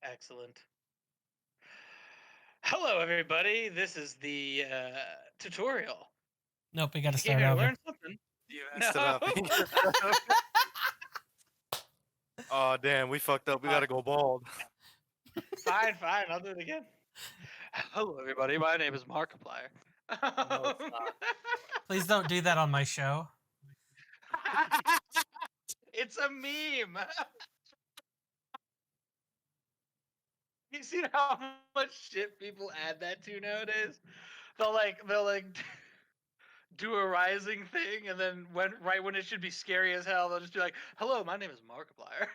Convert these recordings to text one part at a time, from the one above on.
Excellent. Hello, everybody. This is the tutorial. Nope, we got to If you came start here to over. learn something, You no. messed it up. Oh, damn, we fucked up. We gotta go bald. Fine. I'll do it again. Hello, everybody. My name is Markiplier. No, it's not. Please don't do that on my show. It's a meme. You see how much shit people add that to nowadays? They'll do a rising thing, and then right when it should be scary as hell, they'll just be like, "Hello, my name is Markiplier."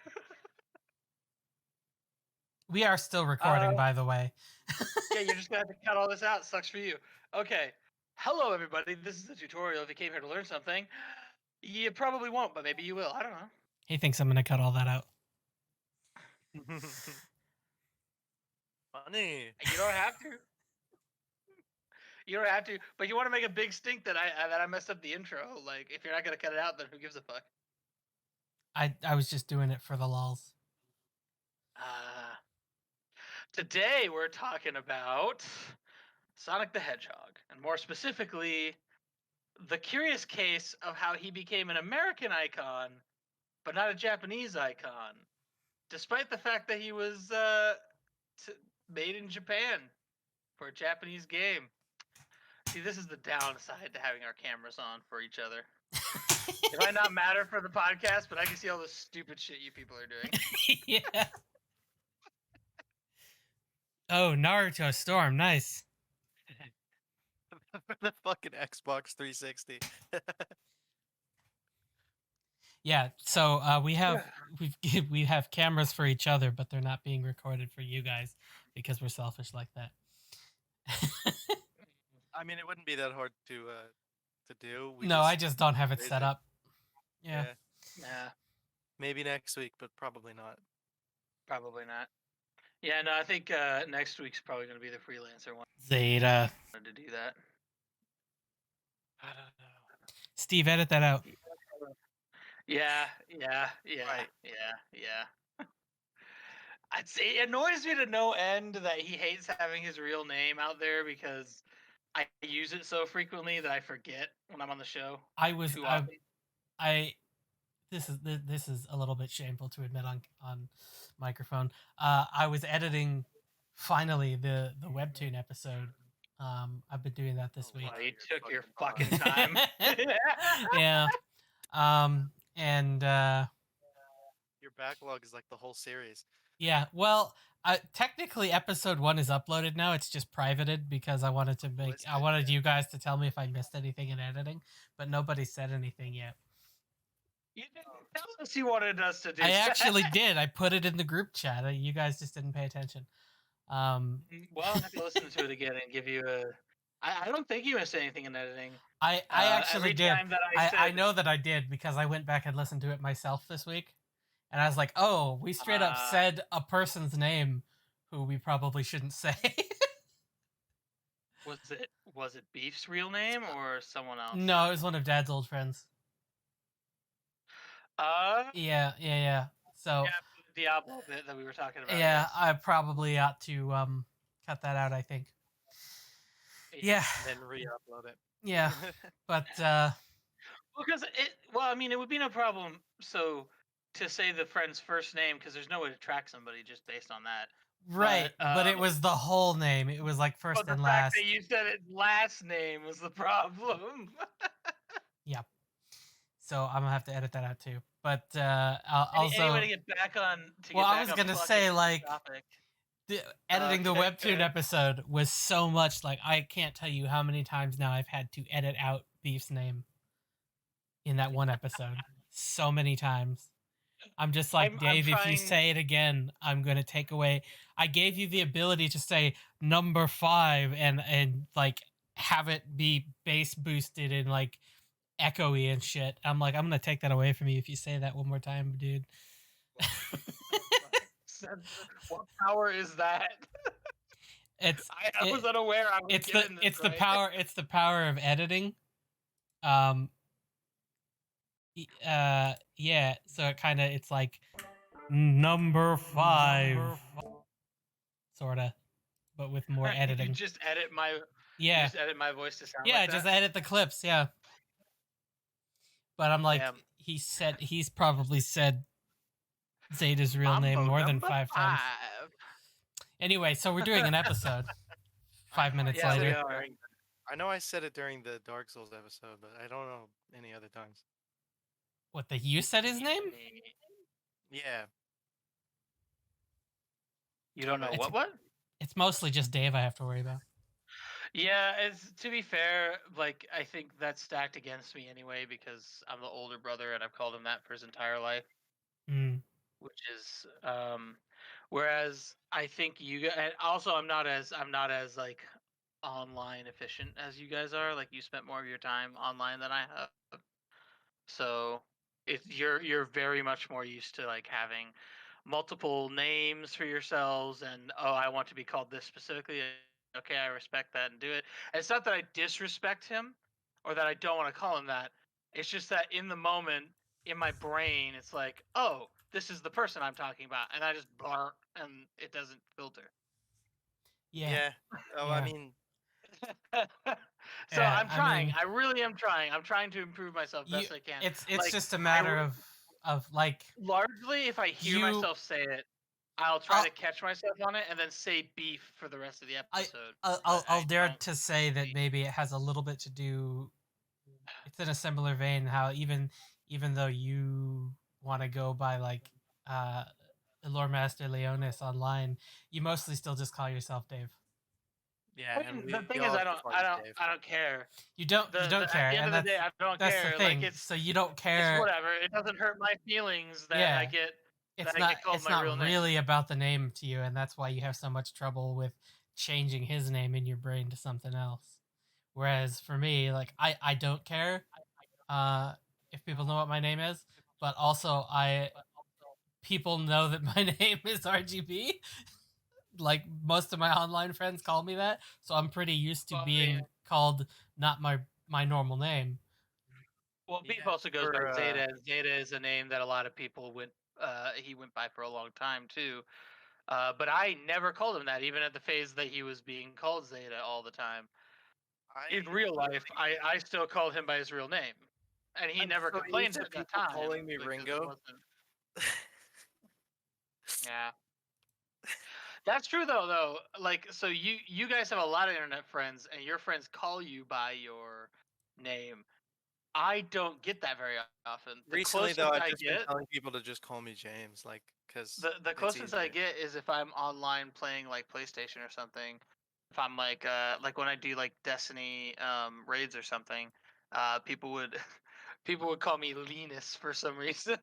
We are still recording, by the way. Yeah, you're just gonna have to cut all this out. Sucks for you. Okay. Hello, everybody. This is the tutorial. If you came here to learn something, you probably won't, but maybe you will. I don't know. He thinks I'm going to cut all that out. Funny. You don't have to. You don't have to. But you want to make a big stink that I messed up the intro. Like, if you're not gonna cut it out, then who gives a fuck? I was just doing it for the lulz. Today we're talking about Sonic the Hedgehog, and more specifically, the curious case of how he became an American icon, but not a Japanese icon, despite the fact that he was made in Japan for a Japanese game. See, this is the downside to having our cameras on for each other. It might not matter for the podcast, but I can see all the stupid shit you people are doing. Yeah. Oh, Naruto Storm, nice. The fucking Xbox 360. Yeah, so we have cameras for each other, but they're not being recorded for you guys because we're selfish like that. I mean, it wouldn't be that hard to do. No, I just don't have it set up. Yeah. Nah, Maybe next week, but probably not. probably not. Yeah, no, I think next week's probably going to be the freelancer one. Zeta. To do that. I don't know. Steve, edit that out. Yeah. Right. Yeah. It annoys me to no end that he hates having his real name out there because I use it so frequently that I forget when I'm on the show. This is a little bit shameful to admit on microphone. I was editing finally the webtoon episode. I've been doing that this week. Well, you took your fucking time. Yeah. And your backlog is like the whole series. Yeah. Well, technically episode 1 is uploaded now. It's just privated because I wanted you guys to tell me if I missed anything in editing, but nobody said anything yet. You didn't tell us you wanted us to do I actually did. I put it in the group chat. You guys just didn't pay attention. Well, I have to listen to it again and give you a... I don't think you missed anything in editing. I actually did. I said... know that I did because I went back and listened to it myself this week. And I was like, oh, we straight up said a person's name who we probably shouldn't say. Was it Beef's real name or someone else? No, it was one of Dad's old friends. Yeah. So yeah, the Diablo bit that we were talking about. Yeah, yes. I probably ought to cut that out, I think. Yeah. And then re-upload it. Yeah. But because it would be no problem to say the friend's first name because there's no way to track somebody just based on that. Right, but it was the whole name. It was like first and last. The fact that you said it last name was the problem. Yeah. So I'm gonna have to edit that out too. But I'll also. Anyway, to get back on. I was gonna say like, editing the webtoon episode was so much like I can't tell you how many times now I've had to edit out Beef's name in that one episode. So many times. I'm just like, Dave, if you say it again, I'm going to take away. I gave you the ability to say number 5 and like have it be bass boosted and like echoey and shit. I'm like, I'm going to take that away from you if you say that one more time, dude. What power is that? I was unaware. It's the power of editing. Yeah, so it's like number 5. sorta, but with more You editing. just edit my Yeah, just edit my voice to sound yeah, like that. just edit the clips. Yeah, but I'm like, Damn. he's probably said Zeta's real name Mambo more than number 5 times. Anyway, so we're doing an episode. 5 minutes Yeah, we later. are. I know I said it during the Dark Souls episode, but I don't know any other times. What, you said his name? Yeah. You don't know It's- what? It's mostly just Dave I have to worry about. Yeah, it's to be fair, like I think that's stacked against me anyway because I'm the older brother and I've called him that for his entire life, Mm. which is whereas I think you guys, and also I'm not as like online efficient as you guys are. Like you spent more of your time online than I have. So you're very much more used to like having multiple names for yourselves and I want to be called this specifically. Okay, I respect that and do it. And it's not that I disrespect him or that I don't want to call him that. It's just that in the moment in my brain it's like, oh, this is the person I'm talking about, and I just bark and it doesn't filter. Yeah. Oh, Yeah. I mean, So Yeah, I'm trying. I really am trying. I'm trying to improve myself best I can. It's Like, just a matter of like largely, if I hear myself say it, I'll try to catch myself on it and then say beef for the rest of the episode. I'll dare to say that maybe it has a little bit to do. It's in a similar vein. How even though you want to go by like Lore Master Leonis online, you mostly still just call yourself Dave. yeah. I mean, And the thing is, I don't care. You don't care. At the end of the day, I don't that's care. the thing. Like so you don't it's care. whatever. It doesn't hurt my feelings that I get. It's that not. I get called It's my not real name. really about the name to you, and that's why you have so much trouble with changing his name in your brain to something else. Whereas for me, like I don't care if people know what my name is, but also people know that my name is RGB. Like most of my online friends call me that, so I'm pretty used to being called not my normal name. Well, beef also goes by Zeta. Zeta is a name that a lot of people went. He went by for a long time too. But I never called him that, even at the phase that he was being called Zeta all the time. In real life, I still called him by his real name, and he never complained at the time. Calling me Ringo. Yeah, that's true though. Like, so you guys have a lot of internet friends, and your friends call you by your name. I don't get that very often. Recently, though, I've just been telling people to just call me James, like, because the closest I get is if I'm online playing like PlayStation or something. If I'm like when I do like Destiny raids or something, people would call me Linus for some reason.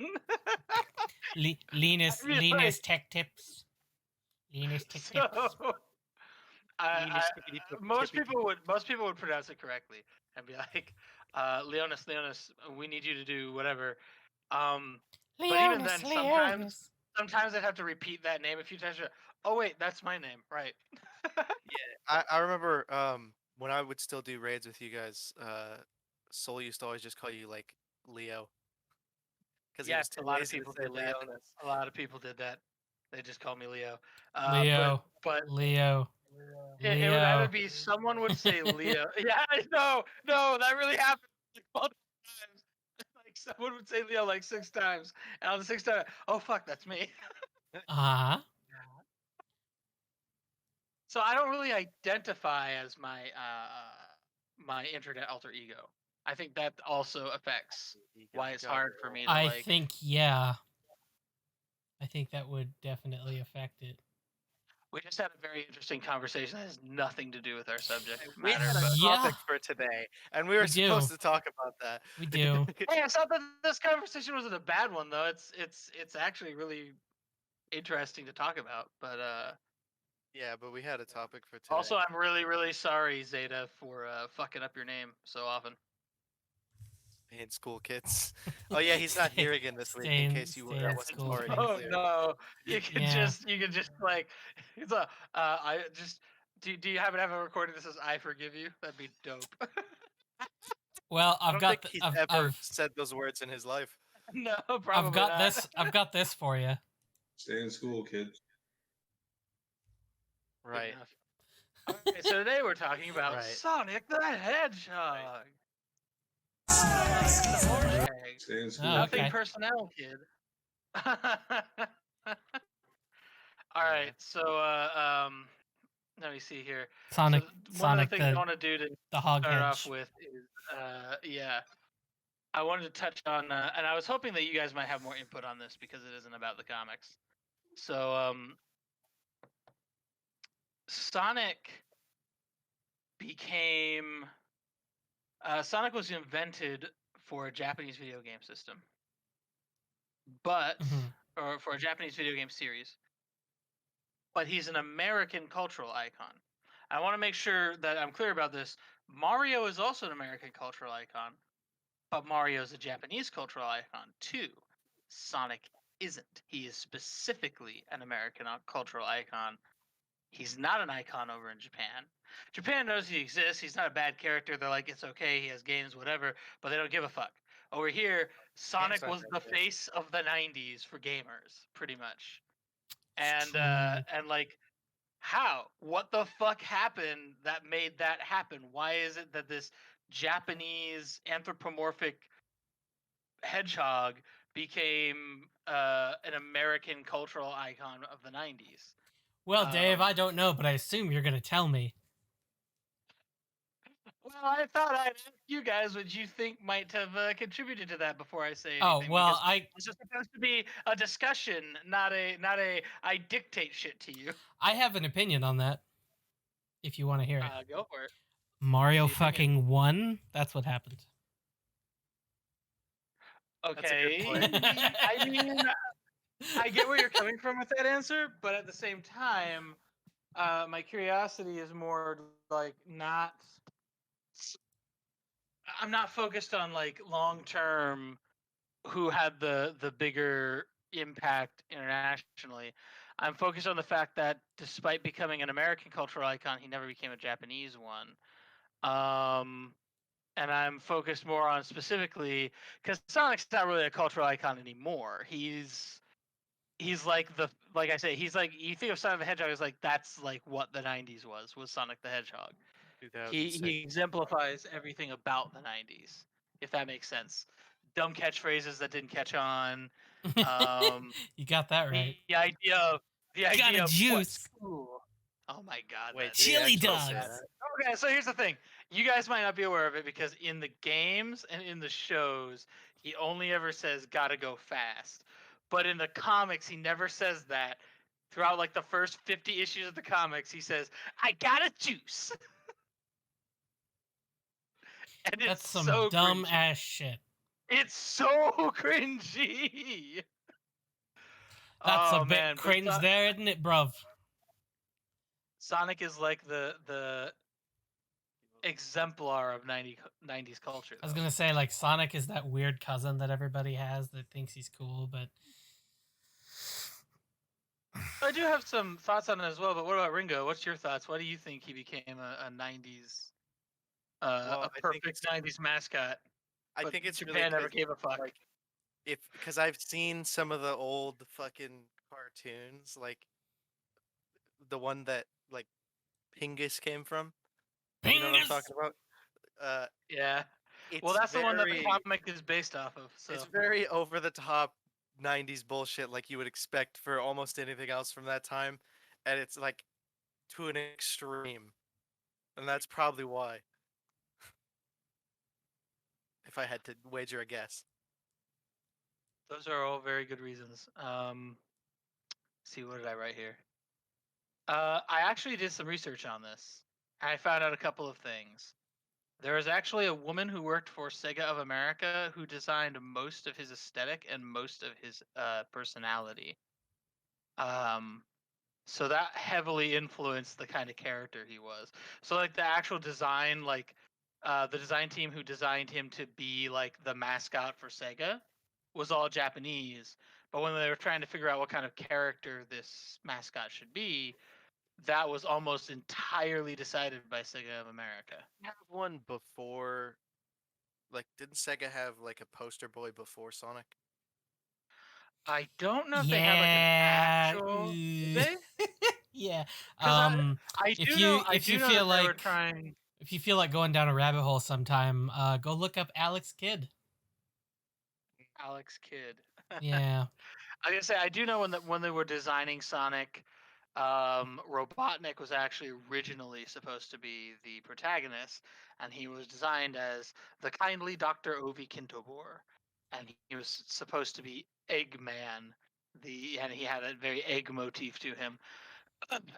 Linus Tech Tips. Linus Tech Tips. Most people would pronounce it correctly and be like, Leonis, we need you to do whatever. But even then, sometimes I'd have to repeat that name a few times. Oh wait, that's my name, right? Yeah, I remember when I would still do raids with you guys. Soul used to always just call you like Leo. Yes, a lot of people did that. A lot of people did that. They just call me Leo. Leo. But Leo. It would either be someone would say Leo. Yeah, no, that really happened like multiple times. Like someone would say Leo like 6 times, and on the 6th time, oh fuck, that's me. So I don't really identify as my my internet alter ego. I think that also affects why it's hard for me to I think that would definitely affect it. We just had a very interesting conversation that has nothing to do with our subject We matter. had a topic for today, and we were supposed to talk about that. We do. Hey, it's not that this conversation wasn't a bad one though. It's actually really interesting to talk about. But yeah, but we had a topic for today. Also, I'm really, really sorry, Zeta, for fucking up your name so often. In school, kids. Oh yeah, he's not here again this week. In case you that wasn't already clear. No, you can just like, it's a I just do you happen to have a recording that says "I forgive you"? That'd be dope. Well, I've ever said those words in his life. No, probably not. I've got this for you. Stay in school, kids. Right. enough. Okay, so today we're talking about Right. Sonic the Hedgehog. The horse egg. Sounds Oh, good. Nothing okay. personnel, kid. All Yeah. right, so let me see here. Sonic, So one of the Sonic things I want to do to the hog start off hedge. with is yeah, I wanted to touch on and I was hoping that you guys might have more input on this because it isn't about the comics. So Sonic became Sonic was invented for a Japanese video game system, but or for a Japanese video game series. But he's an American cultural icon. I want to make sure that I'm clear about this. Mario is also an American cultural icon, but Mario is a Japanese cultural icon too. Sonic isn't. He is specifically an American cultural icon. He's not an icon over in Japan. Japan knows he exists. He's not a bad character. They're like, it's okay. He has games, whatever, but they don't give a fuck. Over here, Sonic not was that the good. face of the '90s for gamers, pretty much. It's And like, how? What the fuck happened that made that happen? Why is it that this Japanese anthropomorphic hedgehog became an American cultural icon of the '90s? Well, Dave, I don't know, but I assume you're gonna tell me. Well, I thought I'd ask you guys what you think might have contributed to that before I say Oh anything. well, because this is supposed to be a discussion, not a I dictate shit to you. I have an opinion on that. If you want to hear it, Go for it. Mario What's the opinion? fucking won. That's what happened. That's a good Okay. point. I mean, I get where you're coming from with that answer, but at the same time, my curiosity is more like not. I'm not focused on like long term who had the bigger impact internationally. I'm focused on the fact that despite becoming an American cultural icon, he never became a Japanese one. And I'm focused more on specifically because Sonic's not really a cultural icon anymore. He's like I say, he's like, you think of Sonic the Hedgehog as like that's like what the '90s was Sonic the Hedgehog. He 2006. exemplifies everything about the '90s, if that makes sense. Dumb catchphrases that didn't catch on. You got that right. The idea of Got a what's juice. cool. Oh my god, Wait, that did he Chili actually dogs. say that? Okay, so here's the thing. You guys might not be aware of it because in the games and in the shows, he only ever says gotta go fast. But in the comics, he never says that. Throughout like the first 50 issues of the comics, he says, I got a juice. And it's That's some so dumb cringy. ass shit. It's so cringy. That's Oh, a bit man, but cringe there, isn't it, bruv? Sonic is like the exemplar of 90s culture. I was though. gonna say like Sonic is that weird cousin that everybody has that thinks he's cool, but I do have some thoughts on it as well, but what about Ringo? What's your thoughts? Why do you think he became a '90s, Well, a I think perfect it's- '90s mascot? I but think it's Japan really never 'cause, gave a fuck. like, because I've seen some of the old fucking cartoons, like the one that like Pingus came from. You know what I'm talking about? Yeah. It's Well, that's the one that the very- comic is based off of. So It's very over the top '90s bullshit, like you would expect for almost anything else from that time, and it's like to an extreme, and that's probably why. If I had to wager a guess. those are all very good reasons. See, what did I write here? I actually did some research on this, and I found out a couple of things. There is actually a woman who worked for Sega of America who designed most of his aesthetic and most of his personality. So that heavily influenced the kind of character he was. So like the actual design, like the design team who designed him to be like the mascot for Sega was all Japanese. But when they were trying to figure out what kind of character this mascot should be, that was almost entirely decided by Sega of America. Have one before, like, didn't Sega have like a poster boy before Sonic? I don't know if yeah. they had like an actual. Did they? Yeah. I if do you know. I if do you know feel that they were like trying. if you feel like going down a rabbit hole sometime, go look up Alex Kidd. Alex Kidd. Yeah. I was gonna say I do know when they were designing Sonic, Robotnik was actually originally supposed to be the protagonist, and he was designed as the kindly Dr. Ovi Kintobor, and he was supposed to be Eggman, and he had a very egg motif to him.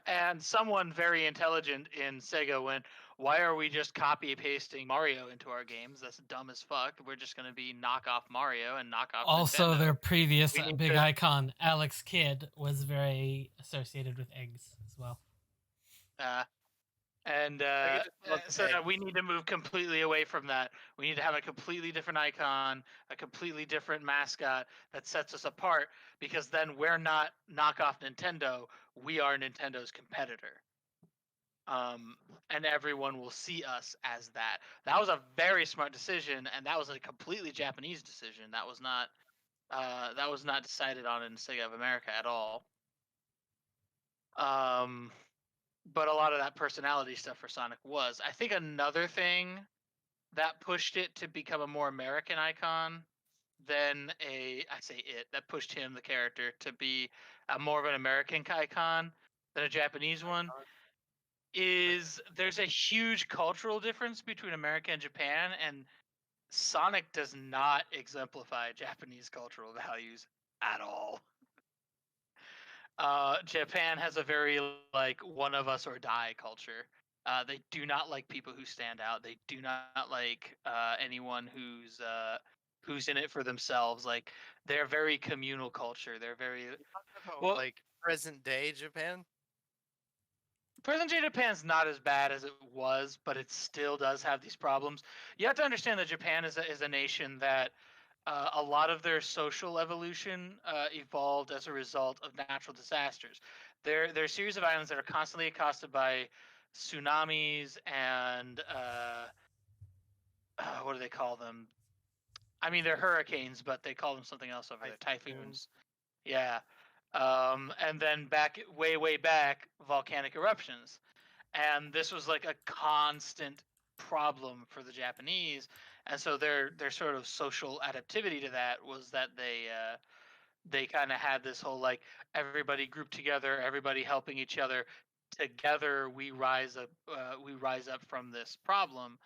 And someone very intelligent in Sega went, "Why are we just copy pasting Mario into our games? That's dumb as fuck. We're just gonna be knockoff Mario and knockoff Also, Nintendo. their previous We need big to." icon, Alex Kidd, was very associated with eggs as well. And I just love so eggs. we need to move completely away from that. We need to have a completely different icon, a completely different mascot that sets us apart, because then we're not knockoff Nintendo. We are Nintendo's competitor. And everyone will see us as that. That was a very smart decision, and that was a completely Japanese decision. That was not decided on in Sega of America at all. But a lot of that personality stuff for Sonic was. I think another thing that pushed it to become a more American icon than that pushed him, the character, to be a more of an American icon than a Japanese one, is there's a huge cultural difference between America and Japan, and Sonic does not exemplify Japanese cultural values at all. Japan has a very like one of us or die culture. They do not like people who stand out. They do not like anyone who's in it for themselves. Like they're very communal culture. They're very About, well. like present day Japan. Present day Japan's not as bad as it was, but it still does have these problems. You have to understand that Japan is a nation that a lot of their social evolution evolved as a result of natural disasters. They're a series of islands that are constantly accosted by tsunamis and what do they call them? I mean, they're hurricanes, but they call them something else over there. Typhoons. Yeah. And then way back, volcanic eruptions. And this was like a constant problem for the Japanese. And so their sort of social adaptivity to that was that they kind of had this whole like everybody grouped together, everybody helping each other. Together we rise up from this problem.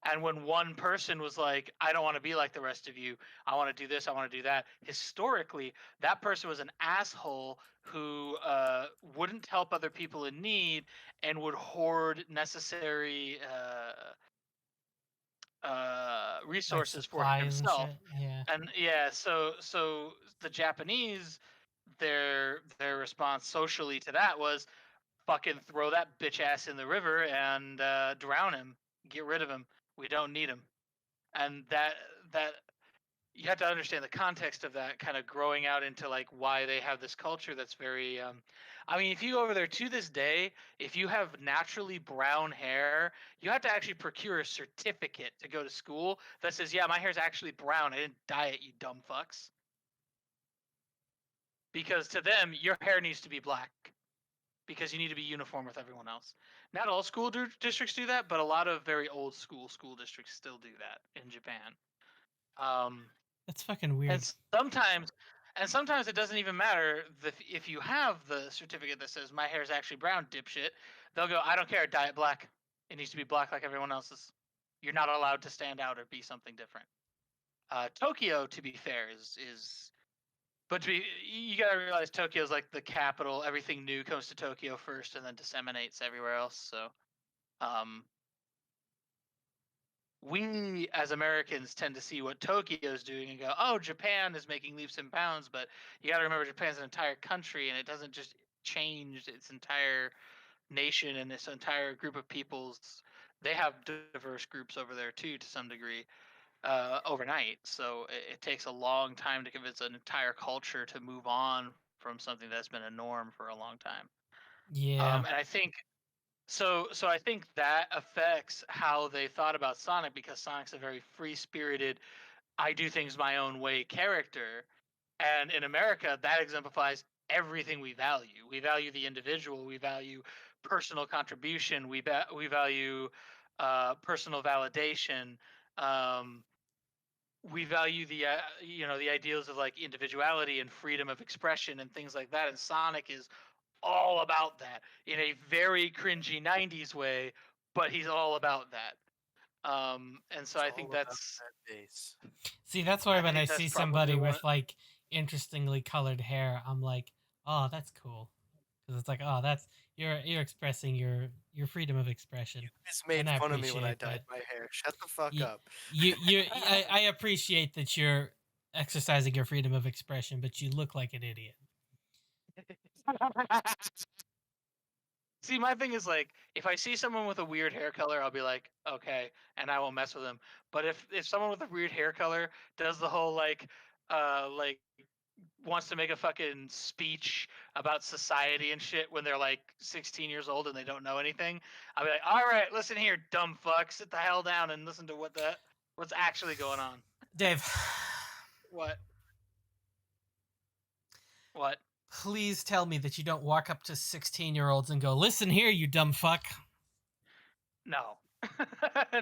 And when one person was like, I don't want to be like the rest of you, I want to do this, I want to do that, historically, that person was an asshole who wouldn't help other people in need and would hoard necessary Like resources for supplies and himself. shit. Yeah. And yeah, so the Japanese, their response socially to that was fucking throw that bitch ass in the river and drown him, get rid of him. We don't need him. And that you have to understand the context of that kind of growing out into like why they have this culture that's very I mean, if you go over there to this day, if you have naturally brown hair, you have to actually procure a certificate to go to school that says, yeah, my hair's actually brown, I didn't dye it, you dumb fucks. Because to them your hair needs to be black because you need to be uniform with everyone else. Not all school districts do that, but a lot of very old school districts still do that in Japan. That's fucking weird. And sometimes it doesn't even matter if you have the certificate that says my hair is actually brown, dipshit. They'll go, I don't care, dye it black. It needs to be black like everyone else's. You're not allowed to stand out or be something different. Tokyo, to be fair, is but to be, you gotta realize Tokyo's like the capital. Everything new comes to Tokyo first and then disseminates everywhere else. So, um, we as Americans tend to see what Tokyo's doing and go, "Oh, Japan is making leaps and bounds," but you got to remember Japan's an entire country, and it doesn't just change its entire nation and its entire group of peoples. They have diverse groups over there too, to some degree, overnight. So it takes a long time to convince an entire culture to move on from something that's been a norm for a long time. Yeah. And I think so I think that affects how they thought about Sonic, because Sonic's a very free-spirited, I do things my own way character. And in America, that exemplifies everything we value. We value the individual. We value personal contribution. We value personal validation. We value the the ideals of like individuality and freedom of expression and things like that. And Sonic is all about that in a very cringy 90s way, but he's all about that. And so It's I all think about that's that bass. See, that's why when I think that's see probably somebody one. with like interestingly colored hair, I'm like, oh, that's cool, because it's like, oh, that's you're expressing your freedom of expression, You just made and I fun of me when I appreciate dyed that. my hair. Shut the fuck You, up. I appreciate that you're exercising your freedom of expression, but you look like an idiot. See, my thing is like, if I see someone with a weird hair color, I'll be like, okay, and I won't mess with them. But if someone with a weird hair color does the whole like wants to make a fucking speech about society and shit when they're like 16 years old and they don't know anything, I'll be like, all right, listen here, dumb fuck, sit the hell down and listen to what's actually going on. Dave, What? What? please tell me that you don't walk up to 16-year-olds and go, listen here, you dumb fuck. No.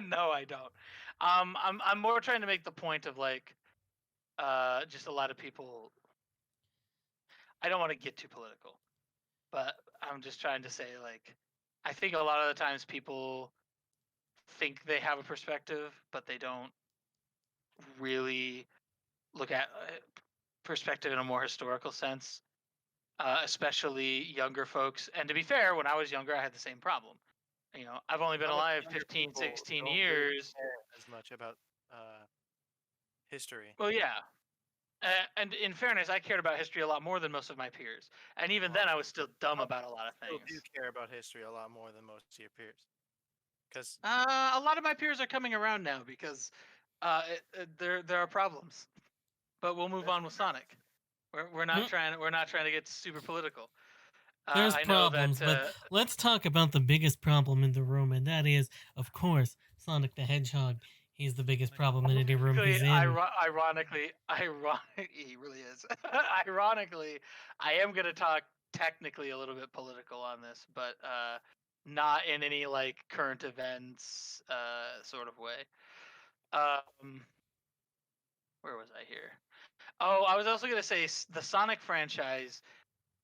No, I don't. I'm more trying to make the point of like just a lot of people. I don't want to get too political, but I'm just trying to say like I think a lot of the times people think they have a perspective, but they don't really look at perspective in a more historical sense, especially younger folks. And to be fair, when I was younger, I had the same problem. I've only been A lot of alive younger 15, people 16 don't really years. care as much about history. Well, yeah. And in fairness, I cared about history a lot more than most of my peers. And even then, I was still dumb about a lot of People do things. care about history a lot more than most of your peers. Because A lot of my peers are coming around now because there are problems. But we'll move on with Sonic. We're not trying to get super political. There's I know problems, that. but let's talk about the biggest problem in the room, and that is, of course, Sonic the Hedgehog. He's the biggest problem in any room he's in. Ironically, he really is. Ironically, I am going to talk technically a little bit political on this, but not in any like current events sort of way. Where was I here? Oh, I was also going to say the Sonic franchise,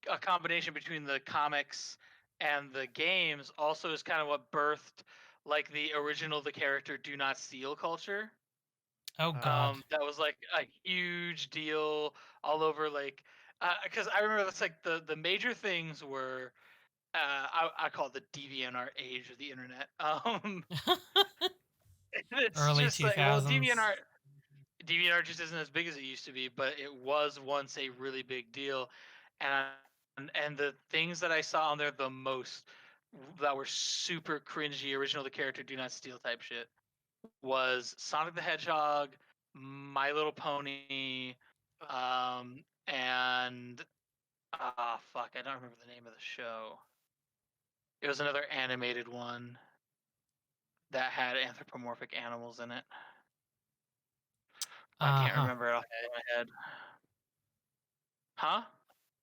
a combination between the comics and the games, also is kind of what birthed like the original the character do not steal culture. Oh God. That was like a huge deal all over, like, because I remember that's like the major things were, I call it the DeviantArt age of the internet. It's Early just like, well, 2000s. DeviantArt just isn't as big as it used to be, but it was once a really big deal, and the things that I saw on there the most that were super cringy, original the character do not steal type shit, was Sonic the Hedgehog, My Little Pony, and fuck, I don't remember the name of the show. It was another animated one that had anthropomorphic animals in it. I can't remember it off the top of my head. Huh?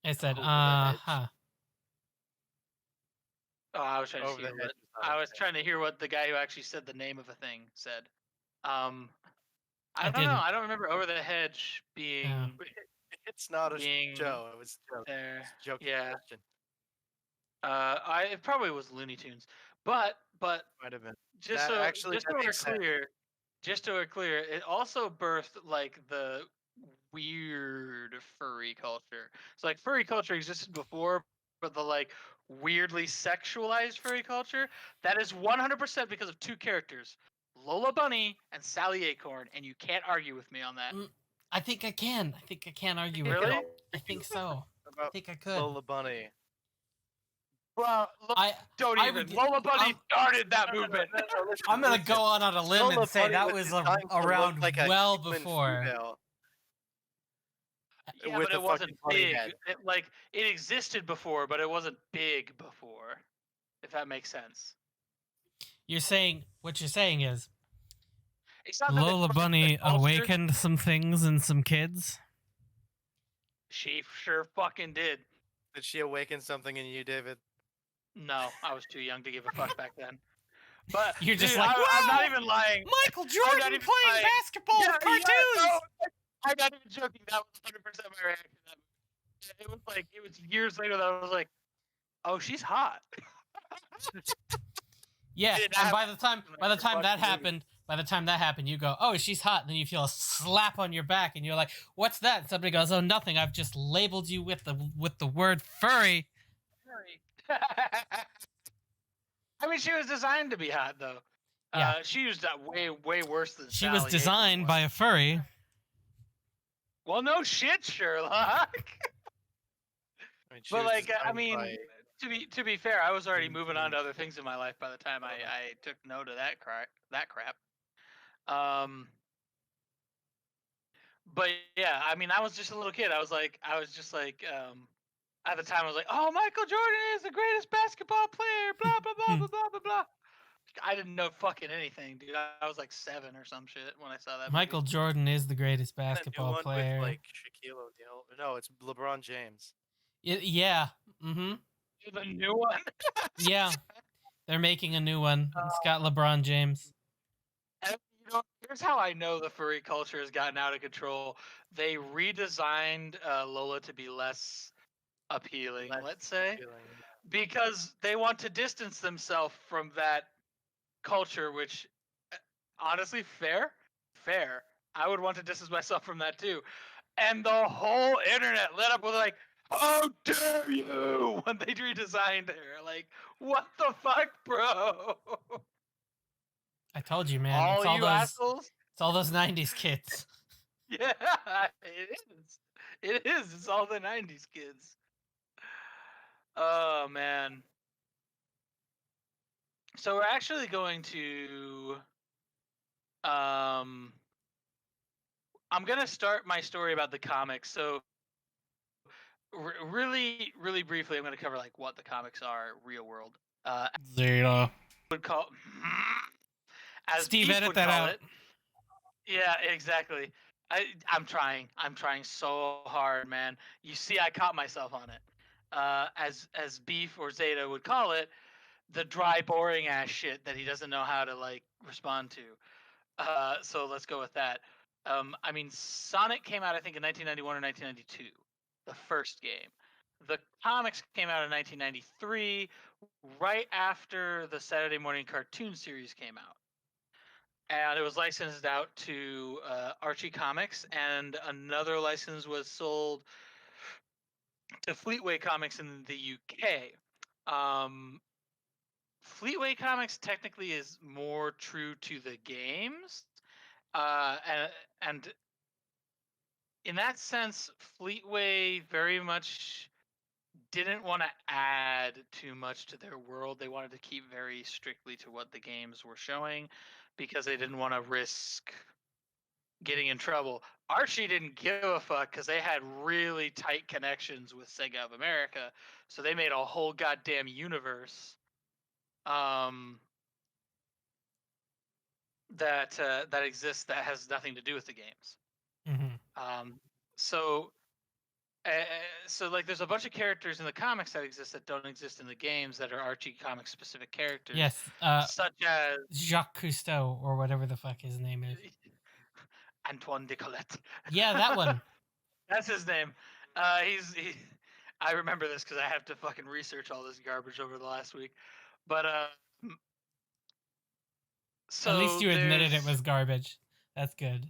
I said, Over the Hedge. Oh, I was trying to Over see the what Hedge was I Sonic was the trying to hear what the guy who actually said the name of a thing said. I I don't know. didn't. I don't remember Over the Hedge being It's not a being show. It was a joke. there. It's a joke Yeah. question. It probably was Looney Tunes, but Might have been. just That so actually just that so we're makes sense. clear, just so we're clear, it also birthed like the weird furry culture. So like furry culture existed before, but the like weirdly sexualized furry culture, that is 100% because of two characters, Lola Bunny and Sally Acorn, and you can't argue with me on that. I think I can. I think I can argue with Really? it. I think so. I think I could. Lola Bunny. Well, Lola Bunny started that movement. I'm gonna go on a limb Lola and say Bunny that was was designed to around look like a well human before. female Yeah, with but a it wasn't fucking bunny big. head. It existed before, but it wasn't big before. If that makes sense. What you're saying is It's not that Lola it's Bunny the culture. awakened some things in some kids. She sure fucking did. Did she awaken something in you, David? No, I was too young to give a fuck back then. But You're just dude, like, I'm not wow, even lying. Michael I'm Jordan not even playing lying. basketball with cartoons. No, I'm not even joking. That was 100% my reaction. It was years later that I was like, oh, she's hot. Yeah, Did and not by the time that fucking happened, you go, oh, she's hot, and then you feel a slap on your back, and you're like, what's that? And somebody goes, oh, nothing. I've just labeled you with the word furry. I mean, she was designed to be hot, though. Yeah. She used that way worse than She Sally was designed Acorn by was. a furry. Well, no shit, Sherlock. I mean, she But was I designed mean, by- to be fair, I was already Mm, moving on mm. to other things in my life by the time I took note of that crap. But yeah, I mean, I was just a little kid. I was just like, at the time, I was like, oh, Michael Jordan is the greatest basketball player. Blah blah blah blah blah blah blah. I didn't know fucking anything, dude. I was like 7 or some shit when I saw that Michael Jordan is the greatest A new basketball one player. with like Shaquille O'Neal. No, it's LeBron James. Yeah. Mm-hmm. movie. The new one. Yeah. They're making a new one. It's got LeBron James. And, here's how I know the furry culture has gotten out of control. They redesigned Lola to be less appealing, Less let's say, appealing. because they want to distance themselves from that culture, which honestly, fair. I would want to distance myself from that too. And the whole internet lit up with like, how dare you, when they redesigned her. Like, what the fuck, bro? I told you, man. All It's all you those. assholes. It's all those '90s kids. Yeah, it is. It is. It's all the 90s kids. Oh, man. So we're actually going to I'm going to start my story about the comics. So really briefly, I'm going to cover like what the comics are, real world. Zeta. Would call as Steve, Beef edit would that call out. it. Yeah, exactly. I'm trying so hard, man. You see, I caught myself on it. As Beef or Zeta would call it, the dry, boring ass shit that he doesn't know how to like respond to. So let's go with that. I mean, Sonic came out I think in 1991 or 1992, the first game. The comics came out in 1993, right after the Saturday morning cartoon series came out. And it was licensed out to Archie Comics, and another license was sold to Fleetway Comics in the UK. Fleetway Comics technically is more true to the games, and in that sense, Fleetway very much didn't want to add too much to their world. They wanted to keep very strictly to what the games were showing because they didn't want to risk getting in trouble. Archie didn't give a fuck because they had really tight connections with Sega of America, so they made a whole goddamn universe that exists that has nothing to do with the games. Mm-hmm. So like there's a bunch of characters in the comics that exist that don't exist in the games that are Archie Comics specific characters. Yes. Such as Jacques Cousteau or whatever the fuck his name is. Antoine de Colette. Yeah, that one. That's his name. I remember this because I have to fucking research all this garbage over the last week. But so at least you admitted it there's- was garbage. That's good.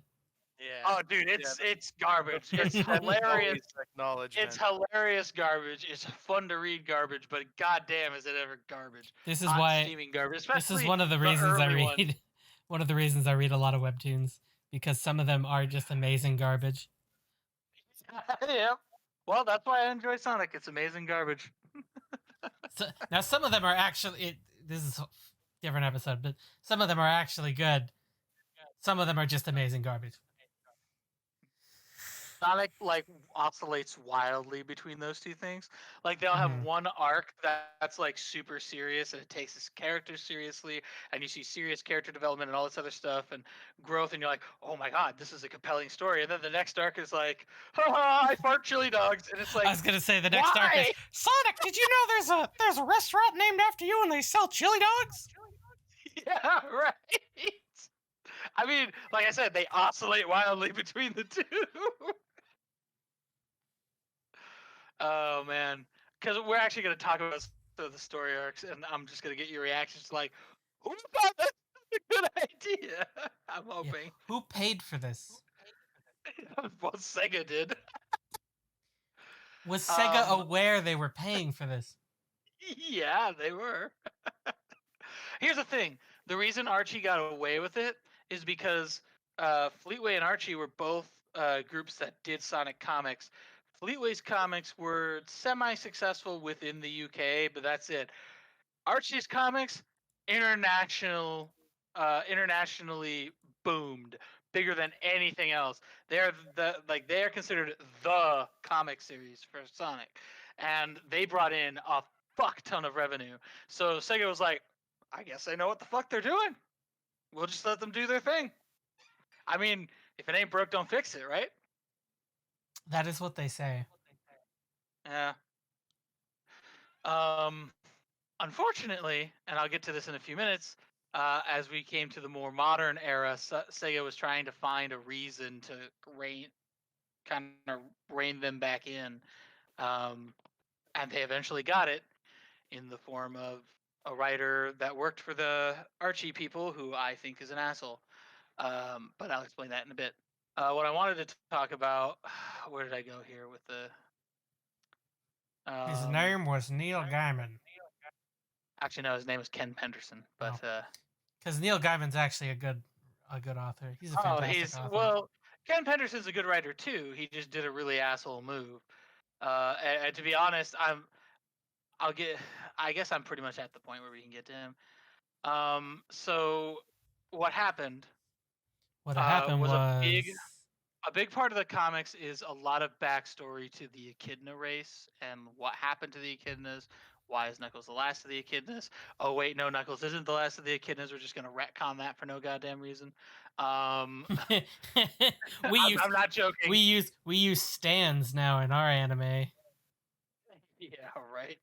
Yeah. Oh, dude, it's garbage. It's That's hilarious. always acknowledgement. It's hilarious garbage. It's fun to read garbage, but goddamn, is it ever garbage? This is Hot, why. steaming garbage. This is Especially one of the the reasons I early read. ones. One of the reasons I read a lot of webtoons, because some of them are just amazing garbage. Yeah. Well, that's why I enjoy Sonic. It's amazing garbage. So, now some of them are actually. This is a different episode, but some of them are actually good. Some of them are just amazing garbage. Sonic like oscillates wildly between those two things. Like they'll have Mhm. one arc that's like super serious and it takes its characters seriously, and you see serious character development and all this other stuff and growth, and you're like, oh my god, this is a compelling story. And then the next arc is like, haha, I fart chili dogs, and it's I like, was gonna say the next arc is why? Sonic. Did you know there's a restaurant named after you and they sell chili dogs? Yeah, right. I mean, like I said, they oscillate wildly between the two. Oh man, because we're actually going to talk about the story arcs, and I'm just going to get your reactions. Like, who thought that's a good idea? I'm Yeah. hoping. Who paid for this? Well, Sega did. Was Sega aware they were paying for this? Yeah, they were. Here's the thing: the reason Archie got away with it is because Fleetway and Archie were both groups that did Sonic comics. Fleetway's comics were semi-successful within the UK, but that's it. Archie's comics, internationally boomed, bigger than anything else. They're they are considered the comic series for Sonic, and they brought in a fuck ton of revenue. So Sega was like, I guess they know what the fuck they're doing. We'll just let them do their thing. I mean, if it ain't broke, don't fix it, right? That is what they say. Yeah. Unfortunately, and I'll get to this in a few minutes, as we came to the more modern era, Sega was trying to find a reason to kind of rein them back in, and they eventually got it in the form of a writer that worked for the Archie people, who I think is an asshole. But I'll explain that in a bit. What I wanted to talk about, where did I go here with the? His name was Neil Gaiman. Actually, no, his name was Ken Penderson, but because Neil Gaiman's actually a good author. He's a fantastic author. Well, Ken Penderson's a good writer too. He just did a really asshole move. And to be honest, I guess I'm pretty much at the point where we can get to him. So what happened? What happened was a big part of the comics is a lot of backstory to the Echidna race and what happened to the Echidnas. Why is Knuckles the last of the Echidnas? Oh wait, no, Knuckles isn't the last of the Echidnas. We're just gonna retcon that for no goddamn reason. I'm not joking. We use stands now in our anime. Yeah, right.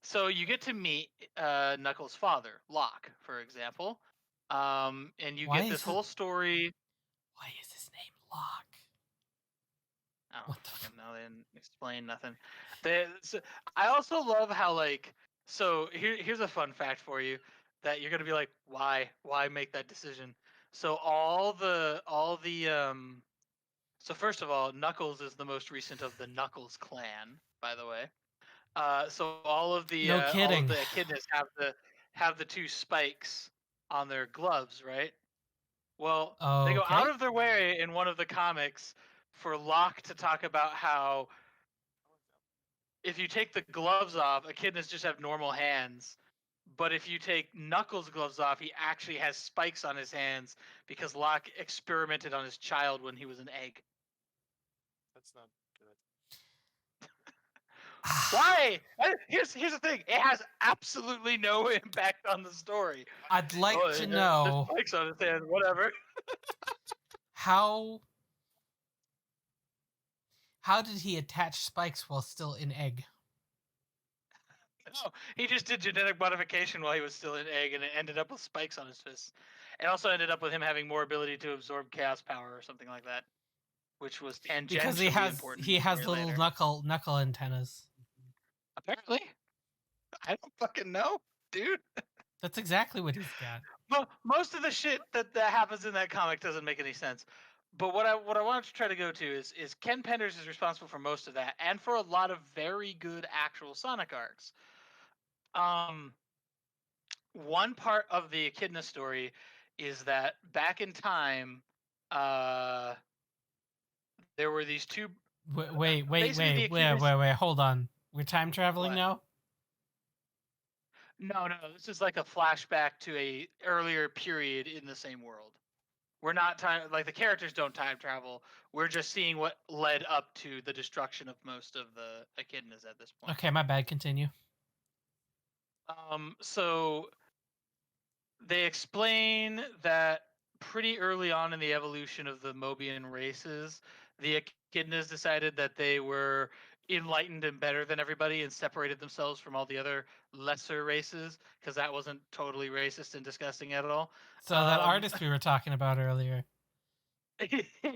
So you get to meet Knuckles' father, Locke, for example, and you get this whole story. Why is his name Locke? I don't fucking know. They didn't explain nothing. I also love how so here's a fun fact for you that you're gonna be like, why make that decision? So so first of all, Knuckles is the most recent of the Knuckles clan, by the way. So all of the echidnas have the two spikes on their gloves, right? Well, they go out of their way in one of the comics for Locke to talk about how if you take the gloves off, echidnas just have normal hands. But if you take Knuckles' gloves off, he actually has spikes on his hands because Locke experimented on his child when he was an egg. That's not good. Why? Here's the thing. It has absolutely no impact on the story. I'd like to know spikes on his hand, whatever. How did he attach spikes while still in egg? No, he just did genetic modification while he was still in egg, and it ended up with spikes on his fists. It also ended up with him having more ability to absorb chaos power or something like that, which was tangentially because important. He has little knuckle antennas. Apparently, I don't fucking know, dude. That's exactly what he's got. Well, most of the shit that happens in that comic doesn't make any sense. But what I wanted to try to go to is Ken Penders is responsible for most of that and for a lot of very good actual Sonic arcs. One part of the Echidna story is that back in time, there were these two. Wait! Hold on. We're time traveling now? No. This is like a flashback to a earlier period in the same world We're not the characters don't time travel. We're just seeing what led up to the destruction of most of the echidnas at this point. Okay, my bad. Continue. So they explain that pretty early on in the evolution of the Mobian races, the echidnas decided that they were enlightened and better than everybody and separated themselves from all the other lesser races because that wasn't totally racist and disgusting at all. So that artist we were talking about earlier.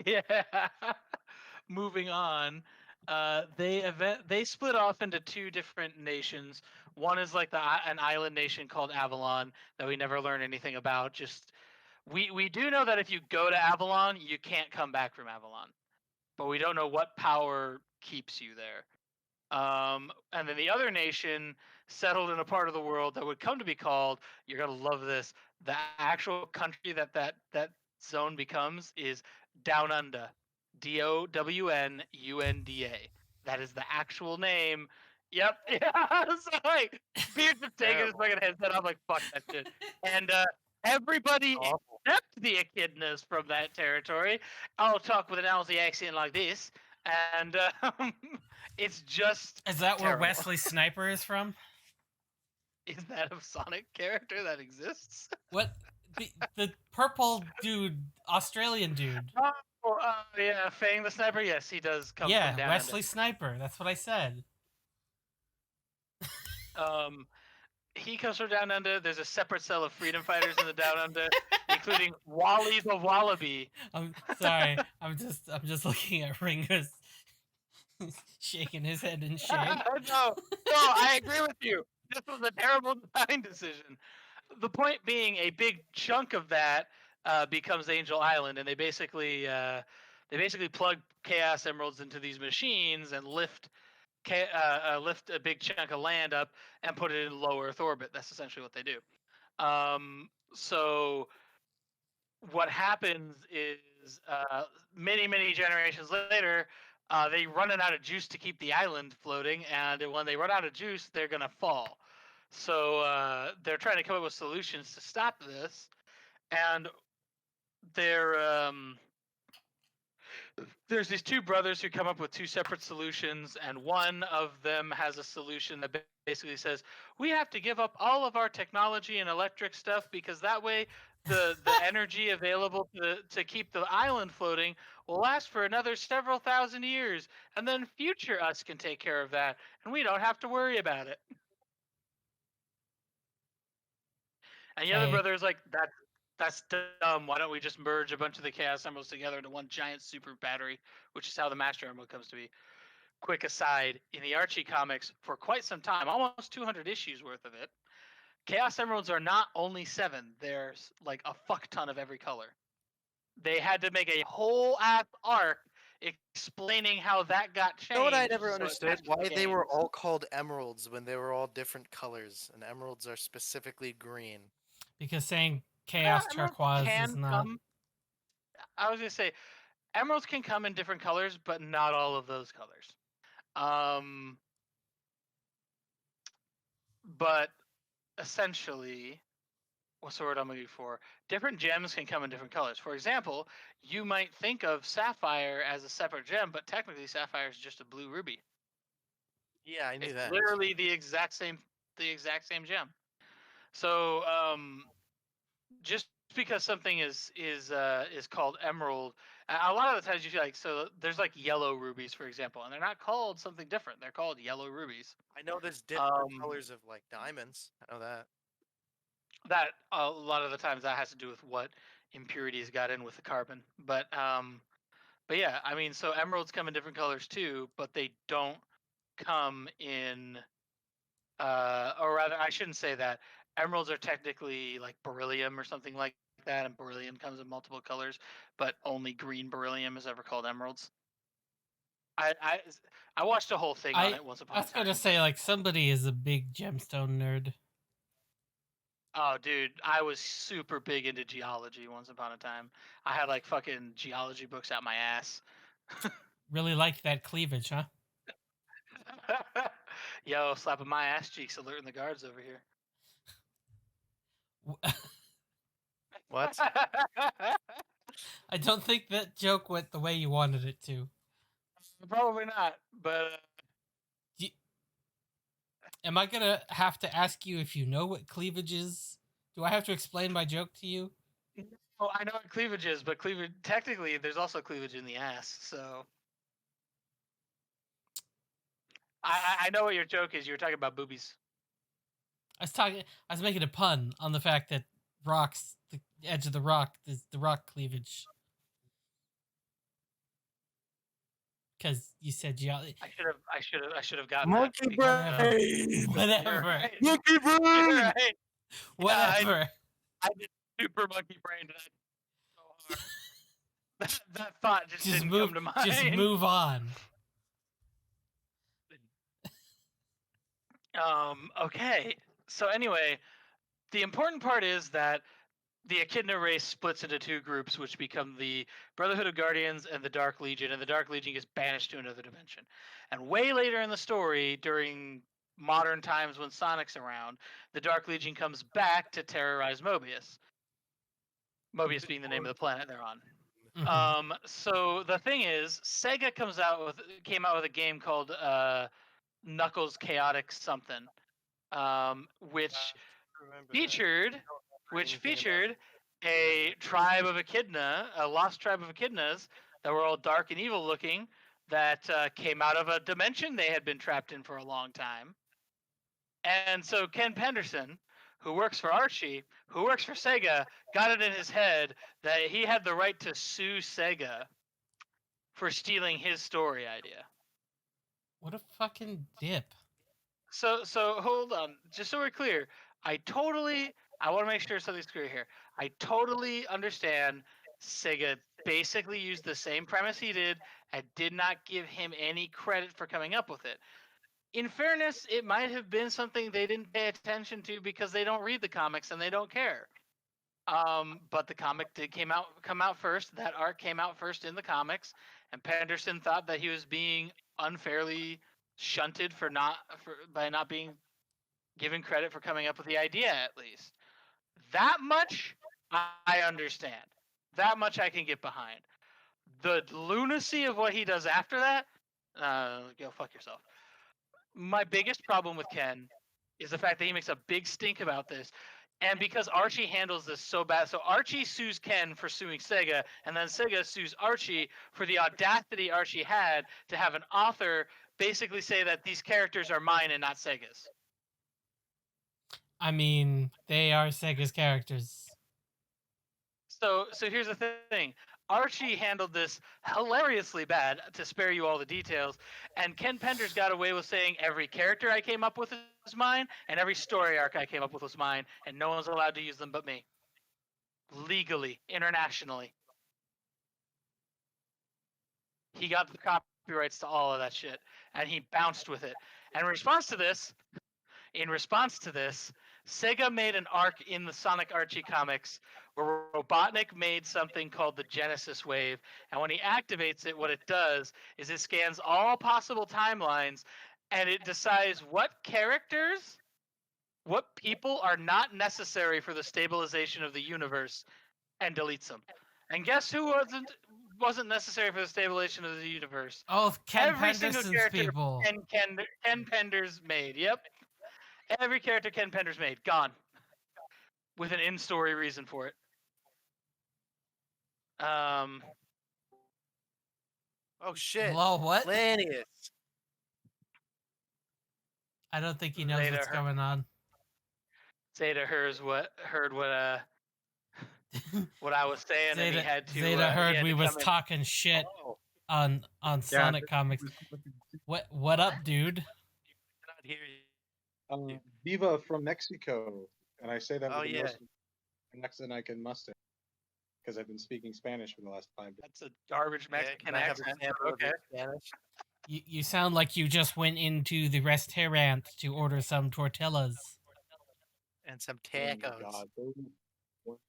Yeah. Moving on, they split off into two different nations. One is like an island nation called Avalon that we never learn anything about. Just we do know that if you go to Avalon, you can't come back from Avalon, but we don't know what power keeps you there. And then the other nation settled in a part of the world that would come to be called, you're gonna love this, the actual country that zone becomes is Down Under. Downunda. That is the actual name. Yep. Yeah. So like Beard just taking his fucking headset off like fuck that shit. And everybody except the echidnas from that territory, I'll talk with an Aussie accent like this. And it's just Is that terrible. where Wesley Sniper is from? Is that a Sonic character that exists? What? The purple dude, Australian dude. Oh, yeah, Fang the Sniper. Yes, he does come from down Wesley Sniper. That's what I said. He comes from Down Under. There's a separate cell of freedom fighters in the Down Under, including Wally the Wallaby. I'm sorry. I'm just looking at Ringo's shaking his head in shame. No, I agree with you. This was a terrible design decision. The point being, a big chunk of that becomes Angel Island, and they basically plug Chaos Emeralds into these machines and lift a big chunk of land up and put it in low Earth orbit. That's essentially what they do. So what happens is many generations later, they running out of juice to keep the island floating, and when they run out of juice, they're gonna fall. So they're trying to come up with solutions to stop this, and there's these two brothers who come up with two separate solutions, and one of them has a solution that basically says we have to give up all of our technology and electric stuff because that way the energy available to keep the island floating will last for another several thousand years, and then future us can take care of that, and we don't have to worry about it. And the other brother is like, that's dumb. Why don't we just merge a bunch of the Chaos Emeralds together into one giant super battery, which is how the Master Emerald comes to be. Quick aside, in the Archie comics, for quite some time, almost 200 issues worth of it, Chaos Emeralds are not only 7. There's like a fuck ton of every color. They had to make a whole ass arc explaining how that got changed. You know what I never understood? Why they were all called emeralds when they were all different colors, and emeralds are specifically green. Because saying Chaos Turquoise is not. I was gonna say, emeralds can come in different colors, but not all of those colors. But essentially, what's the word I'm looking for? Different gems can come in different colors. For example, you might think of sapphire as a separate gem, but technically sapphire is just a blue ruby. Yeah, I knew that. Literally the exact same gem. So just because something is called emerald, a lot of the times you feel like, so there's like yellow rubies, for example, and they're not called something different. They're called yellow rubies. I know there's different colors of like diamonds. I know that. That a lot of the times that has to do with what impurities got in with the carbon. But yeah, I mean, so emeralds come in different colors too, but they don't come in or rather I shouldn't say that. Emeralds are technically like beryllium or something like that, and beryllium comes in multiple colors, but only green beryllium is ever called emeralds. I watched a whole thing on it once upon a time. I was gonna say, like, somebody is a big gemstone nerd. Oh, dude, I was super big into geology once upon a time. I had like fucking geology books out my ass. Really liked that cleavage, huh? Yo, slapping my ass cheeks, alerting the guards over here. What? I don't think that joke went the way you wanted it to. Probably not, but am I gonna have to ask you if you know what cleavage is? Do I have to explain my joke to you? oh, I know what cleavage is, but cleavage technically there's also cleavage in the ass. So I know what your joke is. You were talking about boobies. I was making a pun on the fact that rocks, the edge of the rock, is the rock cleavage. Because you said geology. I should have gotten Monkey that. brain. Whatever. Right. Monkey brain. Right. Whatever. I did super monkey brain so hard. that thought just didn't come to mind. Just move on. Okay. So anyway, the important part is that the Echidna race splits into two groups, which become the Brotherhood of Guardians and the Dark Legion, and the Dark Legion gets banished to another dimension. And way later in the story, during modern times when Sonic's around, the Dark Legion comes back to terrorize Mobius. Mobius being the name of the planet they're on. Mhm. So the thing is, Sega came out with a game called Knuckles Chaotic something, which featured a tribe of echidna, a lost tribe of echidnas that were all dark and evil looking, that came out of a dimension they had been trapped in for a long time. And so Ken Penderson, who works for Archie, who works for Sega, got it in his head that he had the right to sue Sega for stealing his story idea. What a fucking dip. So hold on, just so we're clear, I want to make sure something's clear here. I totally understand Sega basically used the same premise he did and did not give him any credit for coming up with it. In fairness, it might have been something they didn't pay attention to because they don't read the comics and they don't care. But the comic did come out first. That arc came out first in the comics, and Penderson thought that he was being unfairly shunted by not being given credit for coming up with the idea. At least that much I understand. That much I can get behind. The lunacy of what he does after that, go fuck yourself. My biggest problem with Ken is the fact that he makes a big stink about this. And because Archie handles this so bad, so Archie sues Ken for suing Sega, and then Sega sues Archie for the audacity Archie had to have an author basically say that these characters are mine and not Sega's. I mean, they are Sega's characters. So here's the thing. Archie handled this hilariously bad, to spare you all the details, and Ken Penders got away with saying every character I came up with is mine, and every story arc I came up with was mine, and no one's allowed to use them but me. Legally, internationally. He got the copyrights to all of that shit, and he bounced with it. And in response to this, Sega made an arc in the Sonic Archie comics where Robotnik made something called the Genesis Wave, and when he activates it, what it does is it scans all possible timelines, and it decides what people are not necessary for the stabilization of the universe, and deletes them. And guess who wasn't necessary for the stabilization of the universe? Oh, Ken Every single Penderson's character people. Ken Penders made. Yep. Every character Ken Penders made, gone. With an in-story reason for it. Oh shit. Well, what? Lanius. I don't think he knows Zeta what's heard- going on. Zeta heard what what I was saying, and he had to. Zeta heard we was come in. talking shit Oh, on Sonic comics. What up, dude? cannot hear you. Viva from Mexico, and I say that Oh, with the yeah. most accent I can muster, because I've been speaking Spanish for the last 5 days. That's a garbage Yeah, Mexican can I have a accent. sample of Okay. your Spanish? You sound like you just went into the restaurant to order some tortillas. And some Oh my tacos. God,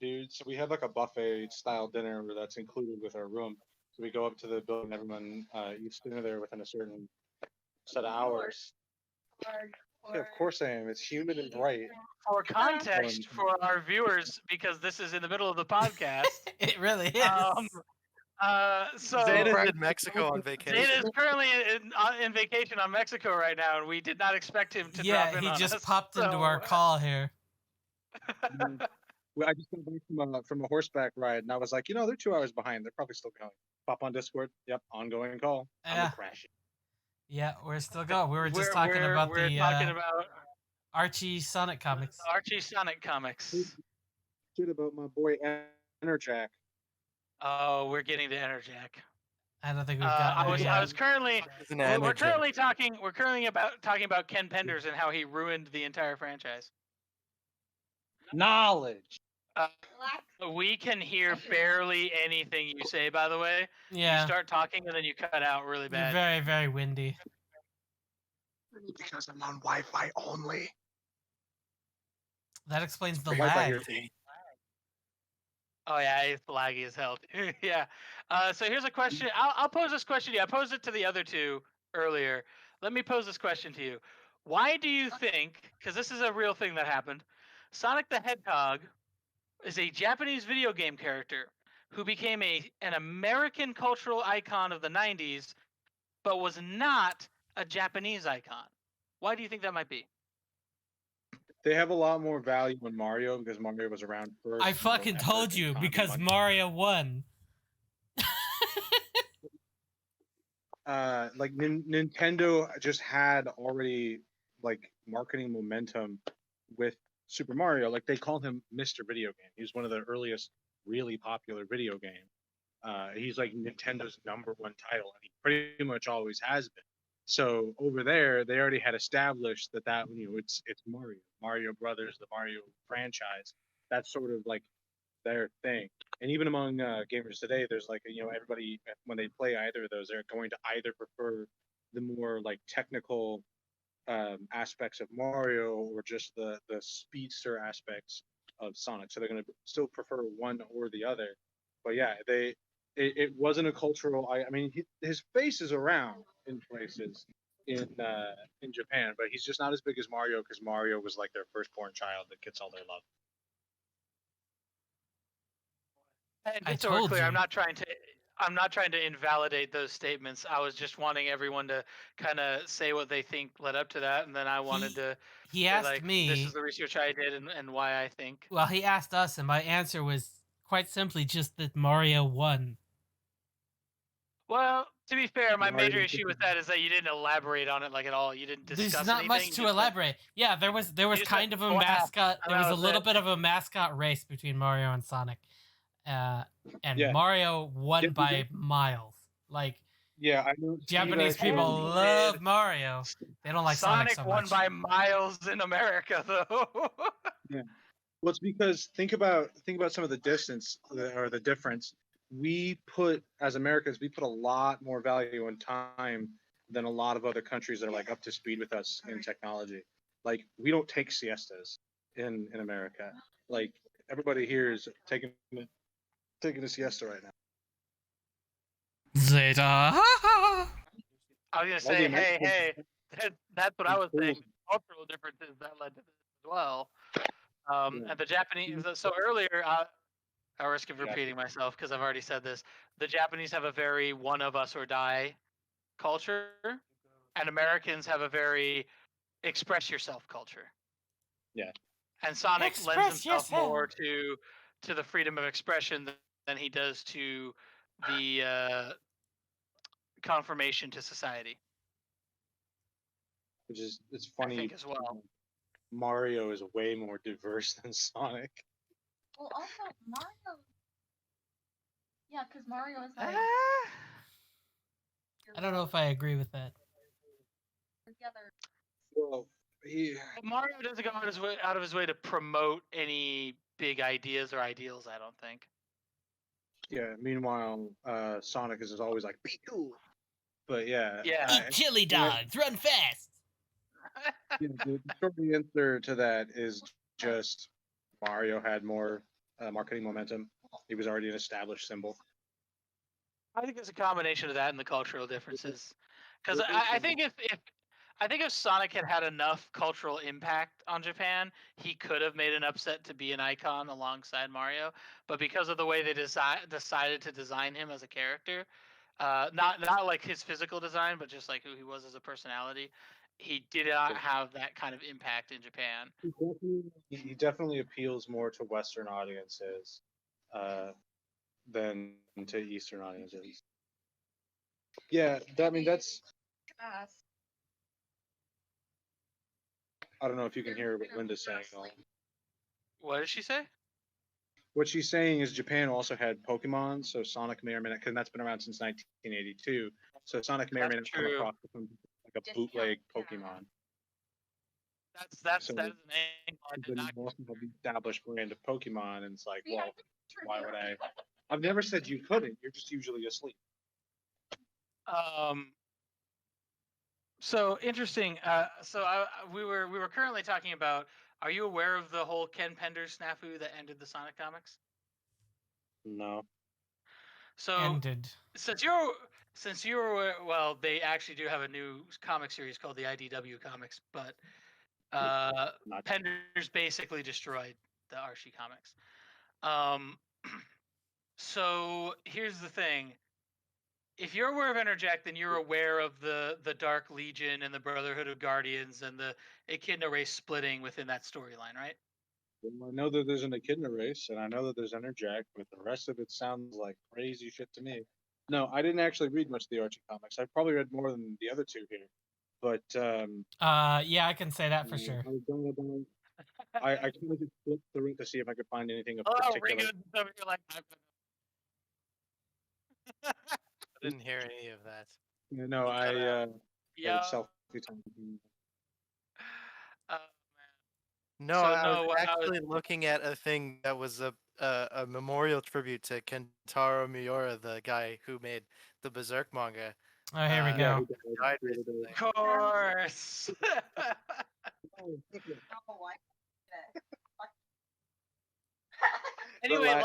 dude! So we have like a buffet style dinner where that's included with our room. So we go up to the building, everyone eats dinner there within a certain set of hours. Yeah, of course I am. It's humid and bright. For context for our viewers, because this is in the middle of the podcast. It really is. So Zeta's in Mexico on vacation. Zeta is currently in vacation on Mexico right now, and we did not expect him to drop in he on just us, popped into our call here. I just got back from a horseback ride, and I was like, they're 2 hours behind. They're probably still going. Pop on Discord. Yep, ongoing call. I'm crashing. Yeah, we're still going. We were just talking about talking about Archie Sonic comics. Archie Sonic comics. Shit about my boy Enerjack. Oh, we're getting to Enerjack. I don't think we've got. I was currently. We're currently talking. We're currently talking about Ken Penders and how he ruined the entire franchise. Knowledge. We can hear barely anything you say. By the way, yeah. You start talking and then you cut out really bad. You're very, very windy. Because I'm on Wi-Fi only. That explains the lag. Oh yeah, it's laggy as hell. Yeah. So here's a question. I'll pose this question to you. I posed it to the other two earlier. Let me pose this question to you. Why do you think? Because this is a real thing that happened. Sonic the Hedgehog is a Japanese video game character who became an American cultural icon of the 90s, but was not a Japanese icon. Why do you think that might be? They have a lot more value in Mario because Mario was around first. I fucking told you, because Mario won. Nintendo just had already marketing momentum with Super Mario. Like, they called him Mr. Video Game. He was one of the earliest really popular video game. He's like Nintendo's #1 title, and he pretty much always has been. So over there, they already had established that it's Mario Brothers, the Mario franchise. That's sort of like their thing. And even among gamers today, there's everybody, when they play either of those, they're going to either prefer the more technical aspects of Mario or just the speedster aspects of Sonic. So they're going to still prefer one or the other. But yeah, it wasn't a cultural. I mean, his face is around in places in Japan, but he's just not as big as Mario because Mario was like their firstborn child that gets all their love. And just so we're clear, I'm not trying to invalidate those statements. I was just wanting everyone to kind of say what they think led up to that, and then I wanted to. He asked me. This is the research I did, and why I think. Well, he asked us, and my answer was quite simply just that Mario won. Well, to be fair, my major issue with that is that you didn't elaborate on it at all. You didn't discuss There's not much to elaborate. Yeah, there was kind of a mascot. There was a little bit of a mascot race between Mario and Sonic. Mario won by miles. I know Japanese people love Mario. They don't like Sonic so much. Sonic won by miles in America, though. Yeah. Well, it's because think about some of the distance or the difference. As Americans, we put a lot more value and time than a lot of other countries that are up to speed with us in technology. We don't take siestas in America. Everybody here is taking a siesta right now. Zeta. I was gonna say, hey, that's what I was saying. Cultural differences that led to this as well. And the Japanese. So earlier, I risk of repeating myself because I've already said this. The Japanese have a very one of us or die culture, and Americans have a very express yourself culture. Yeah. And Sonic lends himself more to the freedom of expression than he does to the conformation to society. It's funny. I think as well. Mario is way more diverse than Sonic. Well, also Mario. Yeah, because Mario is I don't know if I agree with that. Together. Well, Mario doesn't go out of his way to promote any big ideas or ideals. I don't think. Yeah. Meanwhile, Sonic is always like, "Be cool," but yeah. Eat chili dogs, run fast. The short answer to that is just Mario had more marketing momentum. He was already an established symbol. I think it's a combination of that and the cultural differences. Because I think if I think if Sonic had had enough cultural impact on Japan, he could have made an upset to be an icon alongside Mario. But because of the way they decided to design him as a character, not like his physical design, but just like who he was as a personality, he did not have that kind of impact in Japan. He definitely appeals more to Western audiences than to Eastern audiences. Yeah, I mean that's. I don't know if you can hear what Linda's saying. What did she say? What she's saying is Japan also had Pokemon, so Sonic may or may not, because that's been around since 1982. So Sonic may or may not come across like a bootleg Pokemon. That So is an angle I did not. also have the established brand of Pokemon, and it's like, well, why would I? I've never said you couldn't. You're just usually asleep. So interesting. We were currently talking about. Are you aware of the whole Ken Penders snafu that ended the Sonic comics? No. So Ended. since you're aware, well, they actually do have a new comic series called the IDW comics, but Penders basically destroyed the Archie comics. So here's the thing. If you're aware of Interjack, then you're aware of the Dark Legion and the Brotherhood of Guardians and the Echidna race splitting within that storyline, right? Well, I know that there's an Echidna race, and I know that there's Interjack, but the rest of it sounds like crazy shit to me. No, I didn't actually read much of the Archie comics. I've probably read more than the other two here, but yeah, I can say that for sure. I kind of just flipped through it to see if I could find anything of Ringo, particular. you're like, I didn't hear any of that. No, I yeah. selfie time. No, So, I no, was what I actually looking at a thing that was a memorial tribute to Kentaro Miura, the guy who made the Berserk manga. Oh, here we go. Died recently. Of course. Anyway,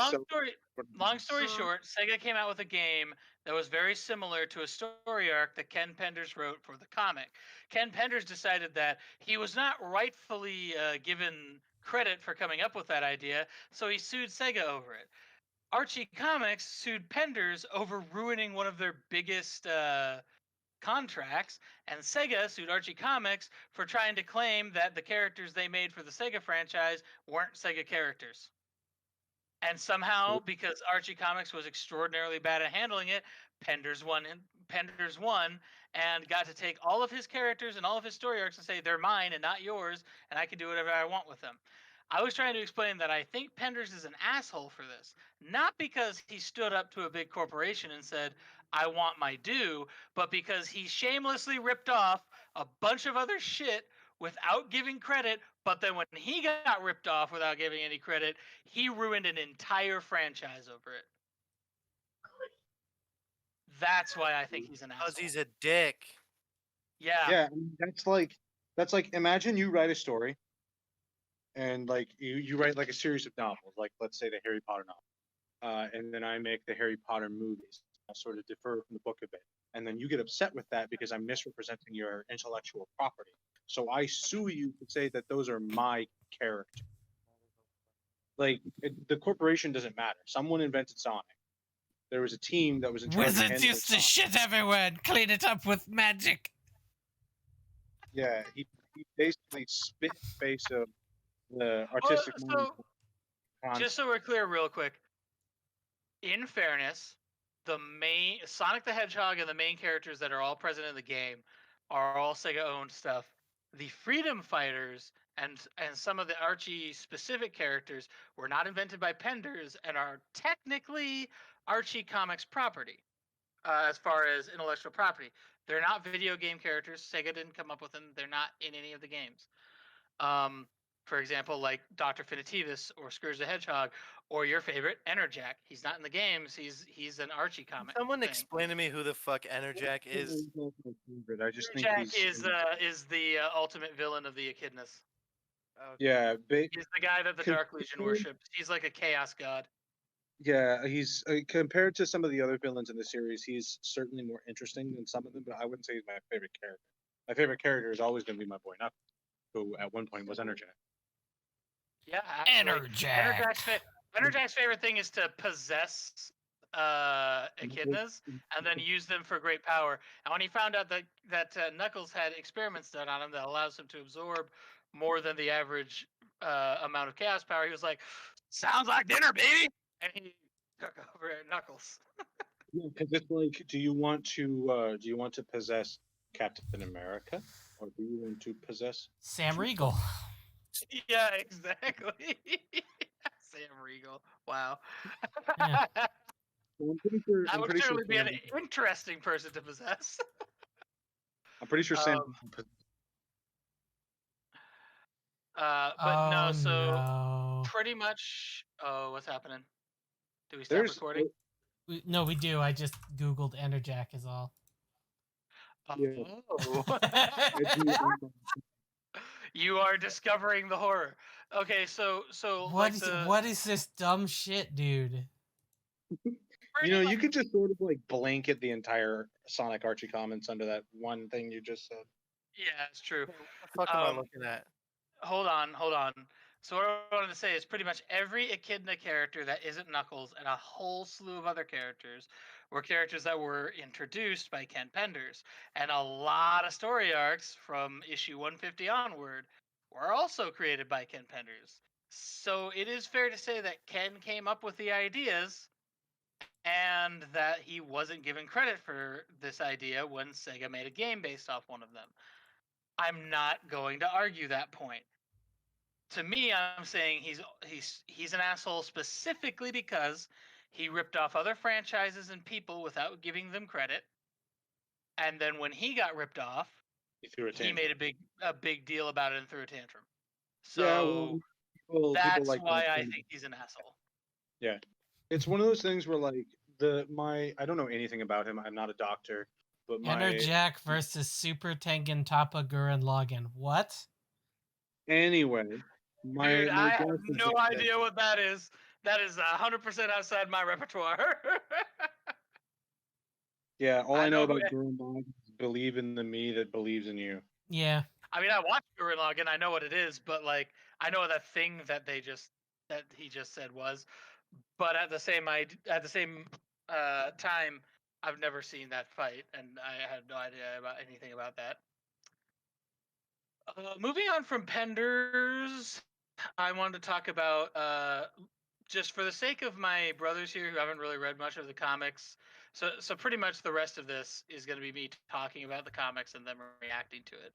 long story short, Sega came out with a game that was very similar to a story arc that Ken Penders wrote for the comic. Ken Penders decided that he was not rightfully given credit for coming up with that idea, so he sued Sega over it. Archie Comics sued Penders over ruining one of their biggest contracts, and Sega sued Archie Comics for trying to claim that the characters they made for the Sega franchise weren't Sega characters. And somehow, because Archie Comics was extraordinarily bad at handling it, Penders won and got to take all of his characters and all of his story arcs and say they're mine and not yours, and I can do whatever I want with them. I was trying to explain that I think Penders is an asshole for this, not because he stood up to a big corporation and said, I want my due, but because he shamelessly ripped off a bunch of other shit without giving credit, but then when he got ripped off without giving any credit, he ruined an entire franchise over it. That's why I think he's an asshole. Because he's a dick. Yeah. Yeah, I mean, that's like imagine you write a story, and like you write like a series of novels, like let's say the Harry Potter novel, and then I make the Harry Potter movies. I sort of differ from the book a bit, and then you get upset with that because I'm misrepresenting your intellectual property. So I sue you to say that those are my characters. Like the corporation doesn't matter. Someone invented Sonic. There was a team that was in charge. Wizards used to shit everywhere and clean it up with magic. Yeah, he basically spit in the face of the artistic. Just so we're clear, real quick. In fairness, the main Sonic the Hedgehog and the main characters that are all present in the game are all Sega-owned stuff. The Freedom Fighters and some of the Archie specific characters were not invented by Penders and are technically Archie Comics property as far as intellectual property. They're not video game characters. Sega didn't come up with them. They're not in any of the games. For example, like Dr. Finitivis or Scourge the Hedgehog, or your favorite Enerjack. He's not in the games. He's an Archie comic. Someone explain to me who the fuck Enerjack is. I just think Enerjack is the ultimate villain of the Echidnas. Okay. Yeah, he's the guy that the Dark Legion worships. He's like a chaos god. Yeah, he's compared to some of the other villains in the series, he's certainly more interesting than some of them, but I wouldn't say he's my favorite character. my favorite character is always going to be my boy Knuckles, who at one point was Enerjack. Yeah, actually. Enerjack. Enerjack's favorite thing is to possess echidnas and then use them for great power. And when he found out that Knuckles had experiments done on him that allows him to absorb more than the average amount of chaos power, he was like, "Sounds like dinner, baby!" And he took over Knuckles. Yeah, because it's like, do you want to possess Captain America, or do you want to possess Sam Riegel. Yeah, exactly. Sam Riegel. Wow. Yeah. Well, I'm pretty sure. That I'm would pretty sure. certainly be an Sam, interesting person to possess. I'm pretty sure Sam. But no, Oh, so no. pretty much. Oh, what's happening? Do we stop There's recording? No, we do. I just Googled Enerjack is all. Yeah. Oh. I do, You are discovering the horror. Okay, so What is this dumb shit, dude? you could just sort of like blanket the entire Sonic Archie comments under that one thing you just said. Yeah, it's true. What the fuck am I looking at? Hold on. So what I wanted to say is pretty much every Echidna character that isn't Knuckles and a whole slew of other characters were characters that were introduced by Ken Penders. And a lot of story arcs from issue 150 onward were also created by Ken Penders. So it is fair to say that Ken came up with the ideas and that he wasn't given credit for this idea when Sega made a game based off one of them. I'm not going to argue that point. To me, I'm saying he's an asshole specifically because he ripped off other franchises and people without giving them credit. And then when he got ripped off, he made a big deal about it and threw a tantrum. So that's people like why that. I think he's an asshole. Yeah, it's one of those things where like I don't know anything about him. I'm not a doctor, but Enerjack versus Super Tengen Toppa Gurren Lagann. What? Anyway, Dude, I have no idea what that is. That is 100% outside my repertoire. Yeah, all I know about Gurren Lagann is believe in the me that believes in you. Yeah. I mean, I watched Gurren Lagann. I know what it is, but like, I know that thing that he just said was. But at the same time, I've never seen that fight, and I had no idea about anything about that. Moving on from Penders, I wanted to talk about just for the sake of my brothers here who haven't really read much of the comics. So pretty much the rest of this is going to be me talking about the comics and them reacting to it,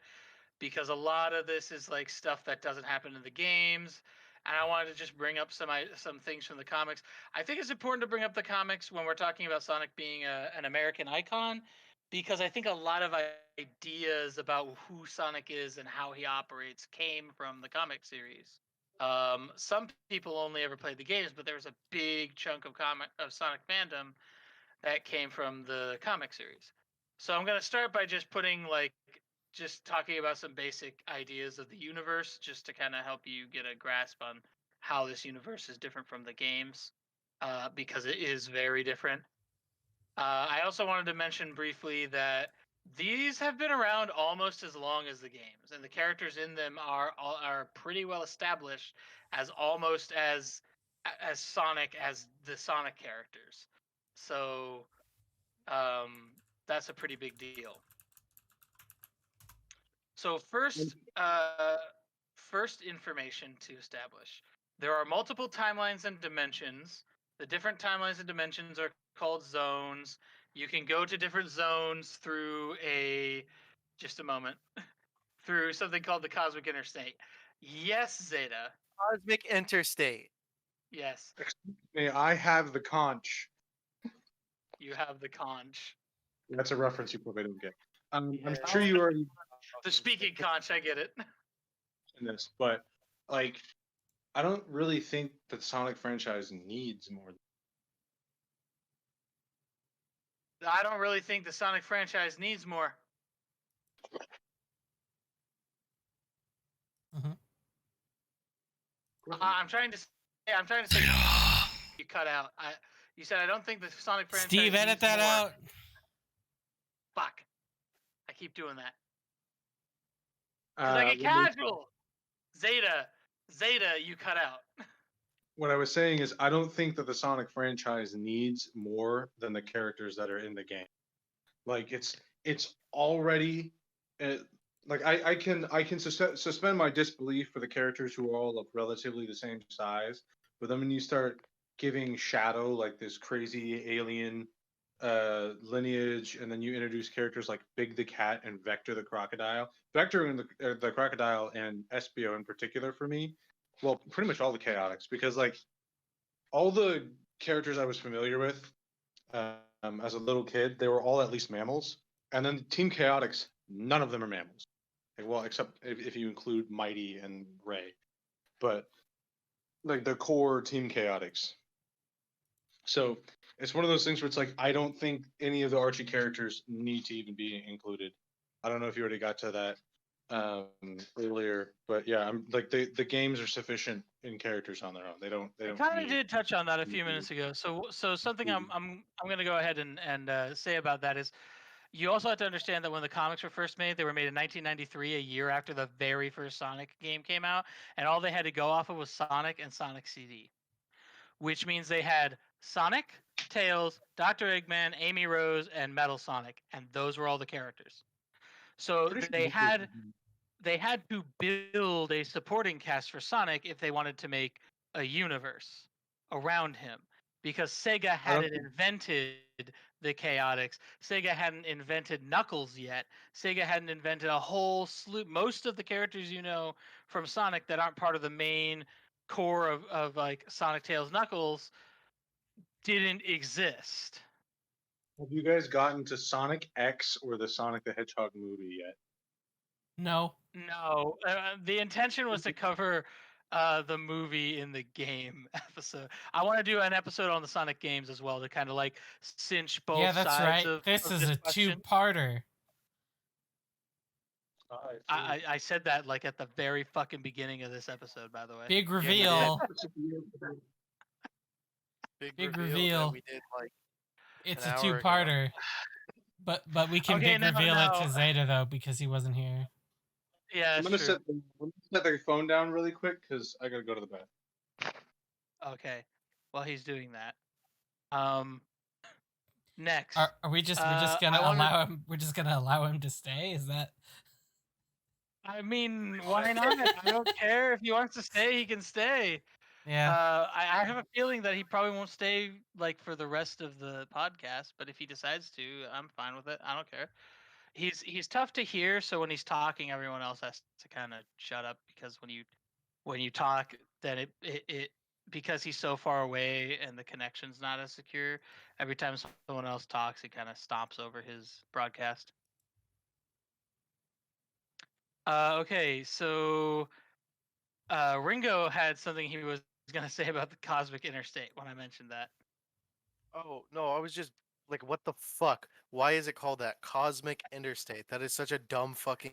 because a lot of this is like stuff that doesn't happen in the games, and I wanted to just bring up some things from the comics. I think it's important to bring up the comics when we're talking about Sonic being an American icon, because I think a lot of ideas about who Sonic is and how he operates came from the comic series. Some people only ever played the games, but there was a big chunk of Sonic fandom that came from the comic series. So I'm gonna start by just talking about some basic ideas of the universe, just to kind of help you get a grasp on how this universe is different from the games, because it is very different. I also wanted to mention briefly that these have been around almost as long as the games, and the characters in them are pretty well established as almost as Sonic as the Sonic characters. So that's a pretty big deal. So first information to establish. There are multiple timelines and dimensions. The different timelines and dimensions are called zones. You can go to different zones through just a moment, through something called the Cosmic Interstate. Yes, Zeta. Cosmic Interstate. Yes. Excuse me, I have the conch. You have the conch. That's a reference you probably don't get. I'm Yeah. sure you already The speaking conch, I get it. in this, but like, I don't really think that Sonic franchise needs more. I don't really think the Sonic franchise needs more. Mm-hmm. I'm trying to say you cut out. You said I don't think the Sonic franchise. Steve, edit needs that more. out. Fuck. I keep doing that. Cause I get What I- casual. Zeta, you cut out. what I was saying is, I don't think that the Sonic franchise needs more than the characters that are in the game. Like it's already, uh, like I can suspend my disbelief for the characters who are all of relatively the same size, but then when you start giving Shadow like this crazy alien lineage, and then you introduce characters like Big the Cat and Vector the Crocodile. Vector and the Crocodile and Espio in particular for me, well, pretty much all the Chaotix, because like all the characters I was familiar with as a little kid, they were all at least mammals. And then Team Chaotix, none of them are mammals. Like, well, except if you include Mighty and Ray. But like the core Team Chaotix. So it's one of those things where it's like, I don't think any of the Archie characters need to even be included. I don't know if you already got to that earlier, but yeah, I'm like the games are sufficient in characters on their own. They don't. I kind of need- did touch on that a few minutes ago. So something I'm gonna go ahead and say about that is, you also have to understand that when the comics were first made, they were made in 1993, a year after the very first Sonic game came out, and all they had to go off of was Sonic and Sonic CD, which means they had Sonic, Tails, Dr. Eggman, Amy Rose, and Metal Sonic, and those were all the characters. So Pretty they sure- had to build a supporting cast for Sonic if they wanted to make a universe around him, because Sega hadn't invented the Chaotix. Sega hadn't invented Knuckles yet. Sega hadn't invented a whole slew. Most of the characters you know from Sonic that aren't part of the main core of like Sonic, Tails, Knuckles didn't exist. Have you guys gotten to Sonic X or the Sonic the Hedgehog movie yet? No. No, the intention was to cover the movie in the game episode. I want to do an episode on the Sonic games as well to kind of like cinch both Yeah, that's sides right. of This of is this a question. two-parter. I said that like at the very fucking beginning of this episode, by the way. Big you did. reveal. Big reveal. reveal. That we did like It's an a hour ago. two-parter. But we can Okay, big no, reveal it no. to Zeta though because he wasn't here. Yeah, I'm that's gonna true. set the phone down really quick because I gotta go to the bed. Okay, while he's doing that, next. Are we just gonna I wanna- allow him? We're just gonna allow him to stay? Is that? I mean, why not? I don't care if he wants to stay, he can stay. Yeah. I have a feeling that he probably won't stay like for the rest of the podcast, but if he decides to, I'm fine with it. I don't care. He's tough to hear, so when he's talking, everyone else has to kind of shut up, because when you talk, then it because he's so far away and the connection's not as secure. Every time someone else talks, it kind of stomps over his broadcast. Okay, so Ringo had something he was going to say about the cosmic interstate when I mentioned that. Oh no, I was just like, what the fuck? Why is it called that? Cosmic Interstate. That is such a dumb fucking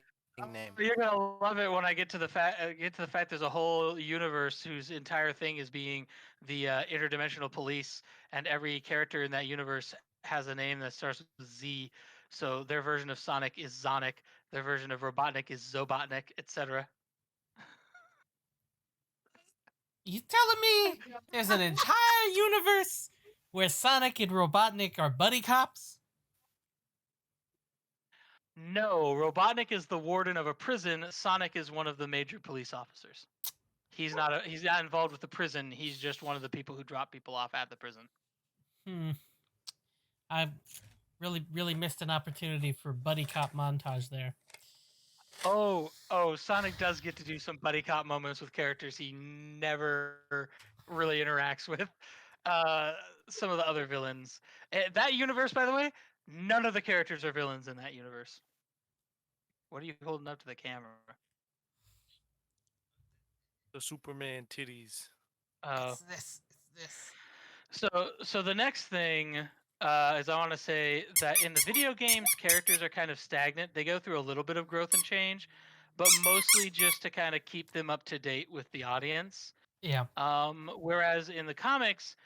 name. You're gonna love it when I get to the fact there's a whole universe whose entire thing is being the interdimensional police, and every character in that universe has a name that starts with Z. So their version of Sonic is Zonic, their version of Robotnik is Zobotnik, etc. You telling me there's an entire universe where Sonic and Robotnik are buddy cops? No, Robotnik is the warden of a prison. Sonic is one of the major police officers. He's not involved with the prison. He's just one of the people who drop people off at the prison. I really missed an opportunity for buddy cop montage there. Oh, Sonic does get to do some buddy cop moments with characters he never really interacts with. Some of the other villains. That universe, by the way, none of the characters are villains in that universe. What are you holding up to the camera? The Superman titties. Oh. It's this. So the next thing is I want to say that in the video games, characters are kind of stagnant. They go through a little bit of growth and change, but mostly just to kind of keep them up to date with the audience. Yeah. Whereas in the comics,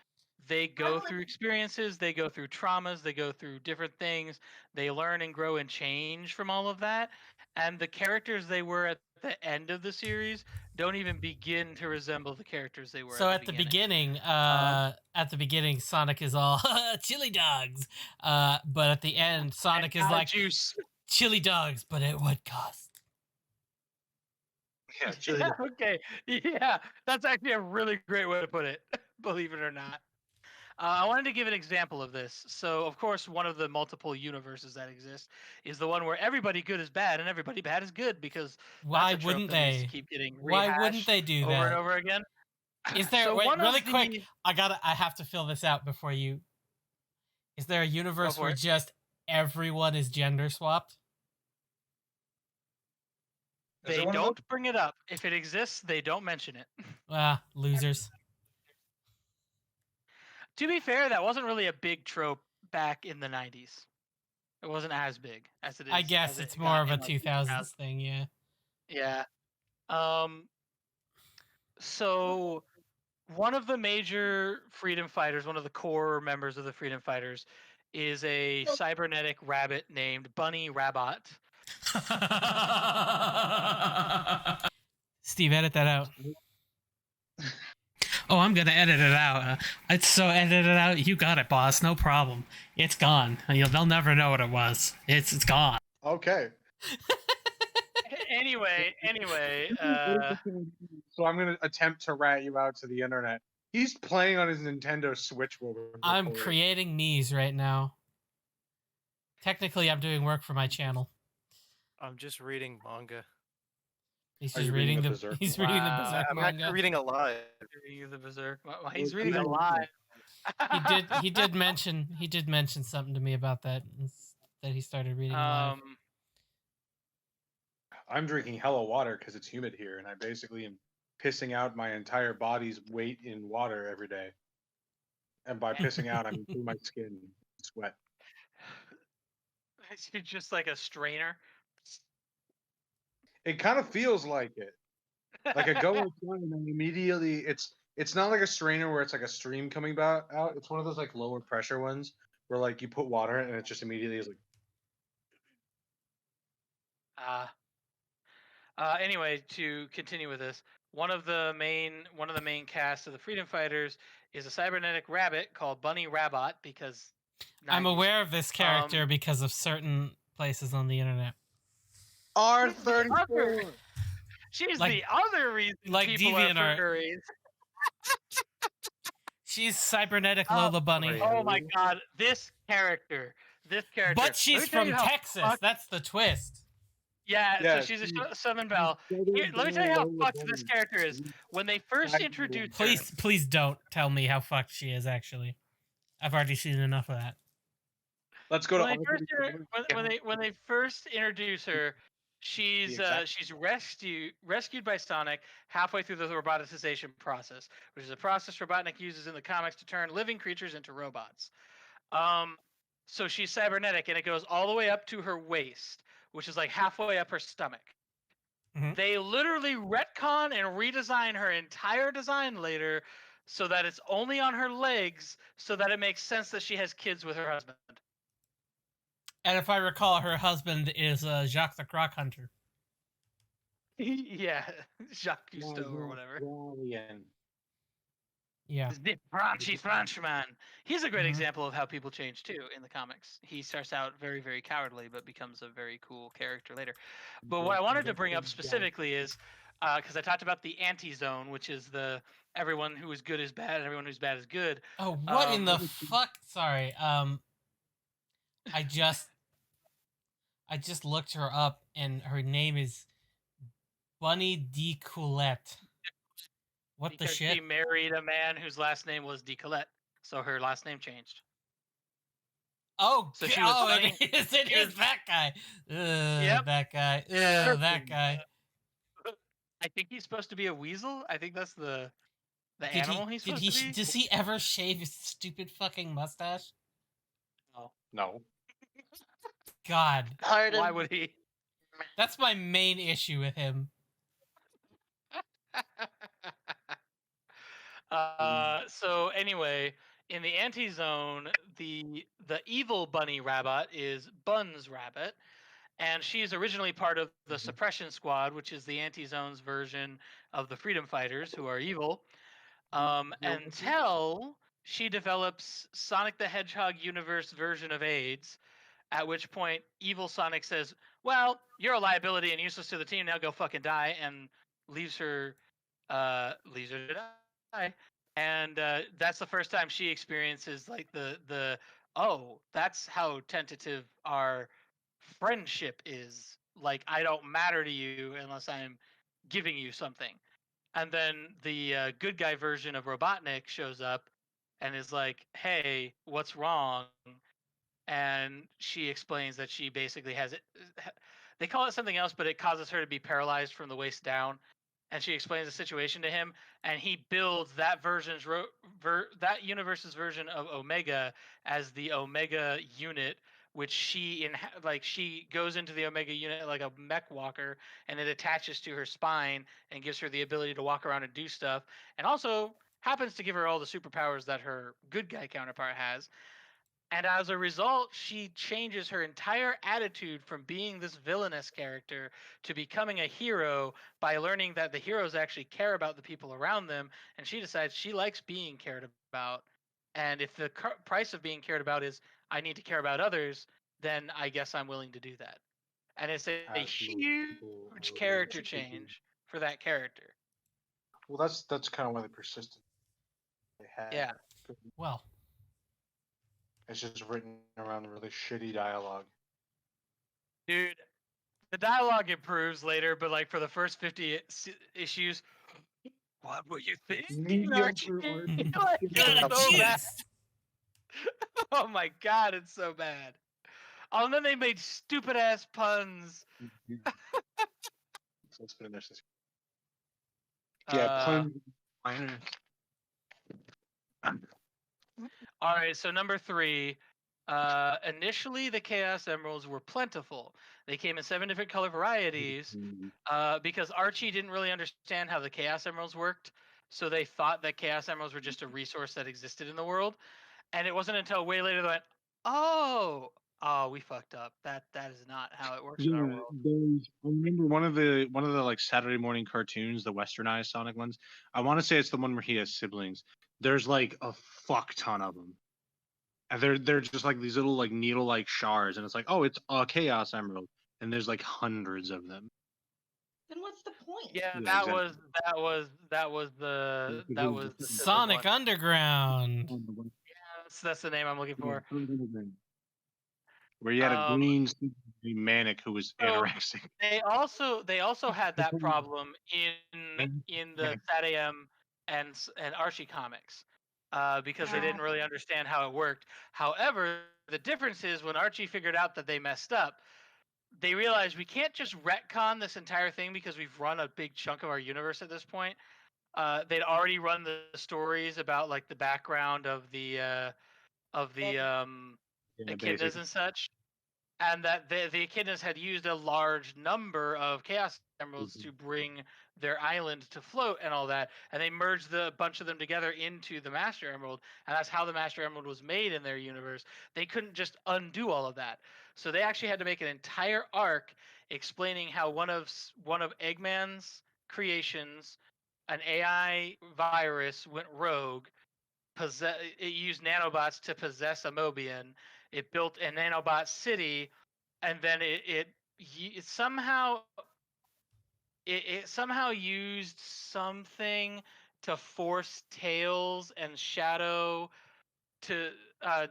they go through experiences, they go through traumas, they go through different things. They learn and grow and change from all of that. And the characters they were at the end of the series don't even begin to resemble the characters they were. So at the beginning, at the beginning, Sonic is all chili dogs, but at the end, Sonic is like juice. chili dogs, but at what cost? Yeah, chili Yeah, dog. okay, yeah, that's actually a really great way to put it. Believe it or not. I wanted to give an example of this. So, of course, one of the multiple universes that exist is the one where everybody good is bad and everybody bad is good, because Why that's a trope wouldn't that needs to they? keep getting Why wouldn't rehashed they do over that? and over again. Is there So wait one really of quick? the- I have to fill this out before you. Is there a universe for where it. just everyone is gender swapped? Is there They one of those? don't bring it up. If it exists, they don't mention it. Ah, losers. To be fair, that wasn't really a big trope back in the 90s. It wasn't as big as it is. I guess as it it's got more of a in, like, 2000s thing, yeah. Yeah. So one of the major freedom fighters, one of the core members of the freedom fighters, is a cybernetic rabbit named Bunny Rabbot. Steve, edit that out. Oh, I'm gonna edit it out. It's so edit it out. You got it, boss. No problem. It's gone. They'll never know what it was. It's gone. Okay. Anyway, So I'm gonna attempt to rat you out to the internet. He's playing on his Nintendo Switch. While we're I'm recording. creating me's right now. Technically, I'm doing work for my channel. I'm just reading manga. He's Are just you reading reading the the Berserk he's manga? reading the Wow. Berserk I'm manga. actually reading a lot. the Berserk. He's Well, reading a even- lot. He did mention something to me about that he started reading live. I'm drinking hella water because it's humid here, and I basically am pissing out my entire body's weight in water every day. And by pissing out, I mean through my skin and sweat. You're just like a strainer. It kind of feels like it. Like I go outside and then immediately it's not like a strainer where it's like a stream coming out. It's one of those like lower pressure ones where like you put water in and it just immediately is like. Anyway, to continue with this, one of the main casts of the freedom fighters is a cybernetic rabbit called Bunny Rabbot, because I'm 90s. aware of this character because of certain places on the internet. R34. She's Like- the other reason like people are DeviantArt. furries. She's cybernetic Lola Bunny. Oh my god, this character. But Let me she's tell from you how Texas. fucked- That's the twist. Yeah, so she's a Southern Belle. Here, let me tell you how fucked this character is. When they first introduced her, Please don't tell me how fucked she is. Actually, I've already seen enough of that. Let's go to when they first introduce her, she's rescued by Sonic halfway through the roboticization process, which is a process Robotnik uses in the comics to turn living creatures into robots. So she's cybernetic, and it goes all the way up to her waist, which is like halfway up her stomach. Mhm. They literally retcon and redesign her entire design later so that it's only on her legs, so that it makes sense that she has kids with her husband. And if I recall, her husband is Jacques the Croc Hunter. Yeah, Jacques Cousteau or whatever. Yeah. The Frenchy Frenchman. He's a great Mhm. example of how people change too in the comics. He starts out very, very cowardly, but becomes a very cool character later. But what I wanted to bring up specifically is because I talked about the anti-zone, which is the everyone who is good is bad and everyone who's bad is good. Oh, what in the fuck? Sorry. I just looked her up, and her name is Bunny D. Coulette. What Because the shit? she married a man whose last name was DeColette, so her last name changed. Oh, So she was funny. It is that guy. Yep. That guy. That guy. I think he's supposed to be a weasel. I think that's the animal he's supposed to be. Does he ever shave his stupid fucking mustache? No. God, Why would he? that's my main issue with him. So anyway, in the anti-zone, the evil bunny rabbit is Buns Rabbit, and she's originally part of the Suppression Squad, which is the Anti-Zone's version of the Freedom Fighters, who are evil. Until she develops Sonic the Hedgehog universe version of AIDS, at which point evil Sonic says, "Well, you're a liability and useless to the team. Now go fucking die," and leaves her to die. And that's the first time she experiences like the oh, that's how tentative our friendship is. Like, I don't matter to you unless I'm giving you something. And then the good guy version of Robotnik shows up and is like, "Hey, what's wrong?" And she explains that she basically has it. They call it something else, but it causes her to be paralyzed from the waist down. And she explains the situation to him, and he builds that that universe's version of Omega as the Omega unit, which she goes into the Omega unit like a mech walker, and it attaches to her spine and gives her the ability to walk around and do stuff, and also happens to give her all the superpowers that her good guy counterpart has. And as a result, she changes her entire attitude from being this villainous character to becoming a hero by learning that the heroes actually care about the people around them. And she decides she likes being cared about. And if the price of being cared about is I need to care about others, then I guess I'm willing to do that. And it's a huge character change for that character. Well, that's kind of one of the persistent they had. Yeah. Well, It's just written around really shitty dialogue. Dude, the dialogue improves later, but like for the first 50 issues, what were you thinking, Archie? Like, it's so bad. Oh my god, it's so bad. Oh, and then they made stupid ass puns. So let's put in there. Yeah, puns. All right, so number 3. Initially, the Chaos Emeralds were plentiful. They came in 7 different color varieties because Archie didn't really understand how the Chaos Emeralds worked. So they thought that Chaos Emeralds were just a resource that existed in the world. And it wasn't until way later they went, oh, we fucked up. That is not how it works in our world. I remember one of the like Saturday morning cartoons, the westernized Sonic ones. I want to say it's the one where he has siblings. There's like a fuck ton of them, and they're just like these little like needle like shards, and it's like, oh, it's a Chaos Emerald, and there's like hundreds of them. Then what's the point? Yeah, Yeah, that exactly. was the Sonic Underground. Yeah, that's the name I'm looking for. Where you had a green manic who was anorexic. They also had that problem in the Sat AM and Archie comics because they didn't really understand how it worked. However, the difference is when Archie figured out that they messed up, they realized we can't just retcon this entire thing because we've run a big chunk of our universe at this point. They'd already run the stories about like the background of the echidnas and such, and that the echidnas had used a large number of Chaos Emeralds to bring their island to float and all that, and they merged the bunch of them together into the Master Emerald, and that's how the Master Emerald was made in their universe. They couldn't just undo all of that, so they actually had to make an entire arc explaining how one of Eggman's creations, an AI virus, went rogue. It used nanobots to possess a Mobian. It built a nanobot city, and then it somehow used something to force Tails and Shadow to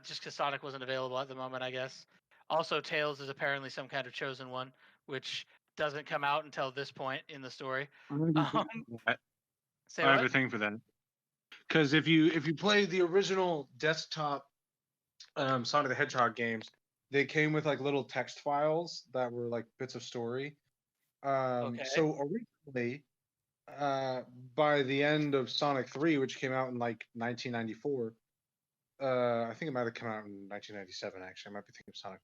just because Sonic wasn't available at the moment, I guess. Also, Tails is apparently some kind of chosen one, which doesn't come out until this point in the story. I have a thing for that. Because if you play the original desktop Sonic the Hedgehog games, they came with like little text files that were like bits of story. So originally, by the end of Sonic 3, which came out in like 1994, I think it might have come out in 1997. Actually, I might be thinking of Sonic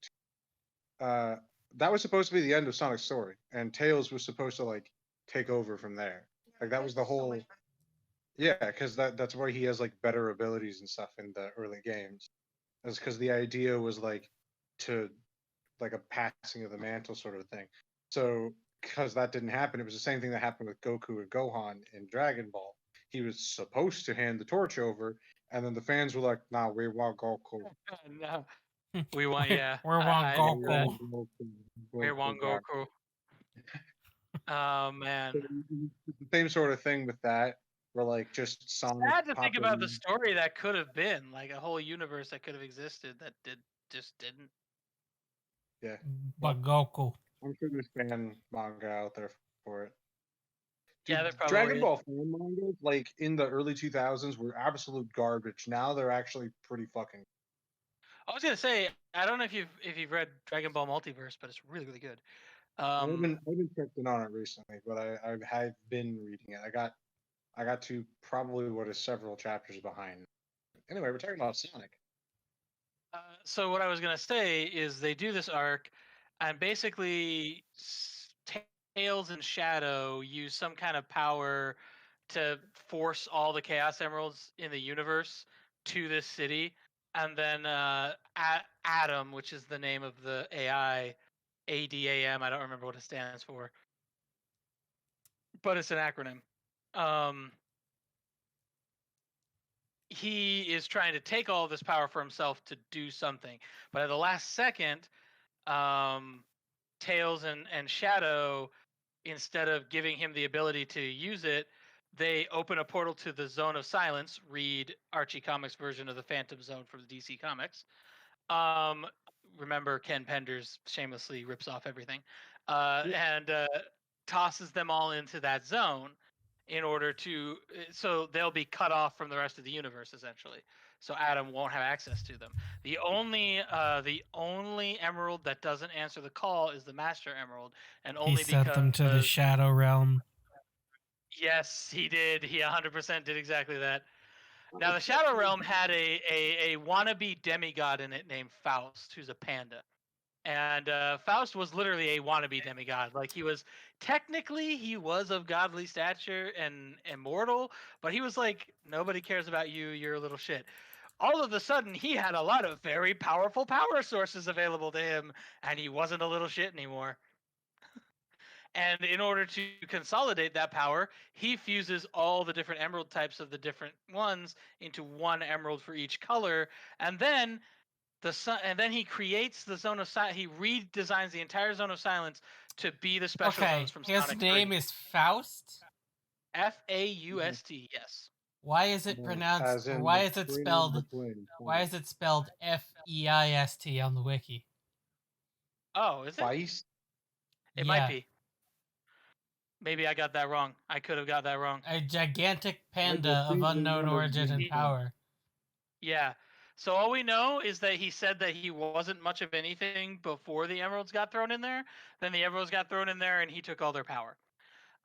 2. That was supposed to be the end of Sonic's story, and Tails was supposed to like take over from there. Like that was the whole. Yeah, because that's why he has like better abilities and stuff in the early games. That's because the idea was like to like a passing of the mantle sort of thing. So because that didn't happen, it was the same thing that happened with Goku and Gohan in Dragon Ball. He was supposed to hand the torch over, and then the fans were like, "Nah, we want Goku. No, we want yeah. We're I know that. Goku. We want Goku." Goku. Oh man. The same sort of thing with that, where like just Sonic Sad to think popping. about the story that could have been, like a whole universe that could have existed that just didn't. Yeah, But Goku. I'm sure there's fan manga out there for it. Yeah, Dude, there probably Dragon is. Ball fan mangas, like in the early 2000s, were absolute garbage. Now they're actually pretty fucking. I was gonna say, I don't know if you've read Dragon Ball Multiverse, but it's really really good. I've been checking on it recently, but I have been reading it. I got to probably what is several chapters behind. Anyway, we're talking about Sonic. So what I was gonna say is they do this arc, and basically Tails and Shadow use some kind of power to force all the Chaos Emeralds in the universe to this city, and then Adam, which is the name of the AI, ADAM, I don't remember what it stands for, but it's an acronym. He is trying to take all of this power for himself to do something, but at the last second, Tails and Shadow, instead of giving him the ability to use it, they open a portal to the Zone of Silence. Read Archie Comics version of the Phantom Zone from the DC Comics. Remember, Ken Penders shamelessly rips off everything, and tosses them all into that zone in order to, so they'll be cut off from the rest of the universe essentially. So Adam won't have access to them. The only emerald that doesn't answer the call is the Master Emerald, and only He sent them to the Shadow Realm. Yes, he did. He 100% did exactly that. Now, the Shadow Realm had a wannabe demigod in it named Faust, who's a panda. And Faust was literally a wannabe demigod. Like, he was of godly stature and immortal, but he was like, nobody cares about you. You're a little shit. All of a sudden, he had a lot of very powerful power sources available to him, and he wasn't a little shit anymore. And in order to consolidate that power, he fuses all the different emerald types of the different ones into one emerald for each color, and then he creates the Zone of Silence. He redesigns the entire Zone of Silence to be the special zones from his Sonic name 3. is Faust. Faust. Yes. Why is it pronounced? Or why is it spelled? Why is it spelled Feist on the wiki? Oh, is it? Feist? It might be. Maybe I got that wrong. I could have got that wrong. A gigantic panda of unknown origin and power. Yeah. So all we know is that he said that he wasn't much of anything before the emeralds got thrown in there. Then the emeralds got thrown in there, and he took all their power.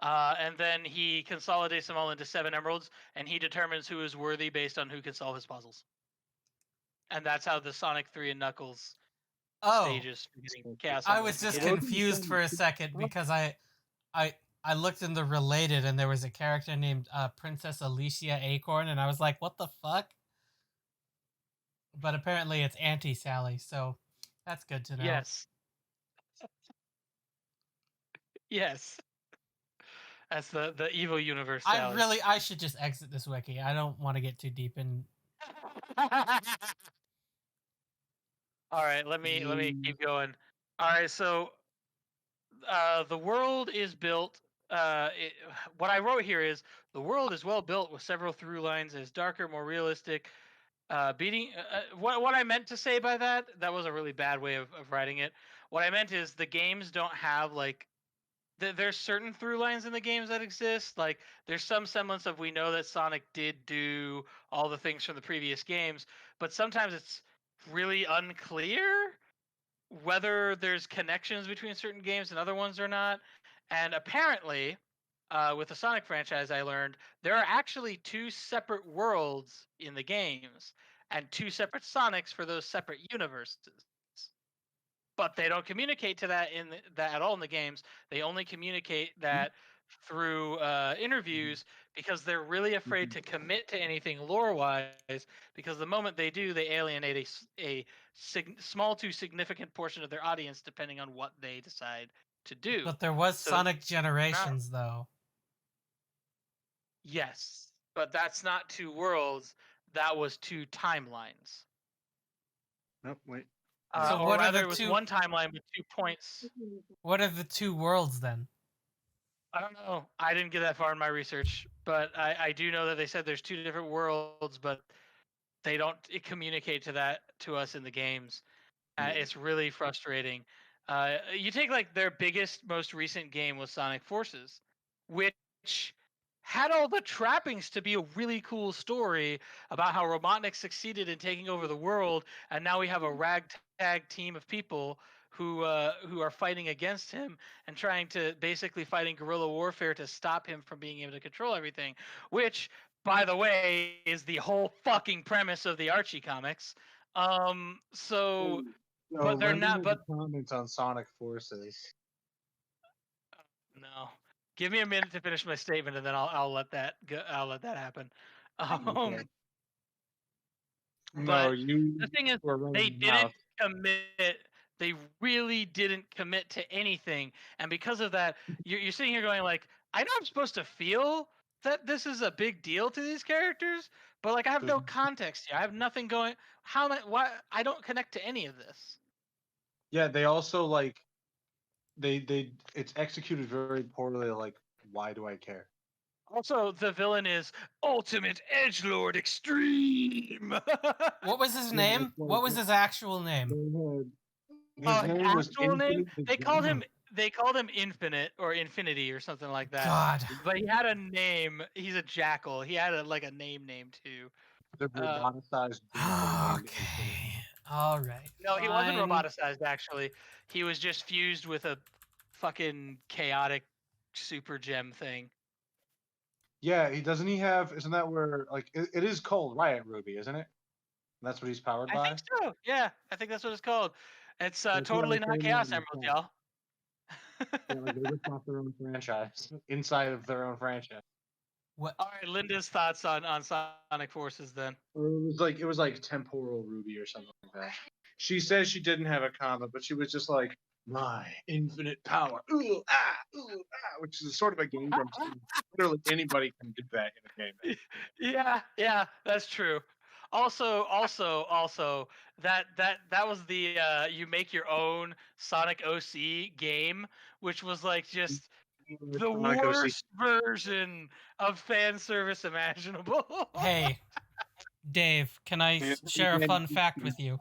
And then he consolidates them all into 7 emeralds, and he determines who is worthy based on who can solve his puzzles. And that's how the Sonic 3 and Knuckles stages for getting Chaos I Emeralds. was just confused for a second because I looked in the related and there was a character named Princess Alicia Acorn, and I was like, what the fuck? But apparently it's Auntie Sally, so that's good to know. Yes. Yes. That's the evil universe. Sally. I should just exit this wiki. I don't want to get too deep in. All right, let me keep going. All right, so the world is built. What I wrote here is the world is well built with several through lines. It's darker, more realistic. What I meant to say by that was a really bad way of writing it. What I meant is the games don't have like there's certain through lines in the games that exist. Like there's some semblance of, we know that Sonic did do all the things from the previous games, but sometimes it's really unclear whether there's connections between certain games and other ones or not. And apparently, with the Sonic franchise, I learned there are actually 2 separate worlds in the games and 2 separate Sonics for those separate universes. But they don't communicate to that at all in the games. They only communicate that through interviews because they're really afraid to commit to anything lore-wise, because the moment they do, they alienate a small to significant portion of their audience, depending on what they decide to do. But there was So Sonic Generations, though. yes, but that's not 2 worlds. That was 2 timelines. Nope, wait. So Or what are rather, the it was two- 1 timeline with 2 points. What are the 2 worlds then? I don't know. I didn't get that far in my research, but I do know that they said there's 2 different worlds, but they don't communicate to us in the games. It's really frustrating. You take like their biggest, most recent game was Sonic Forces, which had all the trappings to be a really cool story about how Robotnik succeeded in taking over the world, and now we have a ragtag team of people who are fighting against him and trying to basically fighting guerrilla warfare to stop him from being able to control everything. Which, by the way, is the whole fucking premise of the Archie comics. So No, but they're let me not. make But a comment on Sonic Forces. no, give me a minute to finish my statement, and then I'll let that go, I'll let that happen. Okay. No, But you the thing is, were running they your didn't mouth. commit. They really didn't commit to anything, and because of that, you're sitting here going like, I know I'm supposed to feel that this is a big deal to these characters, but like I have no Mhm. context here. I have nothing going. How am I? Why I don't connect to any of this. Yeah, they also like they it's executed very poorly. Like, why do I care? Also, the villain is Ultimate Edgelord Extreme. What was his Yeah, name? it's like What was his actual name? his His name was actual name? Infinite They called Vagina. him. They called him Infinite or Infinity or something like that. God. But he had a name. He's a jackal. He had like a name too. The roboticized jackal named Infinite. Okay. All right. No, he wasn't Fine. roboticized. Actually, he was just fused with a fucking chaotic super gem thing. Yeah, he doesn't he have isn't that where like it is called Riot Ruby, isn't it? That's what he's powered I by? think so. Yeah, I think that's what it's called. It's That's what I totally was not saying Chaos in the Emeralds, chat. y'all. Yeah, like they ripped off their own franchise inside of their own franchise. What? All right, Linda's thoughts on Sonic Forces then. Or it was like temporal ruby or something like that. She says she didn't have a comma, but she was just like my infinite power, ooh which is sort of a game from literally anybody can do that in a game. Yeah, that's true. Also, that was the you make your own Sonic OC game, which was like just the Sonic OC. worst version of fan service imaginable. Hey, Dave, can I share a fun fact with you?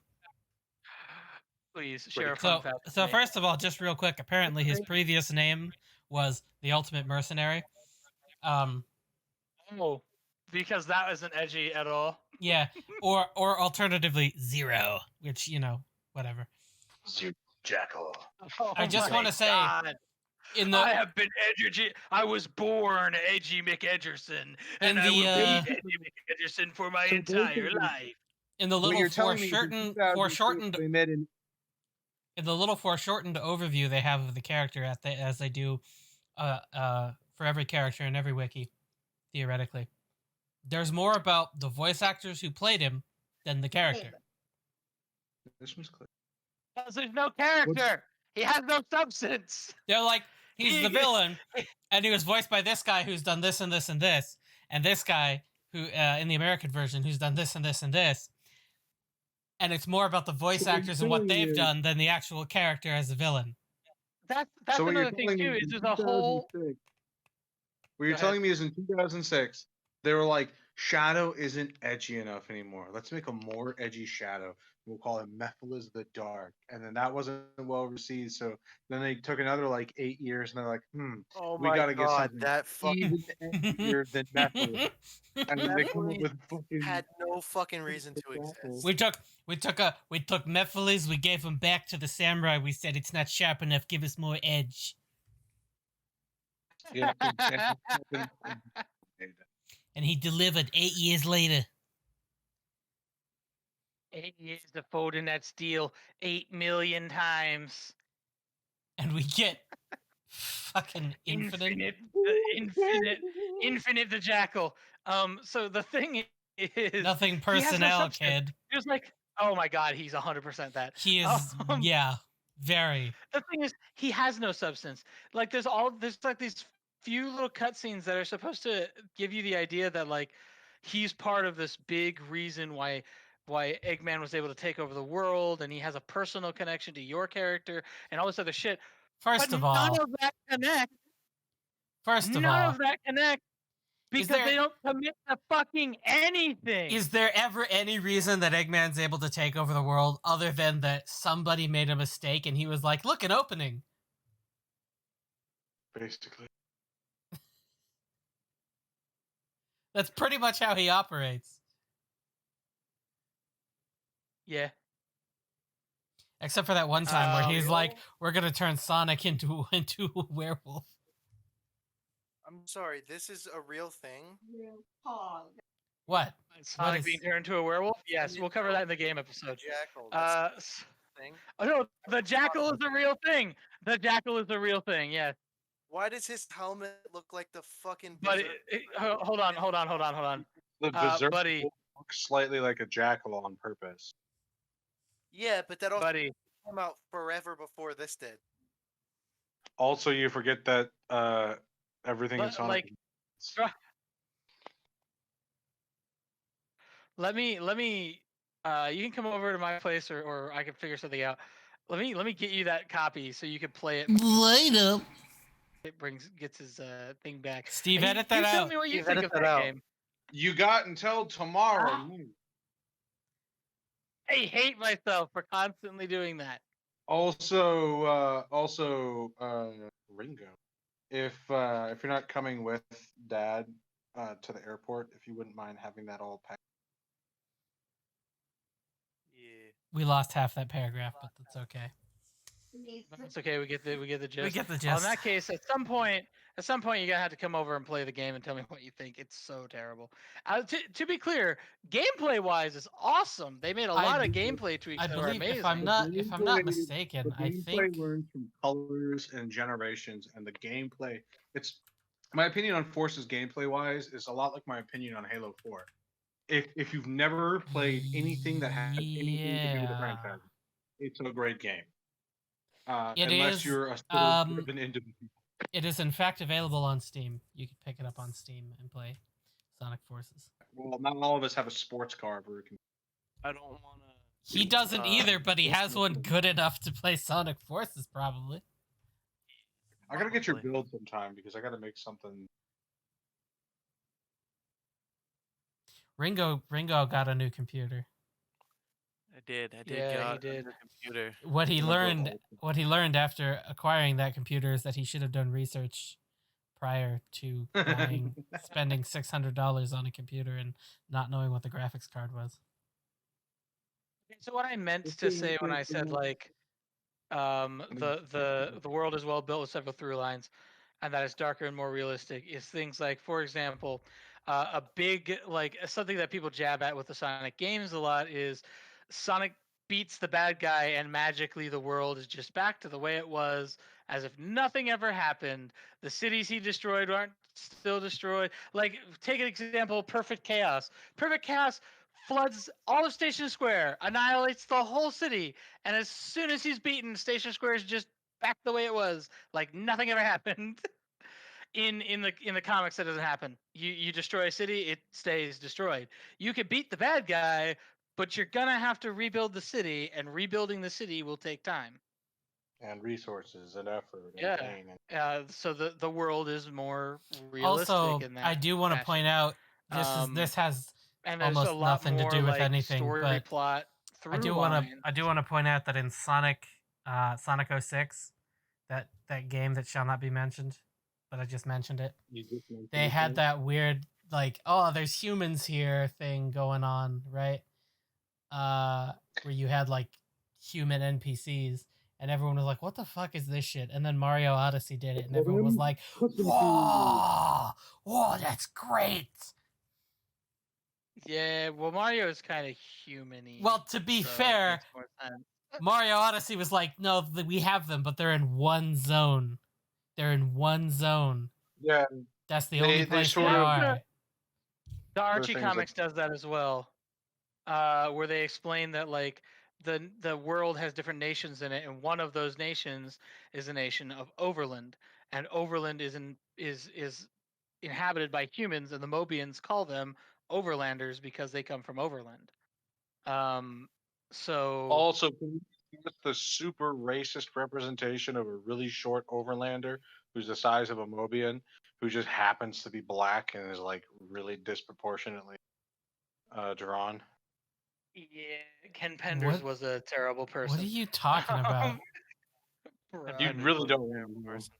Please share a fun fact. with So me. first of all, just real quick, apparently his previous name was the Ultimate Mercenary. Oh, because that isn't edgy at all. Yeah, or alternatively Zero, which whatever. Jackal. Oh I just my want to say God. in the I have been edgy. I was born Edgy McEdgerson, and I will be Edgy McEdgerson for my entire life. in the little You're telling me in foreshortened 2006 they met in in the little foreshortened overview they have of the character as they do for every character in every wiki, theoretically. There's more about the voice actors who played him than the character. this one's clear. Because there's no character. He has no substance. They're like, he's the villain, and he was voiced by this guy who's done this and this and this, and this guy who in the American version who's done this and this and this. And it's more about the voice actors and what they've done than the actual character as a villain. That's So what another you're thing telling too. me Is in there's a whole. 2006 What you're Go ahead. telling me is in 2006, they were like, Shadow isn't edgy enough anymore. Let's make a more edgy Shadow. We'll call him Mephiles the Dark. And then that wasn't well received. So then they took another like 8 years and they're like, Oh we my got to get God, something that fucking even edgier than Mephiles. And then they come up with fucking. had no fucking reason to exist. we took Mephiles, we gave him back to the samurai. We said it's not sharp enough. Give us more edge. Yeah, And he delivered 8 years later. 8 years of folding that steel 8 million times. And we get Fucking infinite. Infinite the Jackal. So the thing is, Nothing he has no personnel, substance. kid. He was like, oh my god, he's 100% that. He is, yeah, very. The thing is, he has no substance. Like there's like these few little cutscenes that are supposed to give you the idea that like he's part of this big reason why Eggman was able to take over the world, and he has a personal connection to your character and all this other shit. First But of all, none of that connects. Because there- they don't commit to fucking anything. is there ever any reason that Eggman's able to take over the world other than that somebody made a mistake and he was like, look, an opening? Basically. That's pretty much how he operates. Yeah. Except for that one time where he's like, we're going to turn Sonic into a werewolf. I'm sorry, this is a real thing? Hog. What? Sonic being turned into a werewolf? Yes, we'll cover that in the game episode. Jackal. That's a thing. Oh no, the Jackal is a real thing. The Jackal is a real thing. Yes. Why does his helmet look like the fucking? But hold on. The Berserk buddy. looks slightly like a jackal on purpose. Yeah, but that also Buddy. came out forever before this did. Also, you forget that everything in But, Sonic. Let me you can come over to my place or I can figure something out. Let me get you that copy so you can play it. Later. It gets his thing back. Steve, And edit that Tell out. me what you Steve, think edit of that out. game. You got until tomorrow. I hate myself for constantly doing that. Also, Ringo. If you're not coming with Dad to the airport, if you wouldn't mind having that all packed. Yeah. We lost half that paragraph, but that's okay. It's okay. We get the gist. We get the Well, gist. in that case, at some point, you're gonna have to come over and play the game and tell me what you think. It's so terrible. To be clear, gameplay wise, it's awesome. They made a lot of gameplay tweaks I that are believe, amazing. if I'm not mistaken, the I gameplay think learns from colors and generations, and the gameplay. It's my opinion on Force's gameplay wise is a lot like my opinion on Halo 4. If you've never played anything that has anything to do with the franchise, it's a great game. Unless you're a driven individual. It is in fact available on Steam. You can pick it up on Steam and play Sonic Forces. Well, not all of us have a sports car where we can. I don't want to. He doesn't either, but he has one good enough to play Sonic Forces, probably. I gotta get your build sometime because I gotta make something. Ringo got a new computer. I did. Yeah, he did. Computer. What he learned after acquiring that computer is that he should have done research prior to spending $600 on a computer and not knowing what the graphics card was. So what I meant to say when I said like the world is well built with several through lines and that it's darker and more realistic is things like, for example, a big like something that people jab at with the Sonic games a lot is Sonic beats the bad guy and magically the world is just back to the way it was as if nothing ever happened. The cities he destroyed aren't still destroyed. Like take an example, Perfect Chaos. Perfect Chaos floods all of Station Square, annihilates the whole city, and as soon as he's beaten, Station Square is just back the way it was, like nothing ever happened. In the comics, that doesn't happen. You destroy a city, it stays destroyed. You could beat the bad guy, but you're gonna have to rebuild the city, and rebuilding the city will take time. And resources and effort. And pain and... So the world is more realistic. Also, in that I do want to point out this has and almost nothing to do with anything. Story but plot. I do want to point out that in Sonic 06, that game that shall not be mentioned, but I just mentioned it. They had that weird like, oh, there's humans here thing going on, right? Where you had like human NPCs, and everyone was like, "What the fuck is this shit?" And then Mario Odyssey did it, and everyone was like, "Whoa, that's great." Yeah, well, Mario is kind of human-y. Well, to be fair, Mario Odyssey was like, no, we have them, but they're in one zone. They're in one zone. Yeah, That's the They- only they place they sort of- are. The Other Archie things comics does that as well, where they explain that like the world has different nations in it, and one of those nations is a nation of Overland, and Overland is inhabited by humans, and the Mobians call them Overlanders because they come from Overland. So Also, can you give us the super racist representation of a really short overlander who's the size of a Mobian, who just happens to be black and is like really disproportionately drawn? yeah, Ken Penders was a terrible person. What are you talking about? Bro. You Penders really was a don't terrible know. person.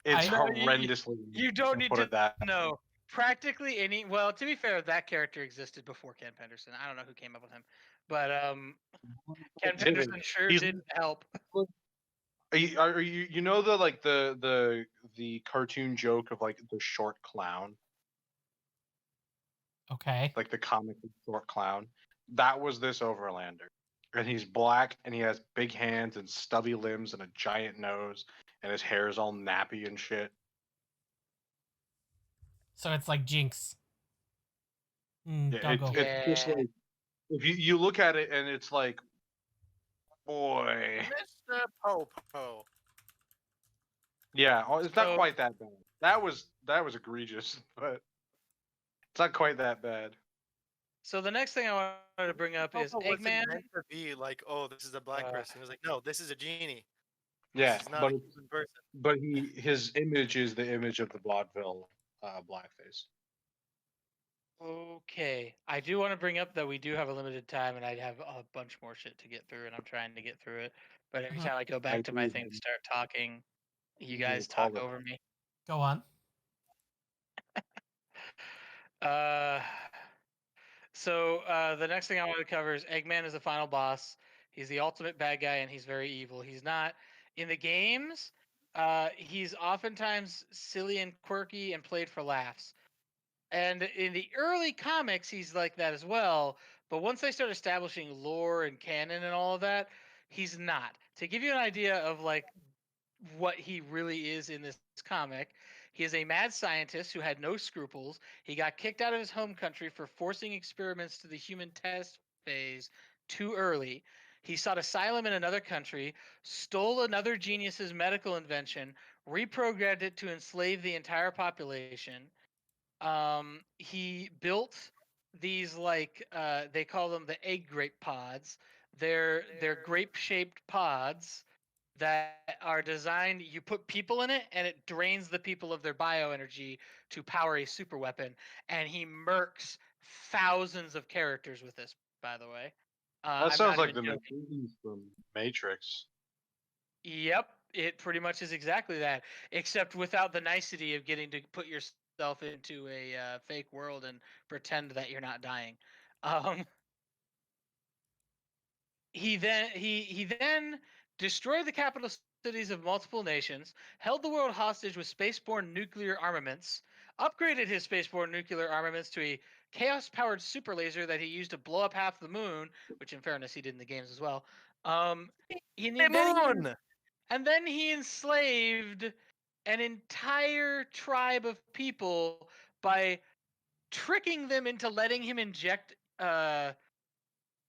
It's No, you- horrendously. You don't need put to it that. know. Practically any. Well, to be fair, that character existed before Ken Penderson. I don't know who came up with him, but Ken Did it. Penderson sure He's- did help. Are you you know the like the cartoon joke of like the short clown, Okay. like the comic short clown? That was this overlander, and he's black and he has big hands and stubby limbs and a giant nose, and his hair is all nappy and shit. So it's like Jinx. Yeah, Doggo. it's just Yeah. like if you look at it and it's like, boy, Mr. Popo. yeah, it's not So- quite that bad. That was egregious, but it's not quite that bad. So the next thing I wanted to bring up is Popo wasn't Eggman. meant to be like, oh, this is a black person. It was like, no, this is a genie. Yeah, This is not but a human person. but his image is the image of the vaudeville blackface. Okay, I do want to bring up that we do have a limited time, and I have a bunch more shit to get through, and I'm trying to get through it. But every Mhm. time I go back to my agree, thing to man. start talking, you You guys call talk it. over me. Go on. So the next thing I want to cover is Eggman is the final boss. He's the ultimate bad guy, and he's very evil. He's not in the games. He's oftentimes silly and quirky and played for laughs. And in the early comics, he's like that as well. But once they start establishing lore and canon and all of that, he's not. To give you an idea of like what he really is in this comic, he is a mad scientist who had no scruples. He got kicked out of his home country for forcing experiments to the human test phase too early. He sought asylum in another country, stole another genius's medical invention, reprogrammed it to enslave the entire population. He built these like they call them the egg grape pods. They're grape shaped pods that are designed. You put people in it, and it drains the people of their bioenergy to power a super weapon. And he murks thousands of characters with this. By the way, That I'm sounds not like even the joking. Mercedes from Matrix. Yep, it pretty much is exactly that, except without the nicety of getting to put yourself into a fake world and pretend that you're not dying. Um, he then destroyed the capital cities of multiple nations, held the world hostage with spaceborne nuclear armaments, upgraded his spaceborne nuclear armaments to a chaos-powered super laser that he used to blow up half the moon, which, in fairness, he did in the games as well. He Hey, then he Moon! and then he enslaved an entire tribe of people by tricking them into letting him inject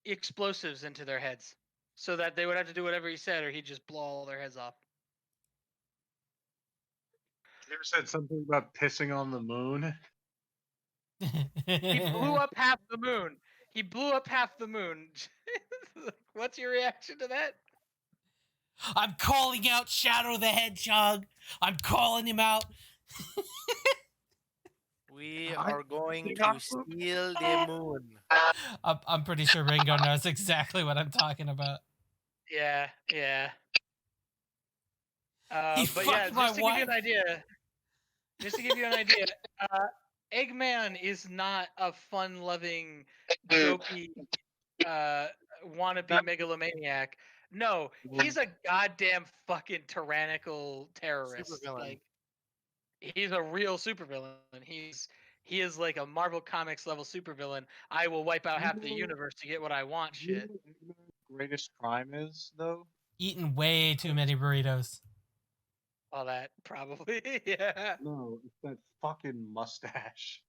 explosives into their heads so that they would have to do whatever he said or he'd just blow all their heads off. You ever said something about pissing on the moon? He blew up half the moon. He blew up half the moon. What's your reaction to that? I'm calling out Shadow the Hedgehog. I'm calling him out. We I are going think to I'm- steal the moon. I'm pretty sure Ringo knows exactly what I'm talking about. Yeah. He But yeah, fucked my just to give you wife. an idea, Eggman is not a fun-loving, jokey, wannabe megalomaniac. No, he's a goddamn fucking tyrannical terrorist. Supervillain. Like, he's a real supervillain. He is like a Marvel Comics level supervillain. I will wipe out half the universe to get what I want. You know Shit. what Eggman's greatest crime is, though? Eating way too many burritos. all that, probably. Yeah. No, it's that fucking mustache.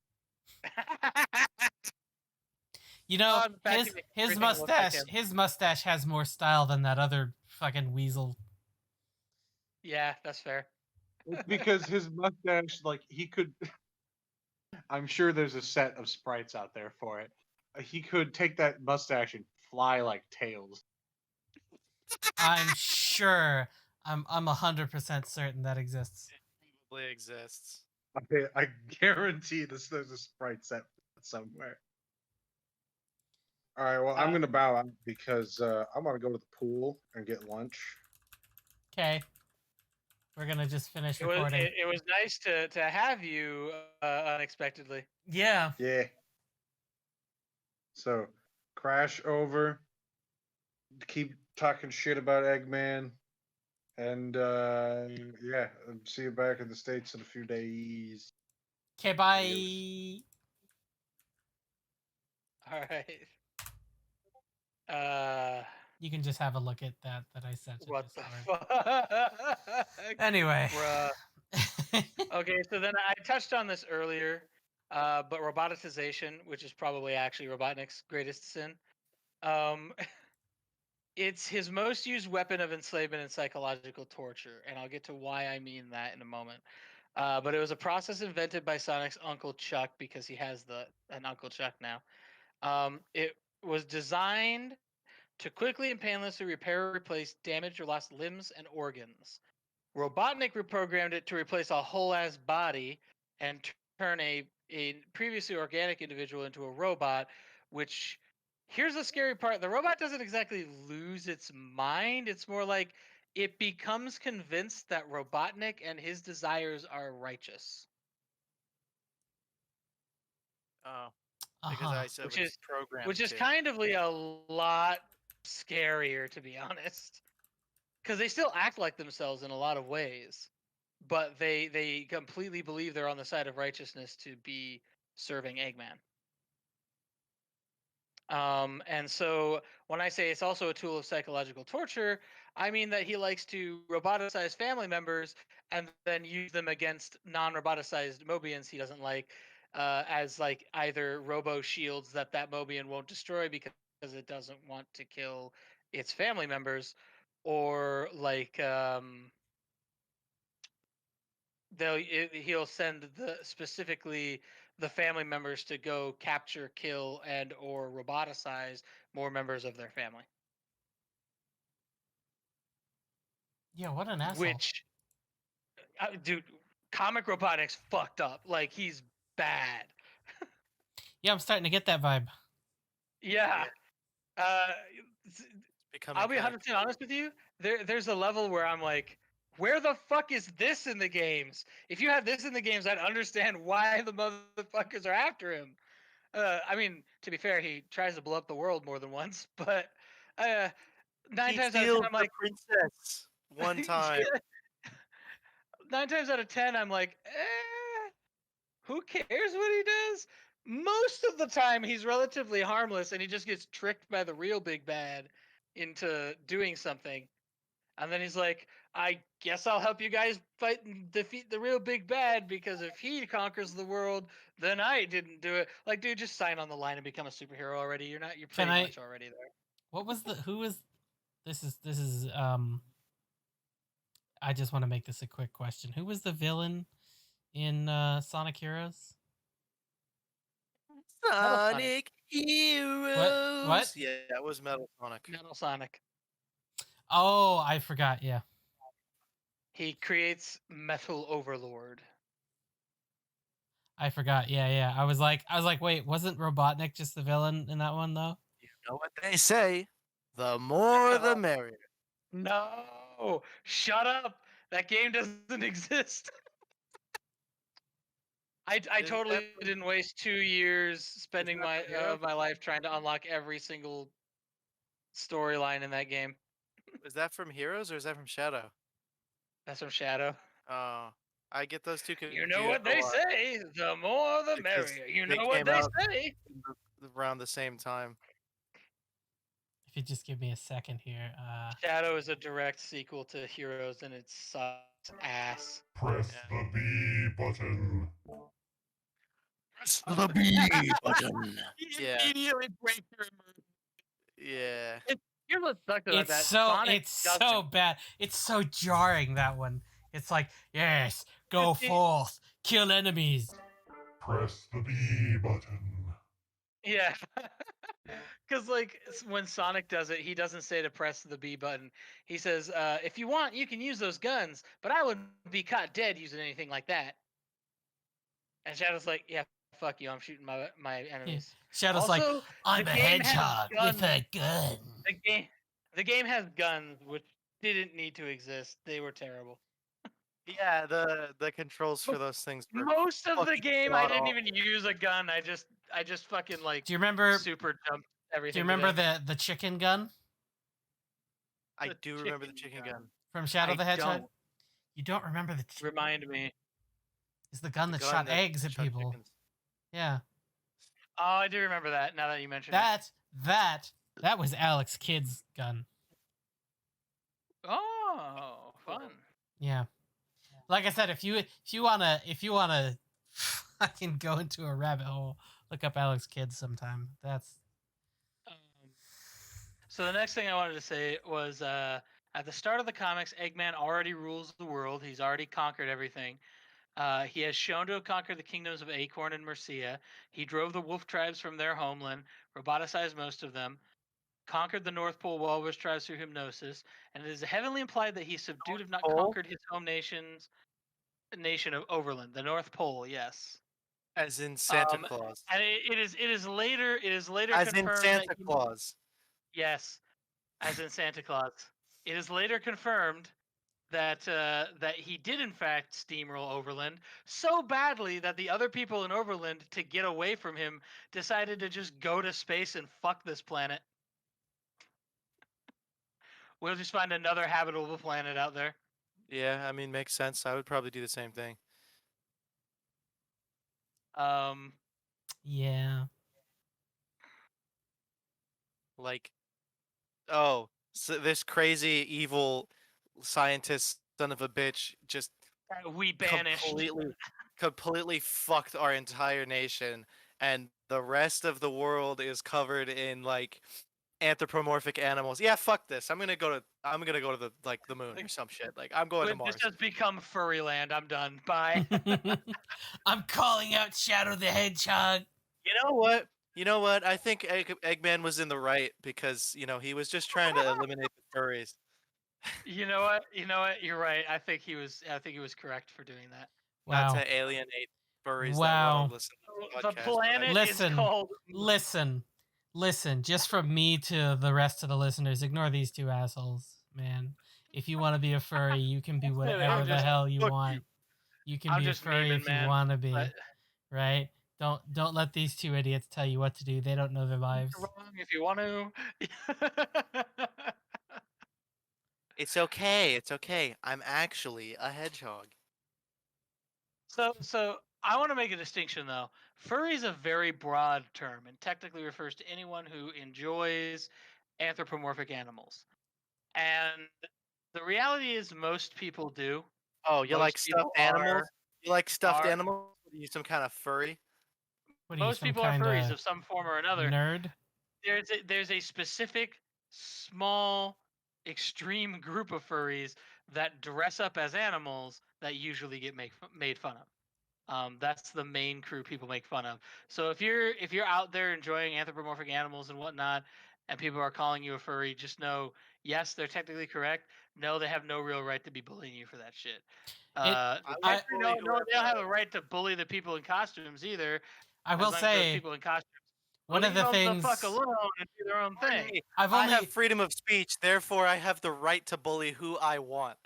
You know, The fact his he makes his everything look like mustache him. his mustache has more style than that other fucking weasel. Yeah, that's fair. It's because his mustache, like he could. I'm sure there's a set of sprites out there for it. He could take that mustache and fly like Tails. I'm sure. I'm 100% certain that exists. Probably exists. I guarantee there's a sprite set somewhere. All right, well, I'm gonna bow out because I want to go to the pool and get lunch. Okay. We're gonna just finish It was recording. it was nice to have you unexpectedly. Yeah. Yeah. So, crash over. Keep talking shit about Eggman, and yeah, see you back in the States in a few days. Okay, bye. Adios. All right. You can just have a look at that I sent to What the Discord. fuck? Anyway. Bruh. Okay, so then I touched on this earlier, but roboticization, which is probably actually Robotnik's greatest sin, it's his most used weapon of enslavement and psychological torture, and I'll get to why I mean that in a moment. But it was a process invented by Sonic's Uncle Chuck because he has an Uncle Chuck now. It was designed to quickly and painlessly repair or replace damaged or lost limbs and organs. Robotnik reprogrammed it to replace a whole ass body and turn a previously organic individual into a robot, which here's the scary part. The robot doesn't exactly lose its mind. It's more like it becomes convinced that Robotnik and his desires are righteous. Oh, because Uh-huh. I said Which it was is programmed which is to. kind of a lot scarier, to be honest, because they still act like themselves in a lot of ways, but they completely believe they're on the side of righteousness to be serving Eggman. And so when I say it's also a tool of psychological torture, I mean that he likes to roboticize family members and then use them against non-roboticized Mobians he doesn't like, as like either robo shields that Mobian won't destroy because it doesn't want to kill its family members, or like he'll send specifically the family members to go capture, kill, and or roboticize more members of their family. Yeah, what an asshole. Which, dude, comic robotics fucked up. Like he's bad. Yeah, I'm starting to get that vibe. Yeah. Uh, Becoming I'll be 100% honest with you. There's a level where I'm like, where the fuck is this in the games? If you had this in the games, I'd understand why the motherfuckers are after him. I mean, to be fair, he tries to blow up the world more than once, but 9 He times out of 10, steals I'm the like, princess one time. 9 times out of 10, I'm like, who cares what he does? Most of the time, he's relatively harmless, and he just gets tricked by the real big bad into doing something. And then he's like, I guess I'll help you guys fight and defeat the real big bad, because if he conquers the world, then I didn't do it. Like, dude, just sign on the line and become a superhero already. You're pretty much already there. What was who was this is I just want to make this a quick question. Who was the villain in Sonic Heroes? Sonic Heroes. What? Yeah, it was Metal Sonic. Metal Sonic. Oh, I forgot. Yeah. He creates Metal Overlord. I forgot. Yeah. I was like, wait, wasn't Robotnik just the villain in that one though? You know what they say? The more the merrier. No, shut up. That game doesn't exist. I totally didn't waste 2 years spending my life trying to unlock every single storyline in that game. Is that from Heroes or is that from Shadow? That's from Shadow. Oh, I get those two confused. You know what they say, the more the merrier. You know what they say. Around the same time. If you just give me a second here. Shadow is a direct sequel to Heroes, and it sucks ass. Press Yeah. the B button. Press the B button. You Yeah. immediately break your immersion. Yeah. Here's what sucked about It's that. so Sonic it's doesn't. so bad. It's so jarring, that one. It's like, yes, go See- forth, kill enemies. Press the B button. Yeah. Because, like, when Sonic does it, he doesn't say to press the B button. He says, if you want, you can use those guns, but I wouldn't be caught dead using anything like that. And Shadow's like, yeah, fuck you, I'm shooting my enemies. Shadow's like, Also, I'm the a game has hedgehog with guns. a gun. The game has guns, which didn't need to exist. They were terrible. Yeah, the controls for those things were Most of the fucking game, I didn't god-awful. even use a gun. I just fucking, like, Do you remember? super jumped everything. Do you remember to death. the chicken gun I The do remember the chicken chicken gun. from Shadow I the Hedgehog? don't. You don't remember the? Remind me. It's the gun The that gun shot that eggs at shot people. chickens. Yeah, Oh, I do remember that. Now that you mention it. that was Alex Kidd's gun. Oh, fun. Yeah, like I said, if you wanna fucking go into a rabbit hole, look up Alex Kidd sometime. That's So the next thing I wanted to say was, at the start of the comics, Eggman already rules the world. He's already conquered everything. He has shown to have conquered the kingdoms of Acorn and Mercia. He drove the wolf tribes from their homeland, roboticized most of them, conquered the North Pole walrus tribes through hypnosis, and it is heavily implied that he subdued, if not Pole? conquered, his home nation of Overland, the North Pole. Yes. As in Santa Um, Claus. And it is later As in confirmed Santa that Claus. yes, as in Santa Claus. It is later confirmed that that he did in fact steamroll Overland so badly that the other people in Overland, to get away from him, decided to just go to space and fuck this planet. We'll just find another habitable planet out there. Yeah, I mean, makes sense. I would probably do the same thing. yeah. Like, oh, so this crazy evil scientist son of a bitch just We banished. completely fucked our entire nation, and the rest of the world is covered in like anthropomorphic animals. Yeah, fuck this. I'm gonna go to the moon or some shit. Like, I'm going to Mars. This has become furry land. I'm done. Bye. I'm calling out Shadow the Hedgehog. You know what? You know what? I think Eggman was in the right because he was just trying to eliminate the furries. You know what? You're right. I think he was correct for doing that. Not Wow. to alienate furries that Wow. want to listen to the The podcast. planet Listen. is called. Listen, just from me to the rest of the listeners, ignore these two assholes, man. If you want to be a furry, you can be whatever the hell you fuck want. You can I'm be a just furry memeing, if you man, want to be, but- right? Don't let these two idiots tell you what to do. They don't know their lives. You're wrong if you want to. It's okay. It's okay. I'm actually a hedgehog. So I want to make a distinction though. Furry is a very broad term and technically refers to anyone who enjoys anthropomorphic animals. And the reality is most people do. Oh, you Most like people stuffed animals? are- You like stuffed are- animals? Are you some kind of furry? What are you, Most some people are kind furries of of some form or another. nerd? There's a specific small extreme group of furries that dress up as animals that usually get made fun of. That's the main crew people make fun of. So if you're out there enjoying anthropomorphic animals and whatnot, and people are calling you a furry, just know, yes, they're technically correct. No, they have no real right to be bullying you for that shit. I They don't have a right to bully the people in costumes either. I as will long as those say people in costumes one of the leave 'em things the fuck alone and do their own thing. Hey, I've I only have freedom of speech, therefore I have the right to bully who I want.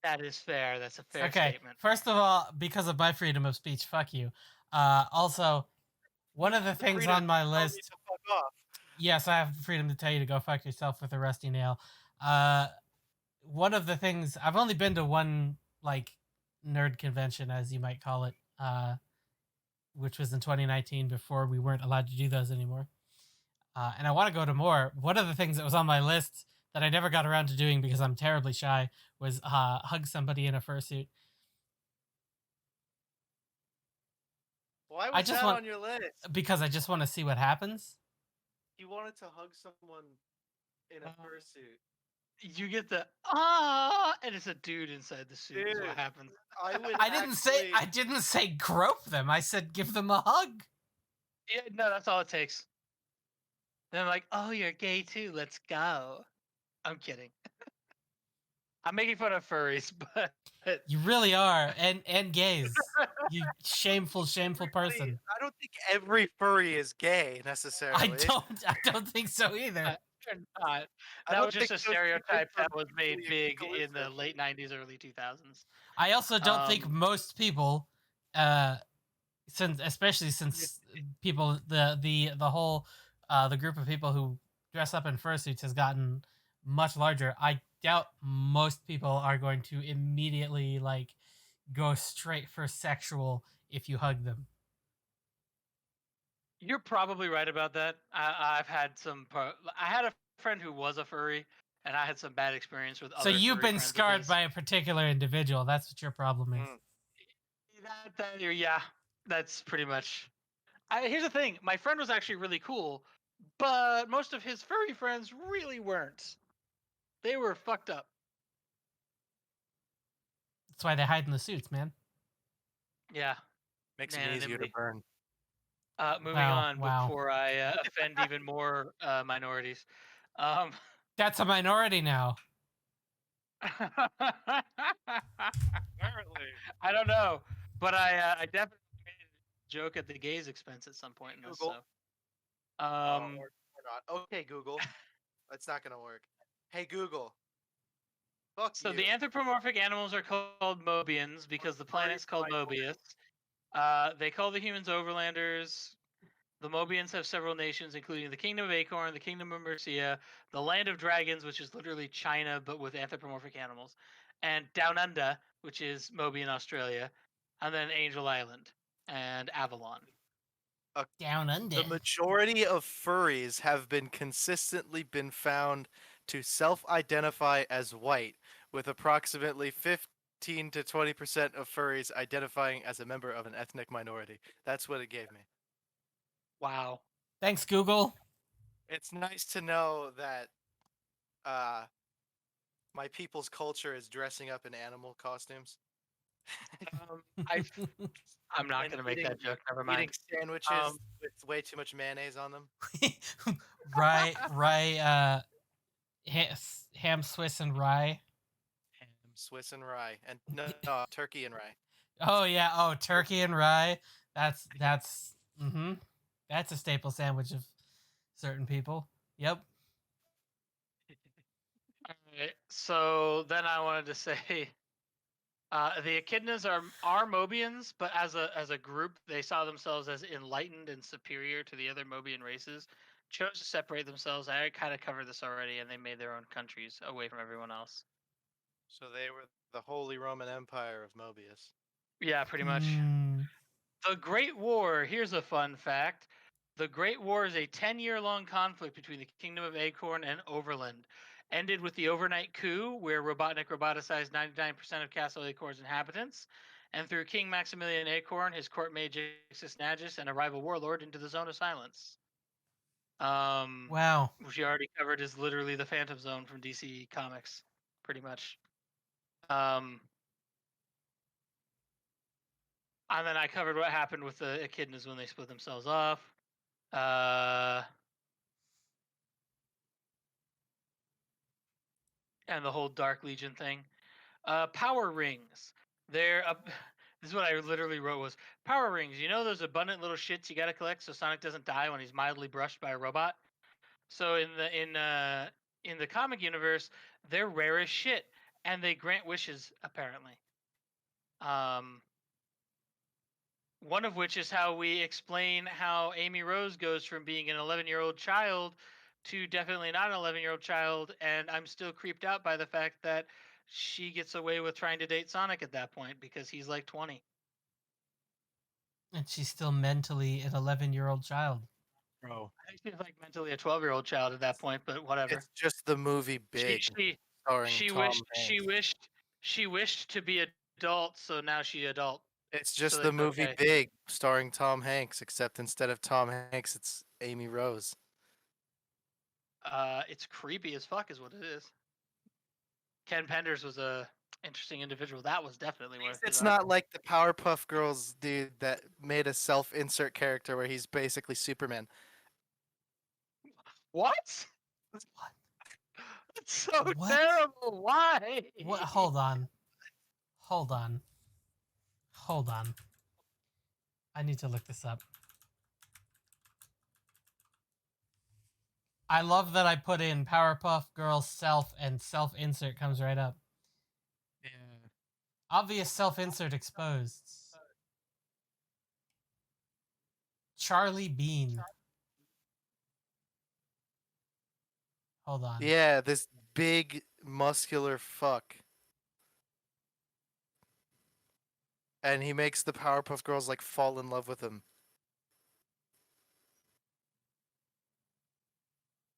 That is fair. That's a fair okay. statement. First of all, because of my freedom of speech, fuck you. Also, one of the things Freedom on my to tell me list. to fuck off. Yes, I have the freedom to tell you to go fuck yourself with a rusty nail. One of the things I've only been to one like nerd convention, as you might call it, which was in 2019 before we weren't allowed to do those anymore. And I want to go to more. One of the things that was on my list that I never got around to doing because I'm terribly shy was hug somebody in a fursuit. Why I was just that want- on your list? Because I just want to see what happens. You wanted to hug someone in a fursuit. You get the and it's a dude inside the suit. Is what Dude. happens. I didn't say grope them. I said give them a hug. Yeah, no, that's all it takes. Then I'm like, oh, you're gay too. Let's go. I'm kidding. I'm making fun of furries, but You really are, and gays. You shameful person. I don't think every furry is gay I necessarily. don't think so either. they're not. I That don't was just think a those two stereotype things are that was made mutually big in the exclusive. late '90s, early 2000s. I also don't think most people, especially since people the whole the group of people who dress up in fursuits has gotten much larger. I doubt most people are going to immediately like go straight for sexual if you hug them. You're probably right about that. I've had I had a friend who was a furry, and I had some bad experience with So other you've furry been friends of scarred his. by a particular individual. That's what your problem is. Yeah, that's pretty much. Here's the thing: my friend was actually really cool, but most of his furry friends really weren't. They were fucked up. That's why they hide in the suits, man. Yeah. Makes it easier to Anonymity. burn. Moving on before I offend even more minorities. That's a minority now. Apparently. I don't know, but I definitely made a joke at the gays' expense at some point in this. Google. So. Or not. Okay, Google. That's not gonna work. Hey Google. Fuck So you. the anthropomorphic animals are called Mobians because the planet's called Mobius. They call the humans overlanders. The Mobians have several nations, including the Kingdom of Acorn, the Kingdom of Mercia, the Land of Dragons, which is literally China but with anthropomorphic animals, and Down Under, which is Mobian Australia, and then Angel Island and Avalon. Down under. The majority of furries have been consistently been found to self-identify as white, with approximately 15 to 20% of furries identifying as a member of an ethnic minority. That's what it gave me. Wow. Thanks, Google. It's nice to know that my people's culture is dressing up in animal costumes. I'm not And going to make eating- that joke. Never mind. Eating sandwiches with way too much mayonnaise on them. Rye, ham, Swiss, and rye. Ham, Swiss and rye, and no, turkey and rye. Oh yeah, turkey and rye. That's that's a staple sandwich of certain people. Yep. Alright, so then I wanted to say, the echidnas are Mobians, but as a group, they saw themselves as enlightened and superior to the other Mobian races. Chose to separate themselves. I kind of covered this already, and they made their own countries away from everyone else. So they were the Holy Roman Empire of Mobius. Yeah, pretty much. Mm. The Great War. Here's a fun fact. The Great War is a 10-year-long conflict between the Kingdom of Acorn and Overland. Ended with the overnight coup, where Robotnik roboticized 99% of Castle Acorn's inhabitants, and threw King Maximilian Acorn, his court mage Jixus Nagus, and a rival warlord into the Zone of Silence. Wow. Which you already covered is literally the Phantom Zone from DC Comics, pretty much. And then I covered what happened with the echidnas when they split themselves off. And the whole Dark Legion thing. Power rings. They're this is what I literally wrote was power rings. You know those abundant little shits you gotta collect so Sonic doesn't die when he's mildly brushed by a robot. So in the comic universe, they're rare as shit, and they grant wishes apparently. One of which is how we explain how Amy Rose goes from being an 11-year-old child to definitely not an 11-year-old child, and I'm still creeped out by the fact that she gets away with trying to date Sonic at that point because he's like 20. And she's still mentally an 11-year-old child. Bro, I think she's like mentally a 12-year-old child at that point, but whatever. it's just the movie Big, She starring she Tom wished Hanks. she wished to be adult, so now she adult. It's just So the it's movie okay. Big, starring Tom Hanks, except instead of Tom Hanks, it's Amy Rose. It's creepy as fuck, is what it is. Ken Penders was a interesting individual. That was definitely worth. It's his not like the Powerpuff Girls dude that made a self-insert character where he's basically Superman. What? What? That's so What? terrible. Why? What? Hold on. Hold on. Hold on. I need to look this up. I love that I put in Powerpuff Girls self and self-insert comes right up. Yeah. Obvious self-insert exposed. Charlie Bean. Hold on. Yeah, this big muscular fuck. And he makes the Powerpuff Girls like fall in love with him.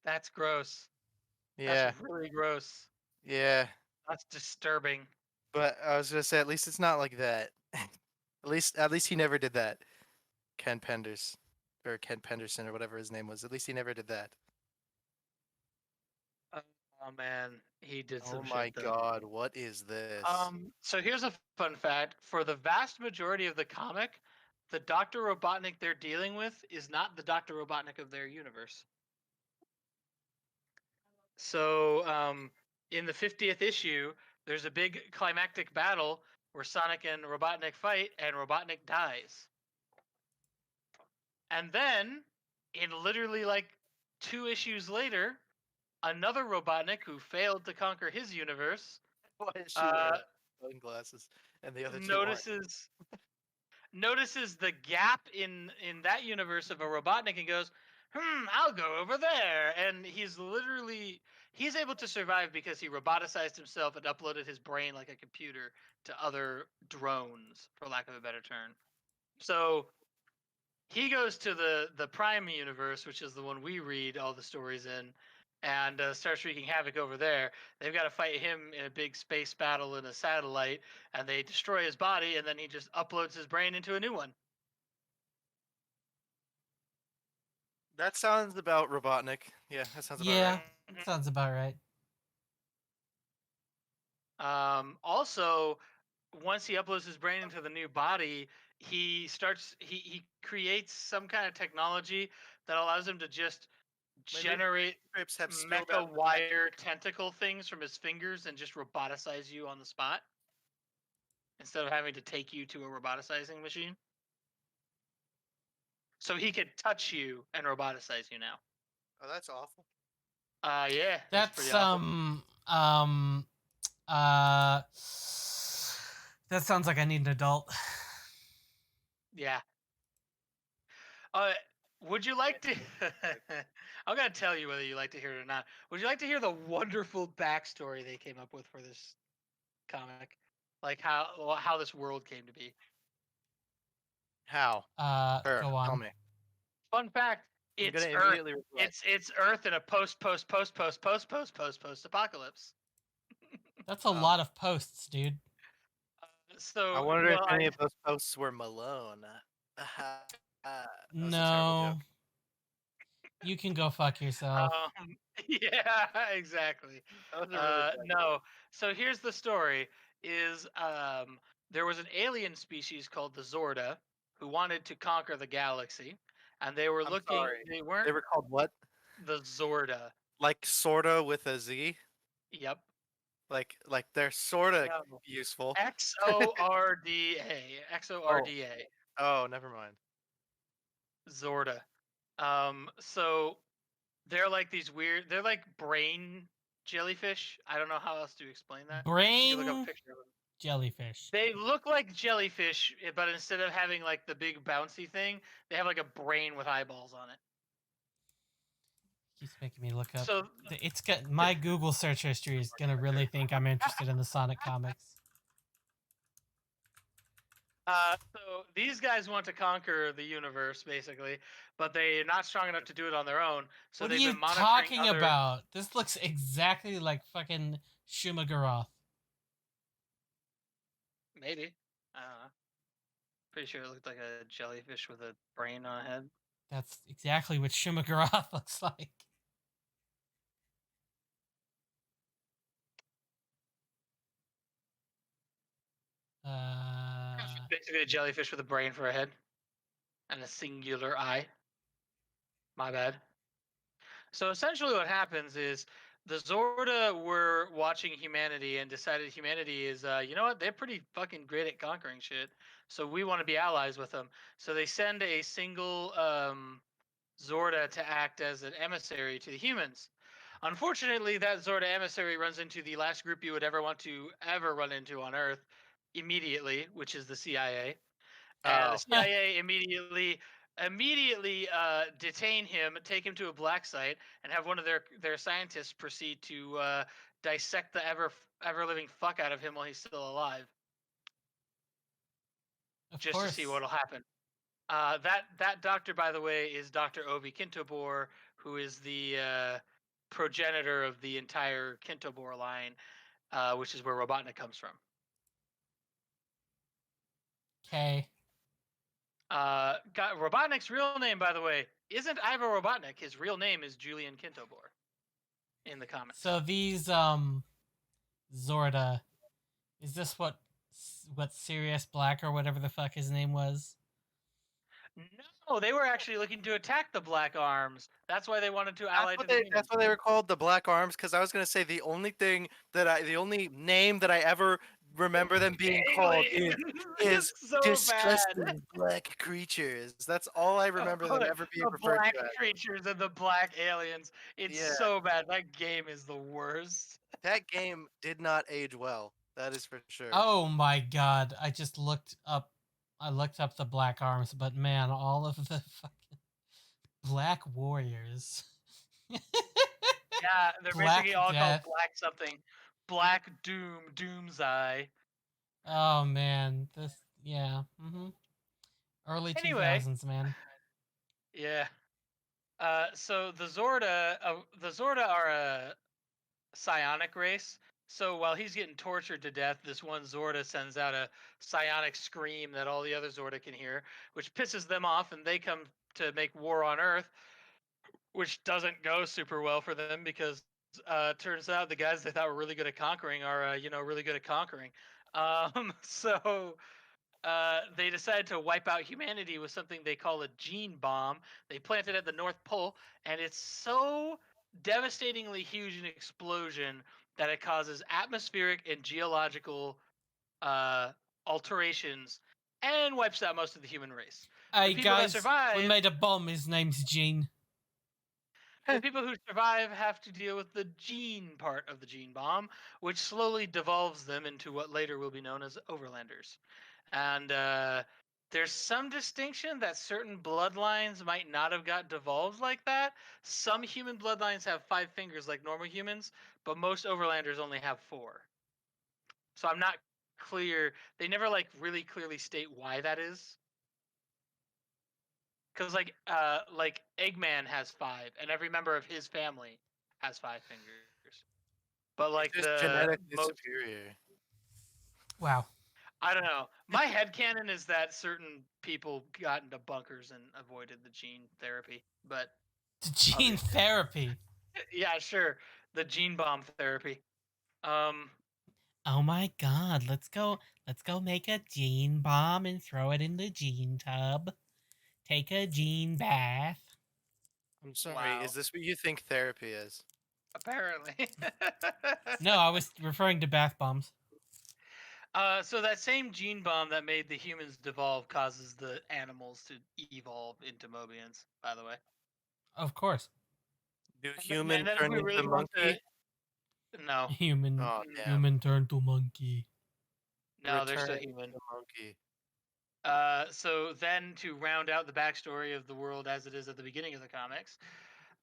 That's gross. Yeah, That's really gross. yeah. That's disturbing. But I was gonna say, at least it's not like that. at least he never did that. Ken Penders, or Ken Penderson, or whatever his name was. At least he never did that. Oh man, he did some Oh my shit though. god, what is this? So here's a fun fact: for the vast majority of the comic, the Doctor Robotnik they're dealing with is not the Doctor Robotnik of their universe. So, in the 50th issue, there's a big climactic battle where Sonic and Robotnik fight, and Robotnik dies. And then, in literally like 2 issues later, another Robotnik who failed to conquer his universe Why is she wearing sunglasses and the other two aren't? notices the gap in that universe of a Robotnik and goes, I'll go over there. And he's able to survive because he roboticized himself and uploaded his brain like a computer to other drones, for lack of a better term. So he goes to the Prime universe, which is the one we read all the stories in, and starts wreaking havoc over there. They've got to fight him in a big space battle in a satellite, and they destroy his body, and then he just uploads his brain into a new one. That sounds about Robotnik. Yeah, that sounds about Yeah, right. that sounds about right. Also, once he uploads his brain into the new body, he creates some kind of technology that allows him to just Maybe generate Scripts have spilled mecha out the wire tentacle things from his fingers and just roboticize you on the spot instead of having to take you to a roboticizing machine. So he could touch you and roboticize you now. Oh, that's awful. Yeah, That's pretty awful. That sounds like I need an adult. Yeah. Would you like to? I'm gonna tell you whether you like to hear it or not. Would you like to hear the wonderful backstory they came up with for this comic, like how this world came to be? How? Go Tell on. me. Fun fact: I'm it's gonna Earth. immediately regret. It's Earth in a post apocalypse. That's a lot of posts, dude. So I wonder if any I, of those posts were Malone. That was a terrible No. joke. You can go fuck yourself. yeah, exactly. That was a really bad No. joke. So here's the story: is there was an alien species called the Zorda who wanted to conquer the galaxy, and they were I'm looking. sorry. They weren't They were called what? the Zorda. Like sorta with a Z? Yep. Like they're sorta No. useful. XORDA. XORDA. Oh, never mind. Zorda. So they're like these weird. They're like brain jellyfish. I don't know how else to explain that. You can look up a Brain picture of them. jellyfish. They look like jellyfish, but instead of having like the big bouncy thing, they have like a brain with eyeballs on it. Keeps making me look up. So It's got my Google search history is gonna really think I'm interested in the Sonic comics. So these guys want to conquer the universe, basically, but they're not strong enough to do it on their own. So What are they've you been monitoring talking other... about? This looks exactly like fucking Shumagaroth. Maybe. I don't know. Pretty sure it looked like a jellyfish with a brain on a head. That's exactly what Shumagaroth looks like. Basically a jellyfish with a brain for a head. And a singular eye. My bad. So essentially what happens is the Zorda were watching humanity and decided humanity is, you know what, they're pretty fucking great at conquering shit. So we want to be allies with them. So they send a single Zorda to act as an emissary to the humans. Unfortunately, that Zorda emissary runs into the last group you would ever want to ever run into on Earth immediately, which is the CIA. And the Oh. CIA immediately detain him, take him to a black site, and have one of their scientists proceed to dissect the ever living fuck out of him while he's still alive, Of just course. to see what'll happen. That doctor, by the way, is Dr. Obi Kintobor, who is the progenitor of the entire Kintobor line, which is where Robotnik comes from. Okay. Robotnik's real name, by the way, isn't Ivo Robotnik. His real name is Julian Kintobor in the comics. So these Zorda, is this what Sirius Black or whatever the fuck his name was? No, they were actually looking to attack the Black Arms. That's why they wanted to ally to the humans. That's why they were called the Black Arms. Because I was gonna say the only name that I ever remember them being called is It's so disgusting bad. black creatures. That's all I remember them ever being The referred black to as. creatures and the black aliens. It's Yeah. so bad. That game is the worst. That game did not age well. That is for sure. Oh my god! I looked up the Black Arms, but man, all of the fucking Black Warriors. Yeah, they're Black basically all Death. called Black something. Black Doom, Doom's Eye. Oh man, early Anyway. 2000s, man. Yeah. So the Zorda are a psionic race. So while he's getting tortured to death, this one Zorda sends out a psionic scream that all the other Zorda can hear, which pisses them off, and they come to make war on Earth, which doesn't go super well for them because turns out the guys they thought were really good at conquering are really good at conquering. So they decided to wipe out humanity with something they call a gene bomb. They plant it at the North Pole, and it's so devastatingly huge an explosion that it causes atmospheric and geological alterations and wipes out most of the human race. Hey people that guys, survive- we made a bomb. His name's Gene. The people who survive have to deal with the gene part of the gene bomb, which slowly devolves them into what later will be known as overlanders. And there's some distinction that certain bloodlines might not have got devolved like that. Some human bloodlines have 5 fingers like normal humans, but most overlanders only have 4. So I'm not clear. They never really clearly state why that is. Because like Eggman has 5, and every member of his family has 5 fingers. But like Just the genetically most, superior. Wow. I don't know. My headcanon is that certain people got into bunkers and avoided the gene therapy. But The gene therapy. yeah, sure. The gene bomb therapy. Oh my god, let's go make a gene bomb and throw it in the gene tub. Take a gene bath. I'm sorry. Wow. Is this what you think therapy is? Apparently. No, I was referring to bath bombs. So that same gene bomb that made the humans devolve causes the animals to evolve into Mobians, by the way. Of course. Do humans then turn we into really want monkey? No. Human Oh, damn. human turned to monkey. No, they're still Return human. to monkey. So then to round out the backstory of the world as it is at the beginning of the comics,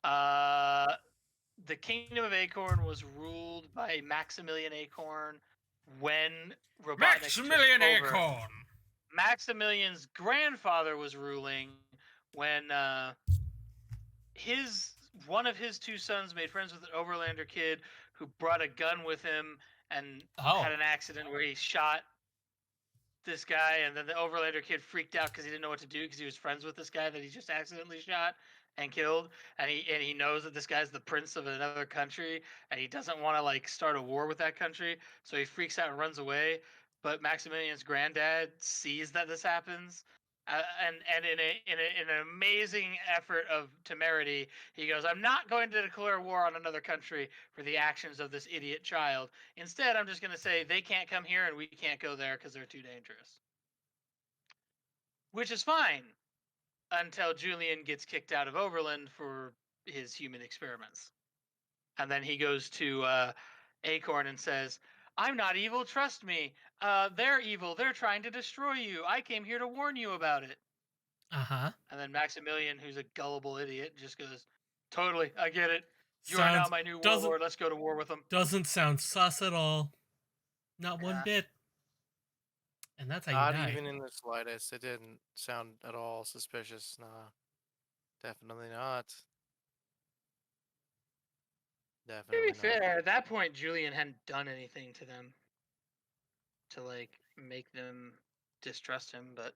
the Kingdom of Acorn was ruled by Maximilian Acorn when Robotnik took over. Acorn! Maximilian's grandfather was ruling when one of his two sons made friends with an overlander kid who brought a gun with him and had an accident where he shot this guy, and then the overlander kid freaked out because he didn't know what to do because he was friends with this guy that he just accidentally shot and killed, and he knows that this guy's the prince of another country, and he doesn't want to like start a war with that country, so he freaks out and runs away. But Maximilian's granddad sees that this happens, and in an amazing effort of temerity, he goes, "I'm not going to declare war on another country for the actions of this idiot child. Instead, I'm just going to say they can't come here and we can't go there because they're too dangerous." Which is fine until Julian gets kicked out of Overland for his human experiments. And then he goes to Acorn and says, "I'm not evil, trust me. They're evil. They're trying to destroy you. I came here to warn you about it." Uh-huh. And then Maximilian, who's a gullible idiot, just goes, "Totally, I get it. You are now my new warlord. Let's go to war with them." Doesn't sound sus at all. Not one bit. And that's how you die. Not even in the slightest. It didn't sound at all suspicious. Nah. Definitely not. Definitely To be fair, at that point, Julian hadn't done anything to them to like make them distrust him, but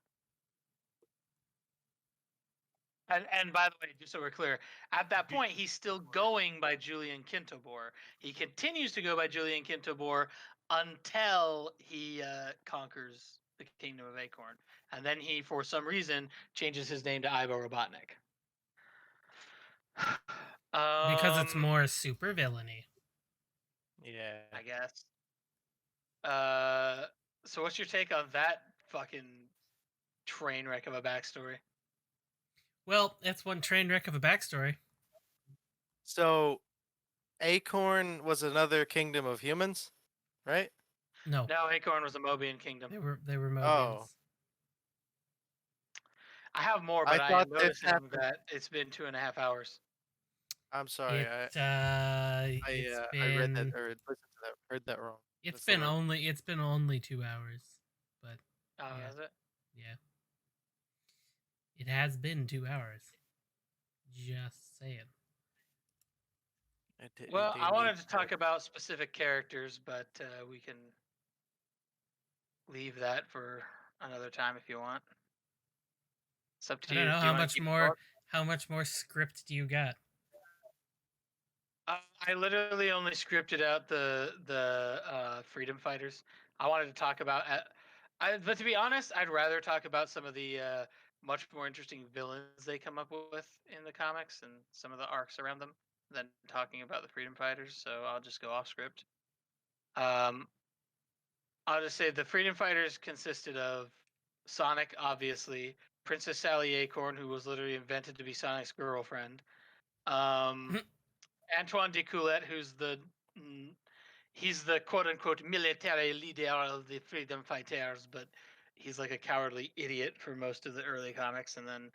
and by the way, just so we're clear, at that point he's still going by Julian Kintobor. He continues to go by Julian Kintobor until he conquers the kingdom of Acorn, and then he, for some reason, changes his name to Ivo Robotnik. Because it's more super villainy. Yeah. I guess. So what's your take on that fucking train wreck of a backstory? Well, it's one train wreck of a backstory. So, Acorn was another kingdom of humans, right? No. No, Acorn was a Mobian kingdom. They were Mobians. Oh. I have more, but I am noticing that it's been 2.5 hours. I'm sorry. I read that or listened to that. Heard that wrong. It's been only 2 hours, but yeah. Is it? Yeah. It has been 2 hours. Just saying. Well, I wanted to talk about specific characters, but we can leave that for another time if you want. It's up to you. I don't know how much more script do you got? I literally only scripted out the freedom fighters. I wanted to talk about, but to be honest, I'd rather talk about some of the much more interesting villains they come up with in the comics and some of the arcs around them than talking about the freedom fighters. So I'll just go off script. I'll just say the freedom fighters consisted of Sonic, obviously, Princess Sally Acorn, who was literally invented to be Sonic's girlfriend. Antoine de Coulette, he's the quote unquote military leader of the freedom fighters, but he's like a cowardly idiot for most of the early comics, and then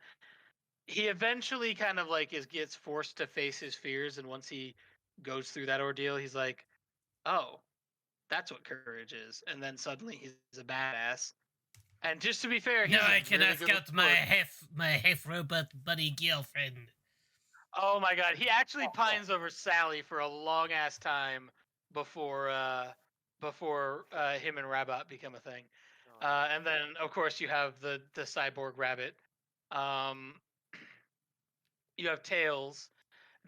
he eventually kind of like gets forced to face his fears, and once he goes through that ordeal, he's like, "Oh, that's what courage is," and then suddenly he's a badass. And just to be fair, now I can ask out my half robot buddy girlfriend. Oh my god, he actually pines over Sally for a long ass time before him and Rabbit become a thing. And then of course you have the cyborg rabbit. You have Tails.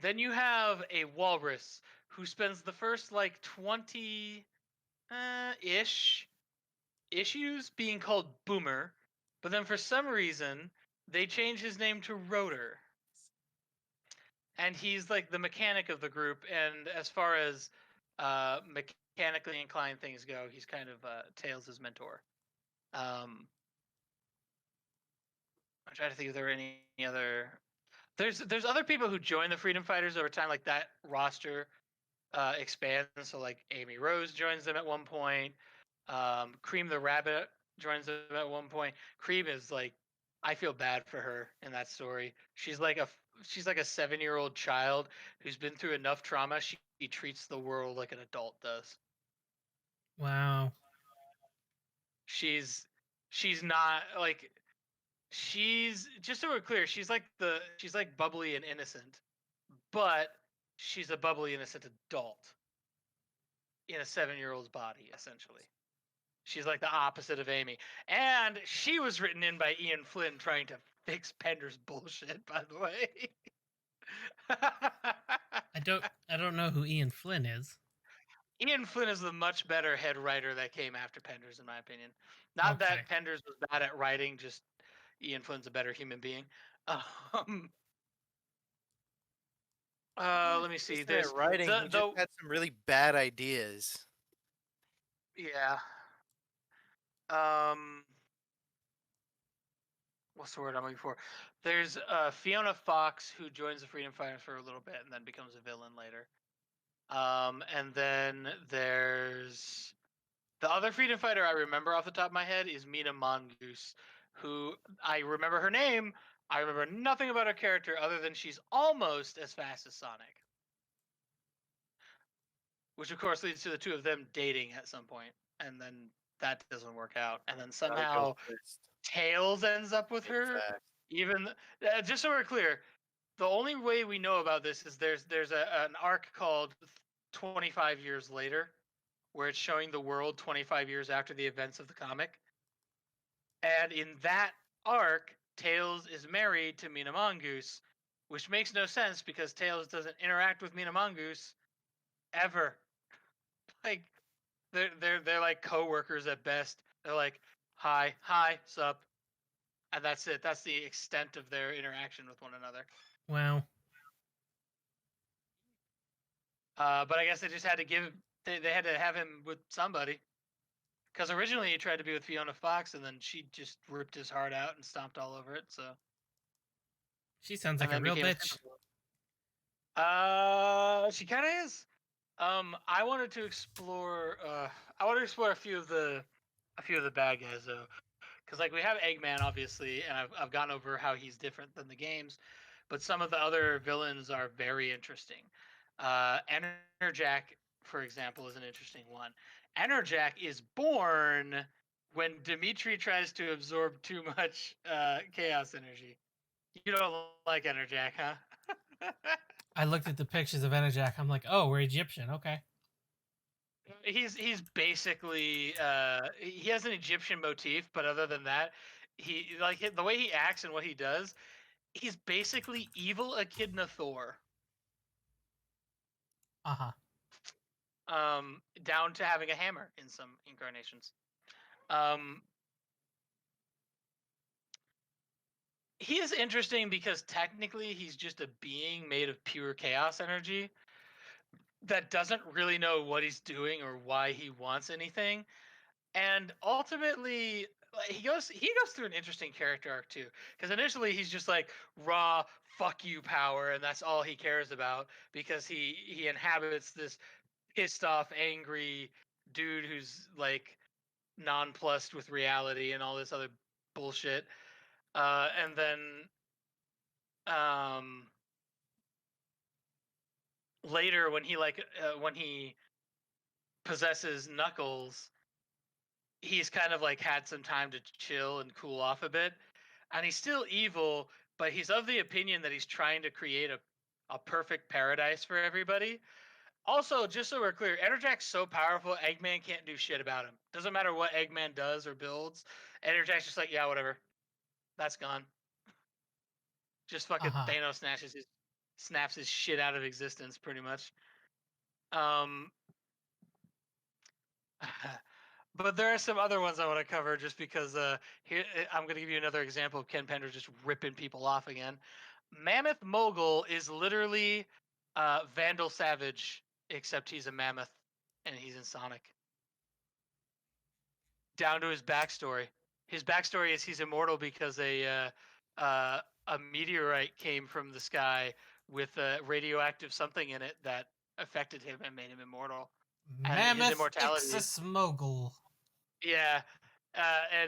Then you have a walrus who spends the first like 20 ish issues being called Boomer, but then for some reason they change his name to Rotor. And he's like the mechanic of the group, and as far as mechanically inclined things go, he's kind of Tails' mentor. I'm trying to think if there were any other. There's other people who join the Freedom Fighters over time, like that roster expands. So like Amy Rose joins them at one point. Cream the Rabbit joins them at one point. Cream is like, I feel bad for her in that story. She's like a 7-year-old child who's been through enough trauma. She treats the world like an adult does. Wow. She's she's not like she's just so we're clear. She's like bubbly and innocent, but she's a bubbly innocent adult in a 7-year-old's body, essentially. She's like the opposite of Amy. And she was written in by Ian Flynn trying to fix Pender's bullshit, by the way. I don't know who Ian Flynn is. Ian Flynn is the much better head writer that came after Penders, in my opinion. Not Okay. that Penders was bad at writing, just Ian Flynn's a better human being. Let me see. There's writing. He just had some really bad ideas. Yeah. What's the word I'm looking for? There's Fiona Fox, who joins the Freedom Fighters for a little bit and then becomes a villain later. And then there's the other Freedom Fighter I remember off the top of my head is Mina Mongoose, who I remember her name. I remember nothing about her character other than she's almost as fast as Sonic. Which of course leads to the two of them dating at some point, and then that doesn't work out. And then somehow Tails ends up with her. Even just so we're clear, the only way we know about this is there's an arc called 25 years later, where it's showing the world 25 years after the events of the comic. And in that arc, Tails is married to Mina Mongoose, which makes no sense because Tails doesn't interact with Mina Mongoose ever. Like they're like co-workers at best. They're like, hi, sup. And that's it. That's the extent of their interaction with one another. Wow. But I guess they just had to they had to have him with somebody. Because originally he tried to be with Fiona Fox, and then she just ripped his heart out and stomped all over it. So she sounds like a real bitch. She kind of is. I wanted to explore. I want to explore a few of the bad guys though, because like we have Eggman obviously, and I've gone over how he's different than the games, but some of the other villains are very interesting. Enerjack, for example, is an interesting one. Enerjack is born when Dimitri tries to absorb too much chaos energy. You don't like Enerjack, huh? I looked at the pictures of Enerjack. I'm like, oh, we're Egyptian. Okay. He's basically he has an Egyptian motif, but other than that, he like the way he acts and what he does, he's basically evil Echidna Thor. Down to having a hammer in some incarnations. He is interesting because technically he's just a being made of pure chaos energy that doesn't really know what he's doing or why he wants anything. And ultimately he goes through an interesting character arc too, because initially he's just like raw fuck you power, and that's all he cares about because he inhabits this pissed off, angry dude who's like nonplussed with reality and all this other bullshit. And then later when he possesses Knuckles, he's kind of like had some time to chill and cool off a bit, and he's still evil, but he's of the opinion that he's trying to create a perfect paradise for everybody. Also, just so we're clear, Enerjack's so powerful, Eggman can't do shit about him. Doesn't matter what Eggman does or builds, Enerjack's just like, yeah, whatever. That's gone. Just fucking Thanos snaps his shit out of existence, pretty much. But there are some other ones I want to cover just because here I'm going to give you another example of Ken Pender just ripping people off again. Mammoth Mogul is literally Vandal Savage, except he's a mammoth and he's in Sonic. Down to his backstory. His backstory is he's immortal because a meteorite came from the sky with a radioactive something in it that affected him and made him immortal. Mammoth Mogul. Yeah,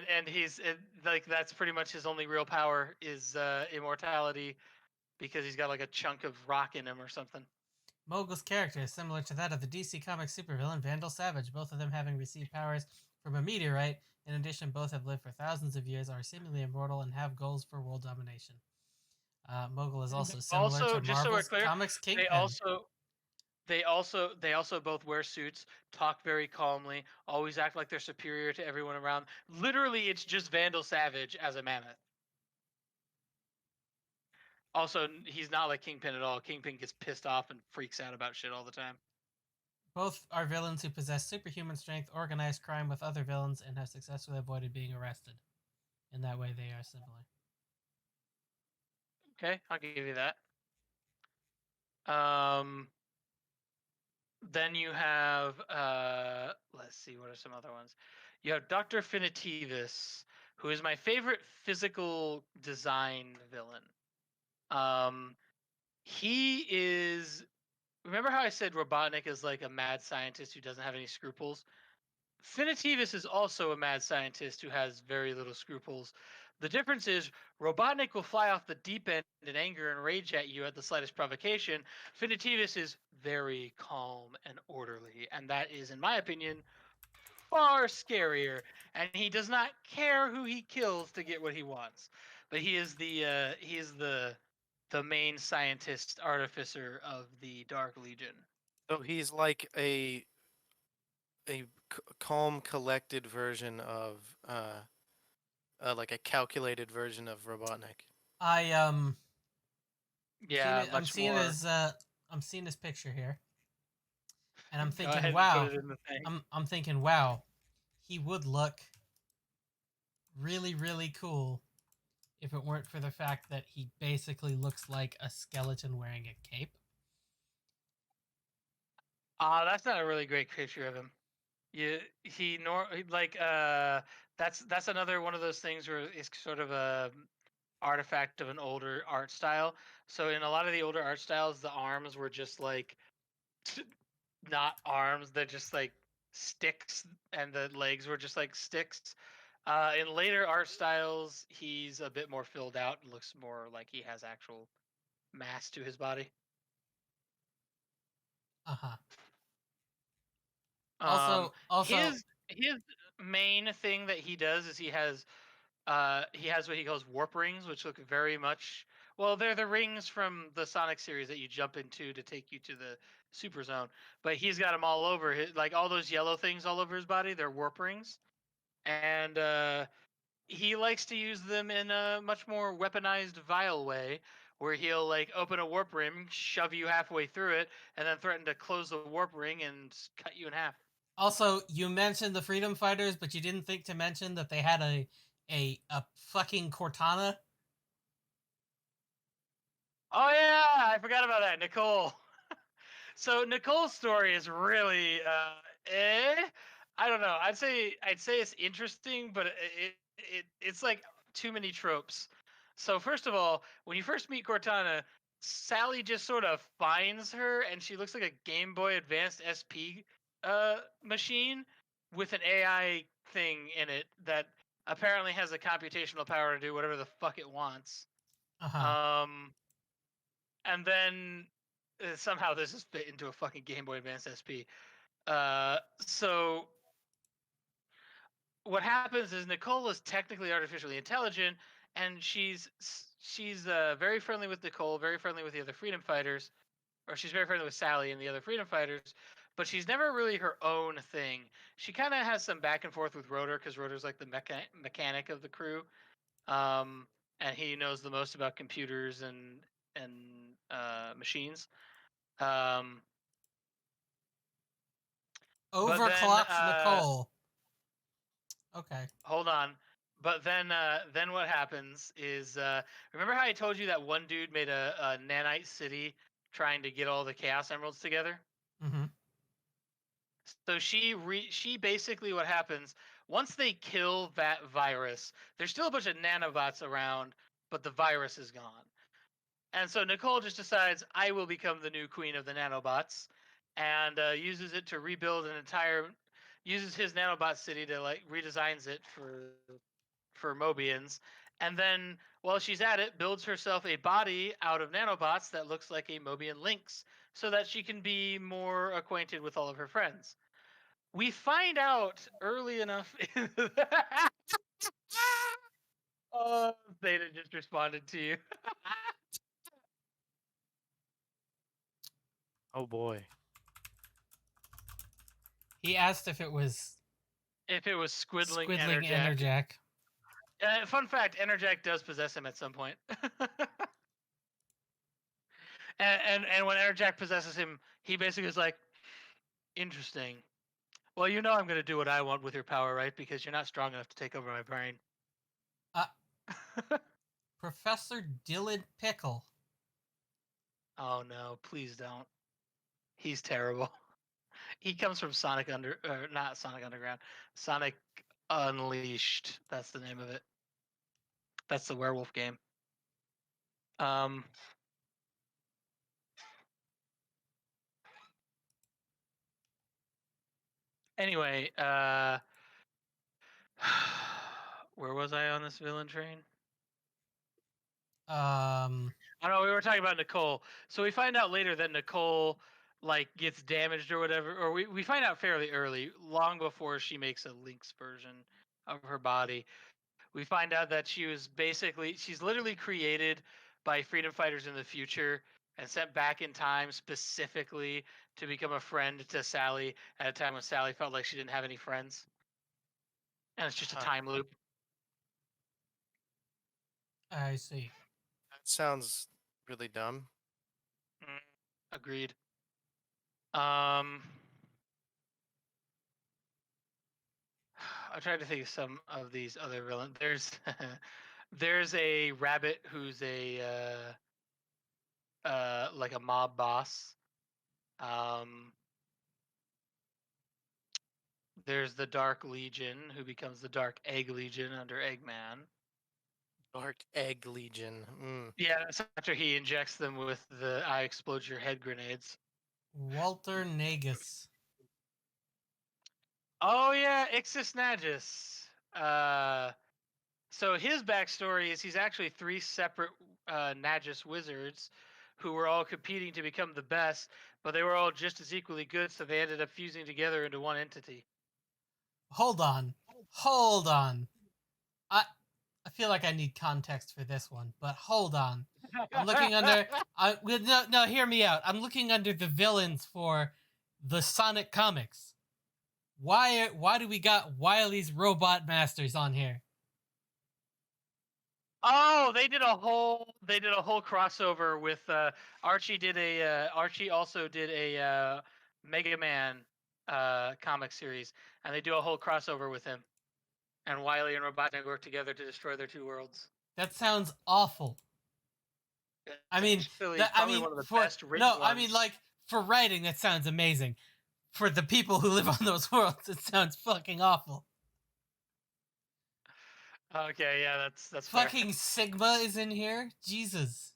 and he's like that's pretty much his only real power is immortality, because he's got like a chunk of rock in him or something. Mogul's character is similar to that of the DC Comics supervillain Vandal Savage, both of them having received powers from a meteorite. In addition, both have lived for thousands of years, are seemingly immortal, and have goals for world domination. Mogul is also similar Also, to just so we're Marvel's clear, Comics they Kingpin. also both wear suits, talk very calmly, always act like they're superior to everyone around. Literally, it's just Vandal Savage as a mammoth. Also, he's not like Kingpin at all. Kingpin gets pissed off and freaks out about shit all the time. Both are villains who possess superhuman strength, organize crime with other villains, and have successfully avoided being arrested. In that way, they are similar. Okay, I'll give you that. Then you have let's see, what are some other ones? You have Dr. Finitivis, who is my favorite physical design villain. He is, remember how I said Robotnik is like a mad scientist who doesn't have any scruples? Finitivis is also a mad scientist who has very little scruples. The difference is Robotnik will fly off the deep end in anger and rage at you at the slightest provocation. Finitivis is very calm and orderly, and that is, in my opinion, far scarier. And he does not care who he kills to get what he wants. But he is the main scientist artificer of the Dark Legion. So he's like a calm, collected version of like a calculated version of Robotnik. I'm Much more. seeing his picture here, and I'm Go thinking, ahead and wow. put it in the thing. I'm thinking, wow, he would look really, really cool if it weren't for the fact that he basically looks like a skeleton wearing a cape. That's not a really great picture of him. That's another one of those things where it's sort of a artifact of an older art style. So in a lot of the older art styles, the arms were just like not arms; they're just like sticks, and the legs were just like sticks. In later art styles, he's a bit more filled out and looks more like he has actual mass to his body. Uh-huh. Um, Also, his main thing that he does is he has what he calls warp rings, which look very much, well, they're the rings from the Sonic series that you jump into to take you to the Super Zone. But he's got them all over his, like all those yellow things all over his body. They're warp rings, and he likes to use them in a much more weaponized, vile way, where he'll like open a warp ring, shove you halfway through it, and then threaten to close the warp ring and cut you in half. also, you mentioned the Freedom Fighters, but you didn't think to mention that they had a fucking Cortana. Oh yeah, I forgot about that, Nicole. So Nicole's story is really, I don't know. I'd say it's interesting, but it's like too many tropes. So first of all, when you first meet Cortana, Sally just sort of finds her, and she looks like a Game Boy Advanced SP machine with an AI thing in it that apparently has the computational power to do whatever the fuck it wants. Uh-huh. And then somehow this is fit into a fucking Game Boy Advance SP. So what happens is Nicole is technically artificially intelligent, and she's very friendly with Nicole, very friendly with the other freedom fighters, or she's very friendly with Sally and the other freedom fighters. But she's never really her own thing. She kind of has some back and forth with Rotor because Rotor's like the mechanic of the crew, and he knows the most about computers and machines. Overclocked Nicole. Okay. Hold on. But then what happens is, remember how I told you that one dude made a nanite city trying to get all the Chaos Emeralds together? Mm-hmm. So she basically, what happens once they kill that virus, there's still a bunch of nanobots around, but the virus is gone. And so Nicole just decides, I will become the new queen of the nanobots, and uses it to rebuild uses his nanobot city to like redesigns it for Mobians, and then while she's at it, builds herself a body out of nanobots that looks like a Mobian Lynx, so that she can be more acquainted with all of her friends. we find out early enough. Oh, Zeta just responded to you. Oh boy. He asked if it was If it was Squidling, Squidling Enerjack. Enerjack. Fun fact: Enerjack does possess him at some point. and when Enerjack possesses him, he basically is like, interesting. Well, you know I'm going to do what I want with your power, right? Because you're not strong enough to take over my brain. Professor Dylan Pickle. Oh no, please don't. He's terrible. He comes from not Sonic Underground, Sonic Unleashed. That's the name of it. That's the werewolf game. Anyway, where was I on this villain train? I know we were talking about Nicole. So we find out later that Nicole like gets damaged or whatever, or we find out fairly early, long before she makes a Lynx version of her body. We find out that she's literally created by freedom fighters in the future and sent back in time specifically to become a friend to Sally at a time when Sally felt like she didn't have any friends. And it's just a time loop. I see. That sounds really dumb. Agreed. I tried to think of some of these other villains. There's a rabbit who's like a mob boss. There's the Dark Legion, who becomes the Dark Egg Legion under Eggman. Dark Egg Legion. Yeah, that's after he injects them with the "I explode your head" grenades. Walter Nagus. Oh yeah, Ixis Nagus. So his backstory is he's actually 3 separate Nagus wizards who were all competing to become the best, but they were all just as equally good, so they ended up fusing together into one entity. Hold on. I feel like I need context for this one, but hold on. I'm looking under. No, hear me out. I'm looking under the villains for the Sonic comics. Why do we got Wily's Robot Masters on here? Oh, they did a whole crossover with Archie also did a Mega Man comic series, and they do a whole crossover with him. And Wily and Robotnik work together to destroy their 2 worlds. That sounds awful. I mean, one of the best written ones. like for writing, that sounds amazing. For the people who live on those worlds, it sounds fucking awful. Okay, yeah, that's fucking fair. Sigma is in here. Jesus.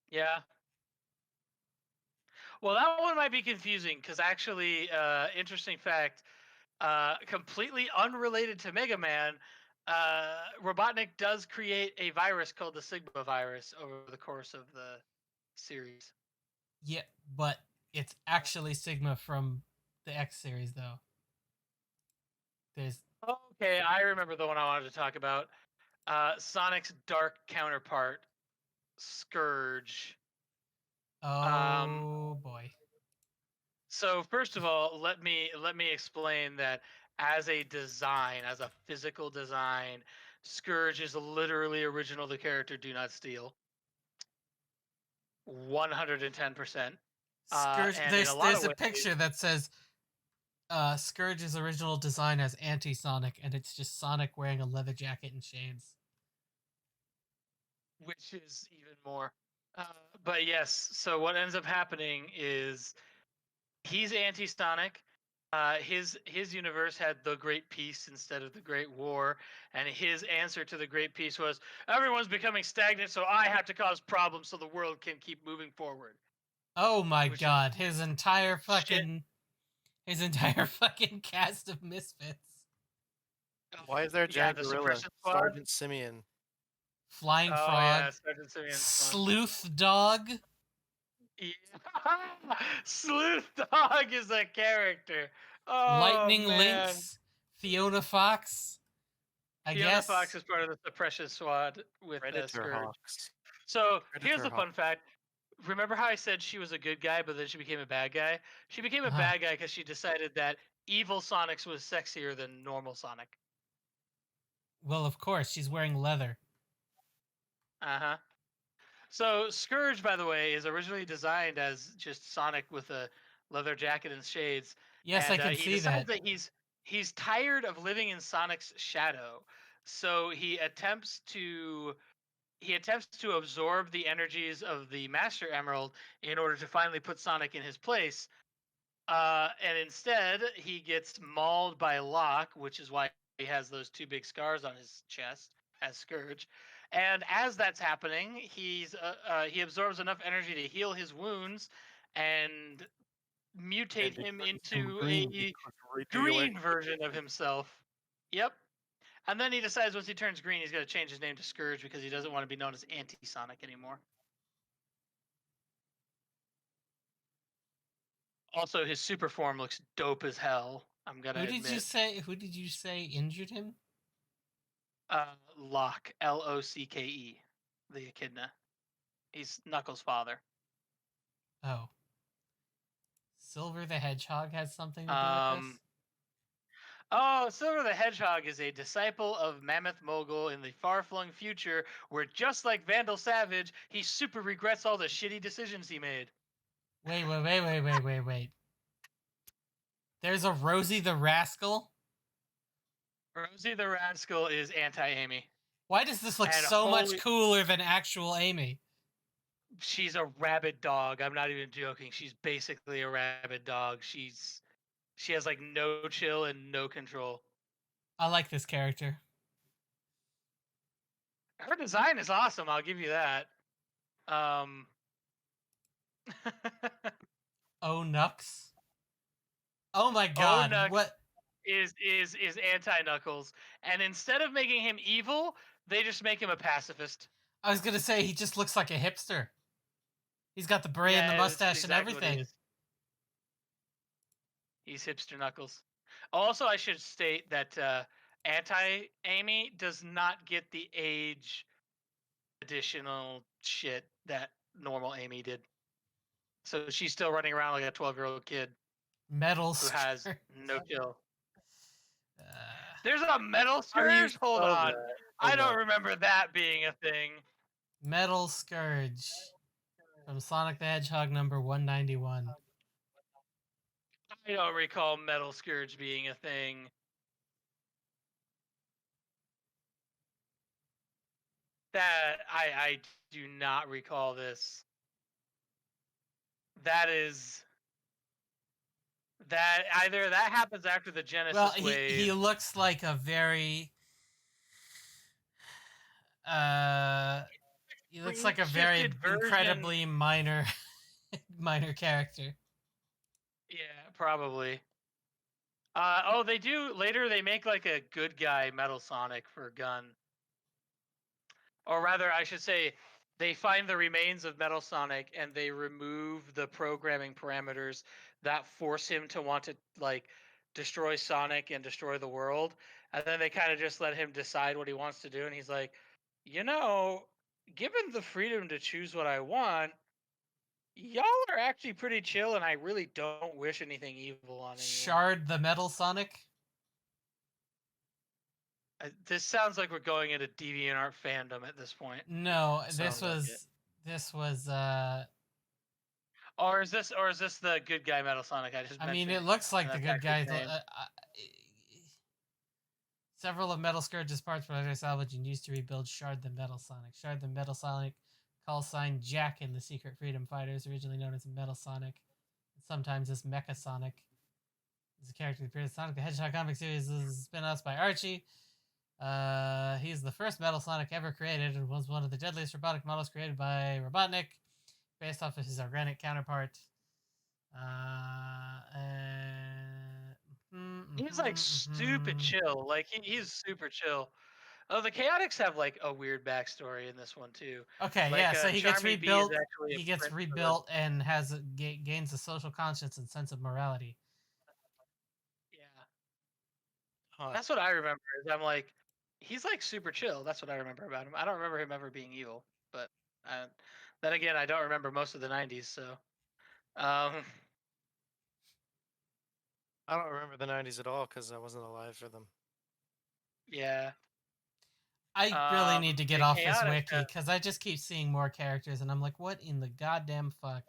Yeah. Well, that one might be confusing because actually, interesting fact, completely unrelated to Mega Man, Robotnik does create a virus called the Sigma virus over the course of the series. Yeah, but it's actually Sigma from the X series, though. Okay, I remember the one I wanted to talk about. Sonic's dark counterpart, Scourge. Oh boy. So first of all, let me explain that as a physical design, Scourge is literally original to character Do Not Steal. 110%. Scourge. And There's a picture that says Scourge's original design as anti-Sonic, and it's just Sonic wearing a leather jacket and shades. Which is even more. But yes, so what ends up happening is he's anti-Sonic. His universe had the Great Peace instead of the Great War, and his answer to the Great Peace was everyone's becoming stagnant, so I have to cause problems so the world can keep moving forward. Oh my god, his entire fucking cast of misfits. Why is there a giant gorilla? Sergeant Simeon. Flying Frog. Yeah, Sergeant Simeon. Sleuth Dog. Yeah. Sleuth Dog is a character. Oh, Lightning man. Lynx, Fiona Fox. I Fiona guess. Fox is part of the suppression squad with Predator Scourge. Hawks. So here's Predator the Hawk. fun fact. Remember how I said she was a good guy, but then she became a bad guy? She became a Uh-huh. bad guy because she decided that evil Sonics was sexier than normal Sonic. Well, of course, she's wearing leather. Uh-huh. So Scourge, by the way, is originally designed as just Sonic with a leather jacket and shades. Yes, And I can he see decides that. that he's tired of living in Sonic's shadow. So he attempts to absorb the energies of the Master Emerald in order to finally put Sonic in his place. And instead, he gets mauled by Locke, which is why he has those two big scars on his chest as Scourge. And as that's happening, he absorbs enough energy to heal his wounds and mutate him into a green version of himself. Yep. And then he decides once he turns green, he's going to change his name to Scourge because he doesn't want to be known as Anti-Sonic anymore. Also, his super form looks dope as hell. I'm gonna admit. Who did you say injured him? Locke, Locke, the echidna. He's Knuckles' father. Oh. Silver the Hedgehog has something to do with this? Oh, Silver the Hedgehog is a disciple of Mammoth Mogul in the far-flung future, where just like Vandal Savage, he super regrets all the shitty decisions he made. Wait. There's a Rosie the Rascal? Rosie the Rascal is anti-Amy. Why does this look And so much cooler than actual Amy? She's a rabid dog. I'm not even joking. She's basically a rabid dog. She has like no chill and no control. I like this character. Her design is awesome. I'll give you that. Oh Nux. Oh my god! Nux What is anti Knuckles, and instead of making him evil, they just make him a pacifist. I was gonna say, he just looks like a hipster. He's got the beret and the Yeah, mustache that's and exactly what he everything. is. He's hipster Knuckles. Also, I should state that anti-Amy does not get the age additional shit that normal Amy did. So she's still running around like a 12-year-old kid Metal who has Scourge. no chill. There's a Metal How do you Scourge? Hold spell on. that? I Hold don't on. remember that being a thing. Metal Scourge from Sonic the Hedgehog number 191. I don't recall Metal Scourge being a thing. That I do not recall this. That either that happens after the Genesis Well, wave. he looks like a very he looks like a very incredibly minor character. Yeah, probably. They do later. They make like a good guy Metal Sonic for Gun, or rather, I should say, they find the remains of Metal Sonic and they remove the programming parameters that force him to want to like destroy Sonic and destroy the world, and then they kind of just let him decide what he wants to do, and he's like, given the freedom to choose what I want, y'all are actually pretty chill, and I really don't wish anything evil on anyone. Shard the Metal Sonic? This sounds like we're going into DeviantArt fandom at this point. No, Sounds like it. this was Or is this the good guy Metal Sonic I just mentioned? I mean, it looks like and the that's good actually guy. his name? Several of Metal Scourge's parts were salvaged and used to rebuild Shard the Metal Sonic. Shard the Metal Sonic, call sign Jack in the Secret Freedom Fighters, originally known as Metal Sonic, and sometimes as Mecha Sonic. He's a character who appeared in Sonic the Hedgehog comic series. This is spin-offs by Archie. He's the first Metal Sonic ever created and was one of the deadliest robotic models created by Robotnik, based off of his organic counterpart. He's like stupid chill. Like he's super chill. Oh, the Chaotix have like a weird backstory in this one too. Okay, Like, yeah. So he gets Charmy Bee is rebuilt. actually a He gets prince of the- rebuilt and gains a social conscience and sense of morality. Yeah, Huh. that's what I remember. Is I'm like, he's like super chill. That's what I remember about him. I don't remember him ever being evil, but then again, I don't remember most of the '90s. So, um, I don't remember the 90s at all because I wasn't alive for them. yeah. I really need to get the off this Chaotix wiki have- because I just keep seeing more characters and I'm like, what in the goddamn fuck?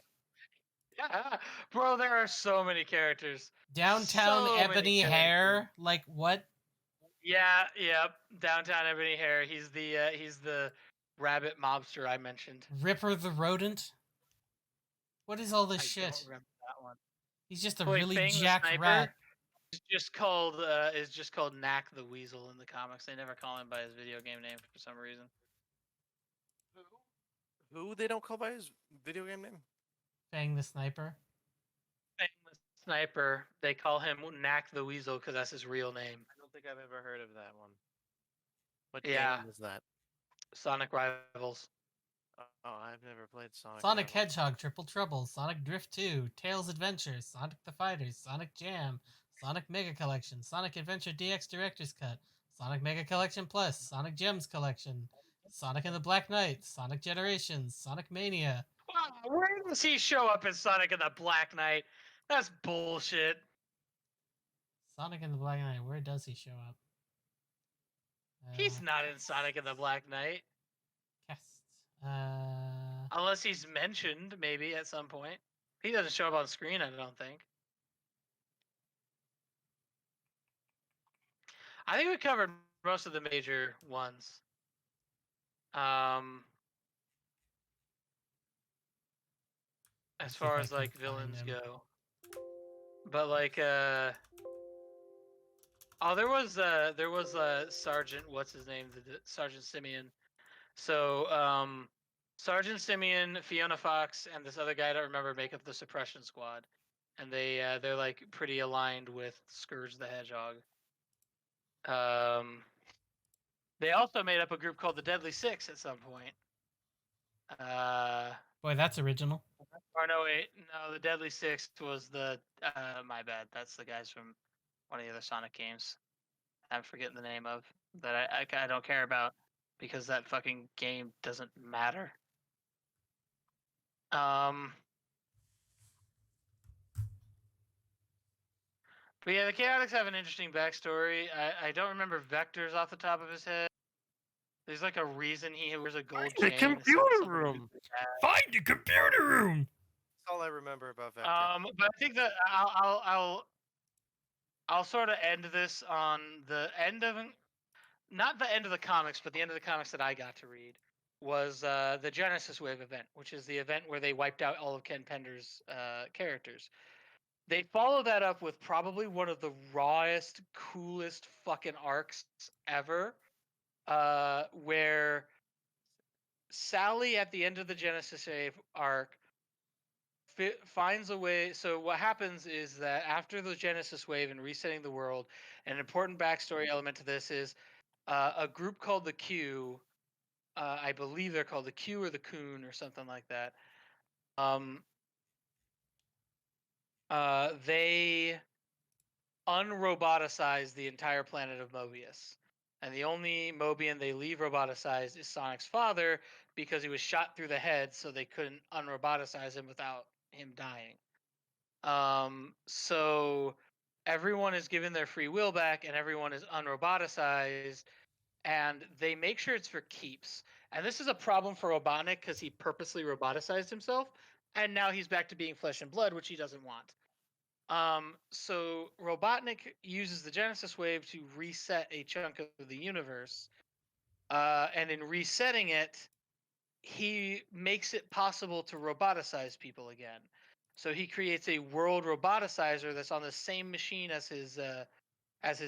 Yeah, bro, there are so many characters. Downtown So many Ebony characters. Hair? Like what? Yeah, yep. Downtown Ebony Hair. He's the rabbit mobster I mentioned. Ripper the Rodent? What is all this I shit? don't remember that one. He's just a Boy, really Fang the jacked Sniper rat. is just called Knack the Weasel in the comics. They never call him by his video game name for some reason. Who they don't call by his video game name? Fang the Sniper. Fang the Sniper, they call him Knack the Weasel because that's his real name. I don't think I've ever heard of that one. What Yeah. game is that? Sonic Rivals. Oh, I've never played Sonic. Sonic Rivals. Hedgehog Triple Trouble, Sonic Drift 2, Tails Adventure, Sonic the Fighters, Sonic Jam, Sonic Mega Collection, Sonic Adventure DX Director's Cut, Sonic Mega Collection Plus, Sonic Gems Collection, Sonic and the Black Knight, Sonic Generations, Sonic Mania. Wow, where does he show up in Sonic and the Black Knight? That's bullshit. Sonic and the Black Knight, where does he show up? He's not in Sonic and the Black Knight. Cast. Unless he's mentioned, maybe, at some point. He doesn't show up on screen, I don't think. I think we covered most of the major ones. As far as like villains go. But like there was Sergeant, what's his name? Sergeant Simeon. So Sergeant Simeon, Fiona Fox, and this other guy I don't remember make up the Suppression Squad. And they're like pretty aligned with Scourge the Hedgehog. They also made up a group called the Deadly Six at some point. Boy, that's original. Or no, wait, no, the Deadly Six was the. My bad. That's the guys from one of the other Sonic games. I'm forgetting the name of that. I don't care about because that fucking game doesn't matter. But yeah, the Chaotix have an interesting backstory. I don't remember Vector's off the top of his head. There's like a reason he wears a gold chain. The computer room. Find the computer room. That's all I remember about Vector. But I think that I'll sort of end this on the end of not the end of the comics, but the end of the comics that I got to read was the Genesis Wave event, which is the event where they wiped out all of Ken Pender's characters. They follow that up with probably one of the rawest, coolest fucking arcs ever, where Sally at the end of the Genesis Wave arc finds a way. So what happens is that after the Genesis Wave and resetting the world, an important backstory element to this is a group called the Q. I believe they're called the Q or the Coon or something like that. They unroboticize the entire planet of Mobius. And the only Mobian they leave roboticized is Sonic's father because he was shot through the head, so they couldn't unroboticize him without him dying. So everyone is given their free will back and everyone is unroboticized, and they make sure it's for keeps. And this is a problem for Robotnik because he purposely roboticized himself, and now he's back to being flesh and blood, which he doesn't want. So Robotnik uses the Genesis Wave to reset a chunk of the universe, and in resetting it, he makes it possible to roboticize people again. So he creates a world roboticizer that's on the same machine as his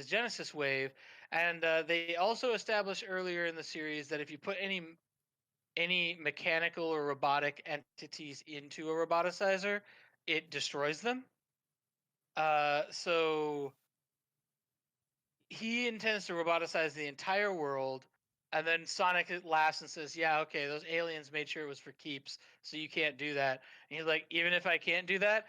Genesis Wave, and they also established earlier in the series that if you put any mechanical or robotic entities into a roboticizer, it destroys them. So he intends to roboticize the entire world, And then Sonic laughs and says, "Yeah, okay, those aliens made sure it was for keeps, so you can't do that." And he's like, "Even if I can't do that,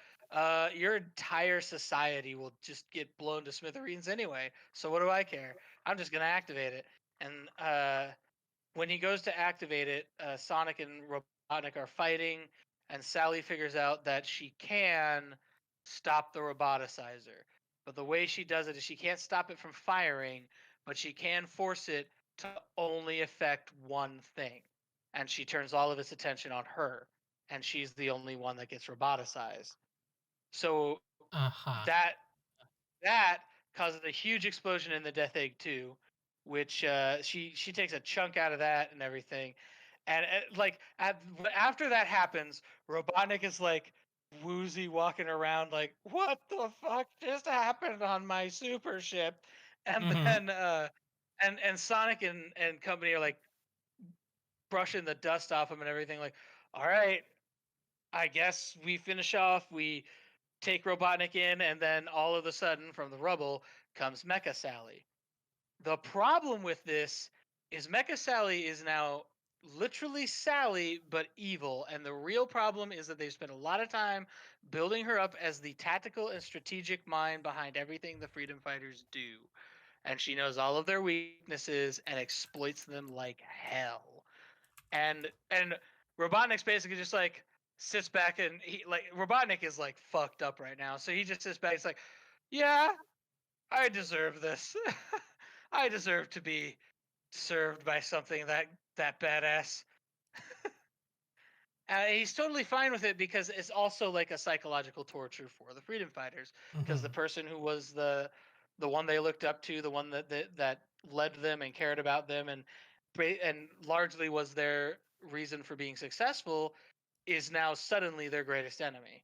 your entire society will just get blown to smithereens anyway. So what do I care? I'm just gonna activate it." And when he goes to activate it, Sonic and Robotnik are fighting, and Sally figures out that she can stop the roboticizer. But the way she does it is she can't stop it from firing, but she can force it to only affect one thing. And she turns all of its attention on her, and she's the only one that gets roboticized. So Uh-huh. that causes a huge explosion in the Death Egg 2, which she takes a chunk out of that and everything. And after that happens, Robotnik is like woozy walking around like, what the fuck just happened on my super ship? And Mhm. then and Sonic and company are like brushing the dust off him and everything, like, all right, I guess we finish off, we take Robotnik in, and then all of a sudden, from the rubble comes Mecha Sally. The problem with this is Mecha Sally is now literally Sally, but evil. And the real problem is that they've spent a lot of time building her up as the tactical and strategic mind behind everything the Freedom Fighters do. And she knows all of their weaknesses and exploits them like hell. And Robotnik's basically just like sits back, and Robotnik is like fucked up right now. So he just sits back. He's like, "Yeah, I deserve this. I deserve to be served by something that badass." He's totally fine with it because it's also like a psychological torture for the freedom fighters, because the Mhm. person who was the one they looked up to, the one that led them and cared about them, and largely was their reason for being successful, is now suddenly their greatest enemy.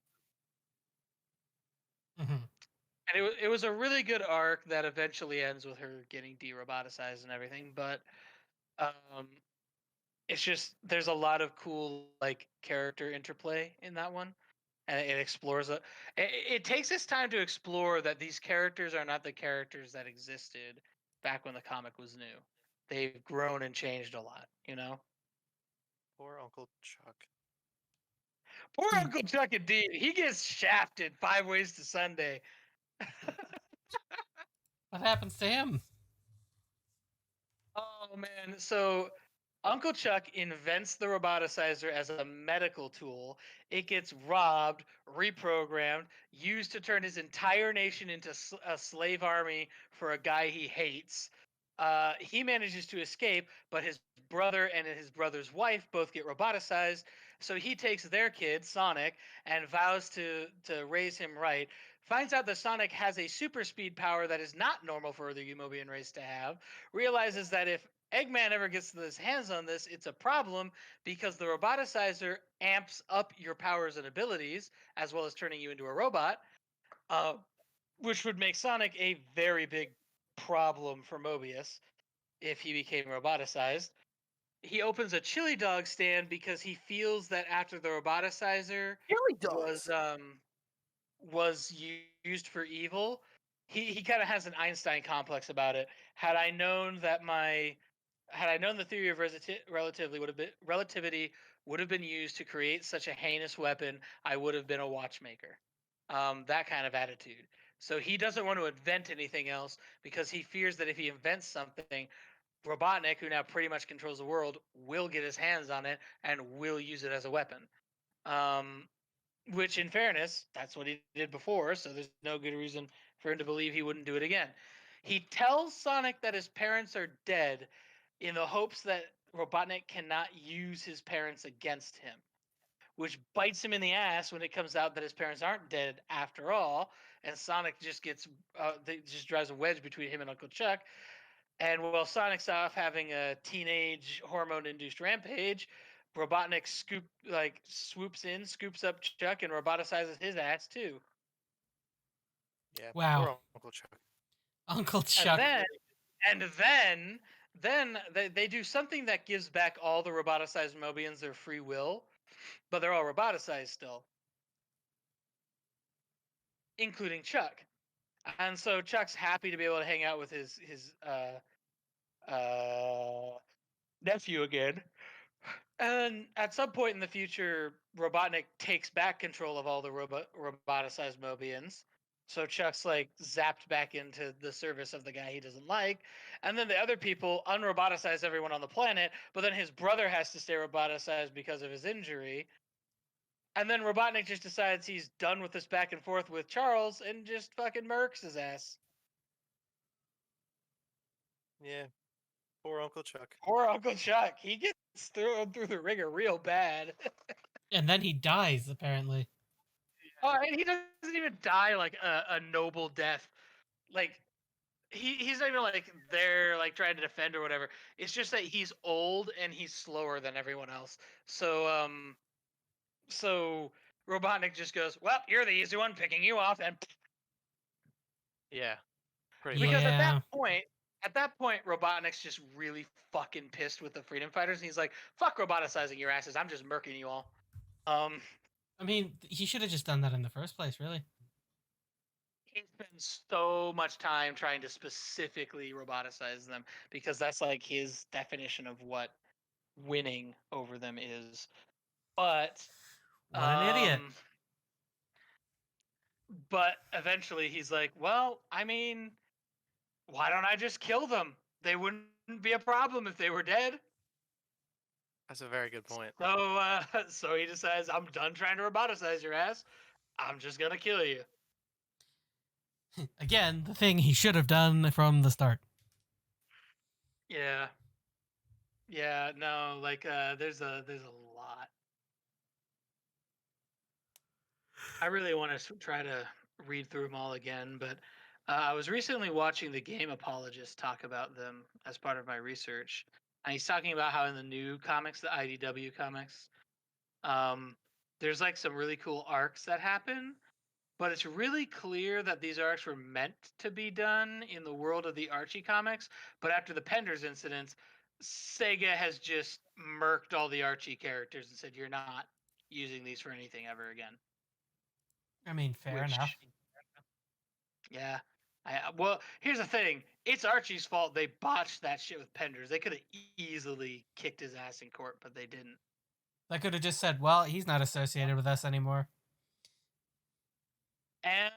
Mhm. And it was a really good arc that eventually ends with her getting de-roboticized and everything, but um it's just there's a lot of cool like character interplay in that one, and it explores it takes its time to explore that these characters are not the characters that existed back when the comic was new. They've grown and changed a lot, you know. Poor Uncle Chuck. Poor He- Uncle Chuck, indeed, he gets shafted 5 ways to Sunday. What happens to him? Oh man, so Uncle Chuck invents the roboticizer as a medical tool. It gets robbed, reprogrammed, used to turn his entire nation into a slave army for a guy he hates. He manages to escape, but his brother and his brother's wife both get roboticized. So he takes their kid, Sonic, and vows to raise him right. Finds out that Sonic has a super speed power that is not normal for the Umobian race to have. Realizes that if Eggman ever gets his hands on this, it's a problem because the roboticizer amps up your powers and abilities as well as turning you into a robot, uh, which would make Sonic a very big problem for Mobius if he became roboticized. He opens a chili dog stand because he feels that after the roboticizer Chili was used for evil, he kind of has an Einstein complex about it. Had I known that my had I known the theory of relativity would have been used to create such a heinous weapon, I would have been a watchmaker. That kind of attitude. So he doesn't want to invent anything else because he fears that if he invents something, Robotnik, who now pretty much controls the world, will get his hands on it and will use it as a weapon. Um, which, in fairness, that's what he did before, so there's no good reason for him to believe he wouldn't do it again. He tells Sonic that his parents are dead in the hopes that Robotnik cannot use his parents against him, which bites him in the ass when it comes out that his parents aren't dead after all, and Sonic just just drives a wedge between him and Uncle Chuck. And while Sonic's off having a teenage hormone-induced rampage, Robotnik swoops in, scoops up Chuck, and roboticizes his ass too. Yeah, Wow. poor Uncle Chuck. Uncle And Chuck. then they do something that gives back all the roboticized Mobians their free will, but they're all roboticized still, including Chuck. And so Chuck's happy to be able to hang out with his nephew again. And at some point in the future, Robotnik takes back control of all the roboticized Mobians. So Chuck's like zapped back into the service of the guy he doesn't like. And then the other people unroboticize everyone on the planet, but then his brother has to stay roboticized because of his injury. And then Robotnik just decides he's done with this back and forth with Charles and just fucking murks his ass. Yeah. Poor Uncle Chuck. Poor Uncle Chuck. He gets thrown through the ringer real bad. And then he dies, apparently. Oh, and he doesn't even die like a noble death. Like he's not even like there like trying to defend or whatever. It's just that he's old and he's slower than everyone else. So Robotnik just goes, "Well, you're the easy one, picking you off," and Yeah. Pretty because much. Yeah. at that point, Robotnik's just really fucking pissed with the freedom fighters, and he's like, "Fuck roboticizing your asses! I'm just murking you all." I mean, he should have just done that in the first place, really. He spends so much time trying to specifically roboticize them because that's like his definition of what winning over them is. But What an idiot. But eventually he's like, well, I mean, why don't I just kill them? They wouldn't be a problem if they were dead. That's a very good point. So he decides, I'm done trying to roboticize your ass. I'm just gonna kill you. Again, the thing he should have done from the start. Yeah. Yeah, no, like there's a lot. I really want to try to read through them all again, but I was recently watching the Game Apologist talk about them as part of my research, and he's talking about how in the new comics, the IDW comics, there's like some really cool arcs that happen, but it's really clear that these arcs were meant to be done in the world of the Archie comics, but after the Penders incidents, Sega has just murked all the Archie characters and said, you're not using these for anything ever again. I mean, fair enough. Yeah. Well, here's the thing. It's Archie's fault they botched that shit with Penders. They could have easily kicked his ass in court, but they didn't. They could have just said, well, he's not associated with us anymore. And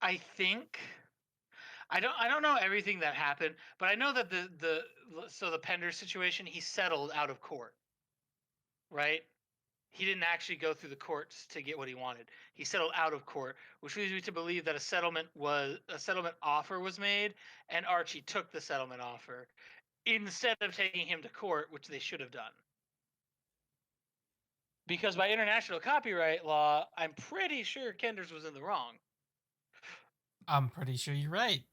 I think I don't know everything that happened, but I know that the Penders situation, he settled out of court. Right? He didn't actually go through the courts to get what he wanted. He settled out of court, which leads me to believe that a settlement offer was made, and Archie took the settlement offer instead of taking him to court, which they should have done. Because by international copyright law, I'm pretty sure Kenders was in the wrong. I'm pretty sure you're right.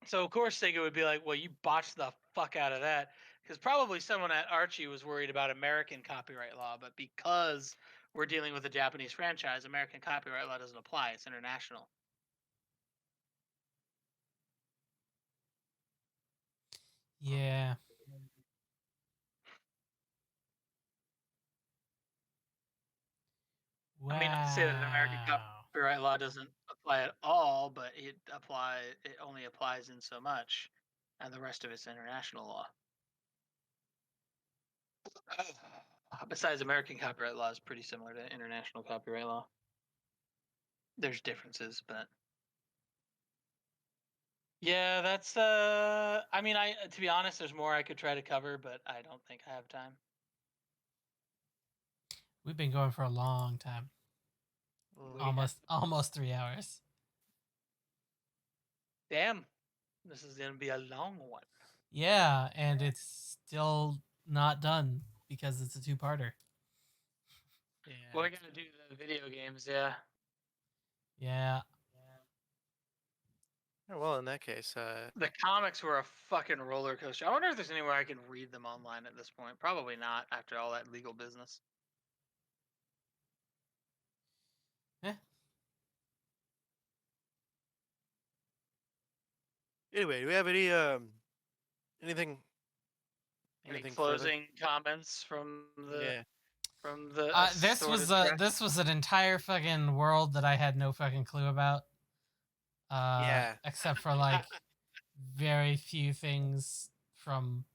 So of course Sega would be like, well, you botched the fuck out of that. Because probably someone at Archie was worried about American copyright law, but because we're dealing with a Japanese franchise, American copyright law doesn't apply. It's international. Yeah. Wow. I mean, not to say that American copyright law doesn't apply at all, but it only applies in so much, and the rest of it's international law. Besides, American copyright law is pretty similar to international copyright law. There's differences, but yeah, that's I mean, to be honest, there's more I could try to cover, but I don't think I have time. We've been going for a long time. Almost 3 hours. Damn, this is gonna be a long one. Yeah, and it's still not done because it's a two-parter. Yeah. Well, we gotta do the video games, yeah. Yeah. Oh, well, in that case, the comics were a fucking roller coaster. I wonder if there's anywhere I can read them online at this point. Probably not after all that legal business. Anyway, do we have any anything Any closing comments from the this was an entire fucking world that I had no fucking clue about. Yeah. Except for like very few things from.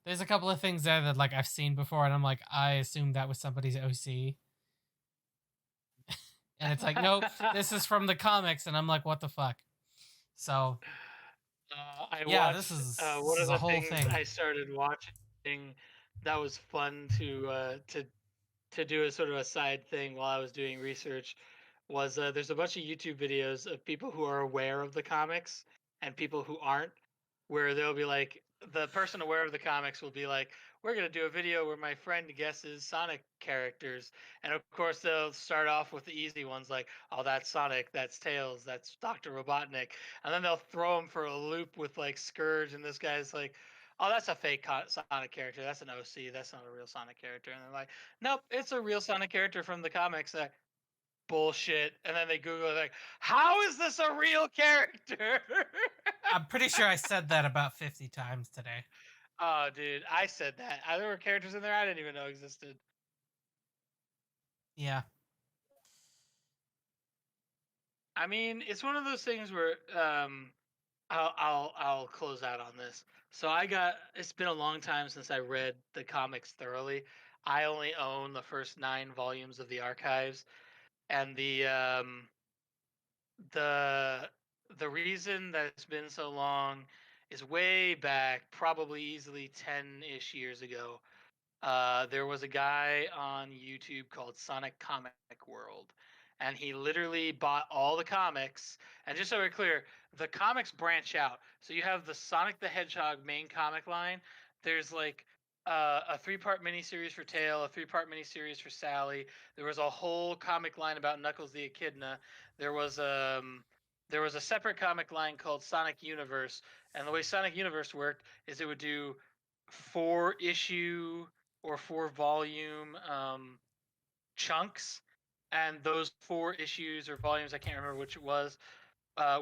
There's a couple of things there that like I've seen before, and I'm like, I assume that was somebody's OC, and it's like, nope, this is from the comics, and I'm like, what the fuck? So I yeah, watched one of a the whole things thing. I started watching that was fun to do as sort of a side thing while I was doing research was there's a bunch of YouTube videos of people who are aware of the comics and people who aren't, where they'll be like, the person aware of the comics will be like, we're going to do a video where my friend guesses Sonic characters. And of course, they'll start off with the easy ones like, oh, that's Sonic, that's Tails, that's Dr. Robotnik. And then they'll throw him for a loop with like Scourge. And this guy's like, oh, that's a fake Sonic character. That's an OC. That's not a real Sonic character. And they're like, nope, it's a real Sonic character from the comics. Like, bullshit. And then they Google it, like, how is this a real character? I'm pretty sure I said that about 50 times today. Oh, dude, I said that. There were characters in there I didn't even know existed. Yeah. I mean, it's one of those things where I'll close out on this. So it's been a long time since I read the comics thoroughly. I only own the first 9 volumes of the archives, and the reason that it's been so long is way back, probably easily 10-ish years ago. There was a guy on YouTube called Sonic Comic World, and he literally bought all the comics. And just so we're clear, the comics branch out. So you have the Sonic the Hedgehog main comic line. There's like a 3-part miniseries for Tail, a 3-part miniseries for Sally. There was a whole comic line about Knuckles the Echidna. There was a separate comic line called Sonic Universe, and the way Sonic Universe worked is it would do 4-issue or 4-volume chunks, and those 4 issues or volumes, I can't remember which it was,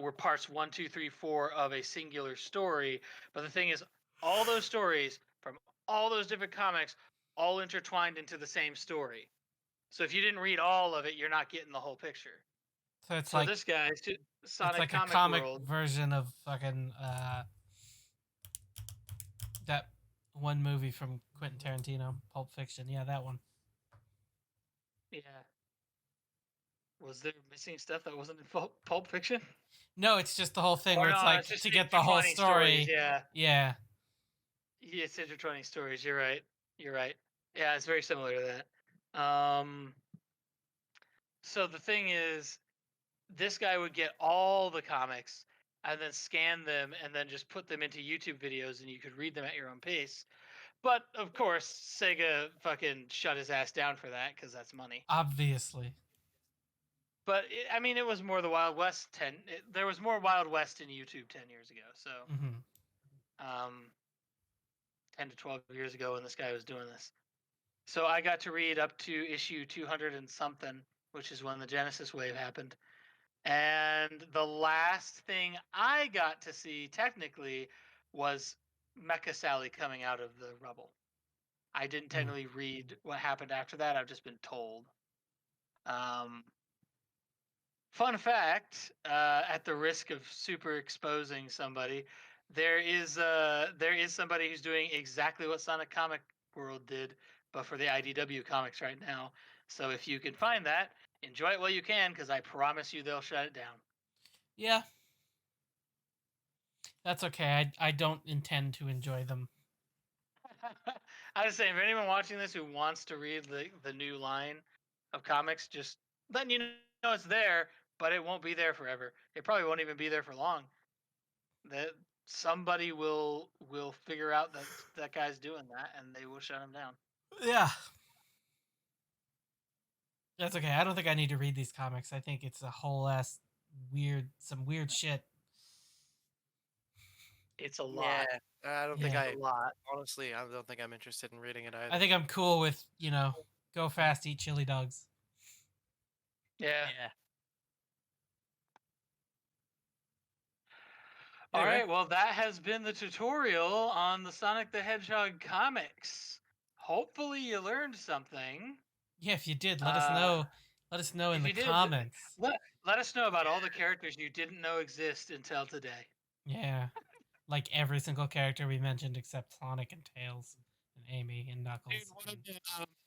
were parts 1, 2, 3, 4 of a singular story. But the thing is, all those stories from all those different comics all intertwined into the same story. So if you didn't read all of it, you're not getting the whole picture. So it's So like this guy, Sonic it's like Comic a comic World, version of fucking that one movie from Quentin Tarantino, Pulp Fiction. Yeah, that one. yeah. Was there missing stuff that wasn't in Pulp Fiction? No, it's just the whole thing Or where no, it's like it's just to get the whole intertwining story. stories, yeah. Yeah. Yeah, it's intertwining stories. You're right. You're right. Yeah, it's very similar to that. So the thing is, this guy would get all the comics and then scan them and then just put them into YouTube videos, and you could read them at your own pace. But of course, Sega fucking shut his ass down for that because that's money. Obviously. But I mean, it was more the Wild West. There was more Wild West in YouTube 10 years ago. So, 10 to 12 years ago when this guy was doing this. So I got to read up to issue 200 and something, which is when the Genesis wave happened. And the last thing I got to see technically was Mecha Sally coming out of the rubble. I didn't technically read what happened after that. I've just been told. Fun fact, at the risk of super exposing somebody, there is somebody who's doing exactly what Sonic Comic World did, but for the IDW comics right now. So if you can find that, enjoy it while you can, because I promise you they'll shut it down. Yeah. That's okay. I don't intend to enjoy them. I was saying, if anyone watching this who wants to read the new line of comics, just letting you know it's there, but it won't be there forever. It probably won't even be there for long. That somebody will figure out that that guy's doing that, and they will shut him down. Yeah. That's okay. I don't think I need to read these comics. I think it's a whole ass some weird shit. It's a lot. Yeah, I don't think Yeah. A lot. honestly, I don't think I'm interested in reading it either. I think I'm cool with, go fast, eat chili dogs. Yeah. yeah. All Anyway. right. Well, that has been the tutorial on the Sonic the Hedgehog comics. Hopefully, you learned something. Yeah, if you did, let us know Let us know in If the you did, comments. let us know about all the characters you didn't know exist until today. Yeah. Like every single character we mentioned except Sonic and Tails and Amy and Knuckles. Dude,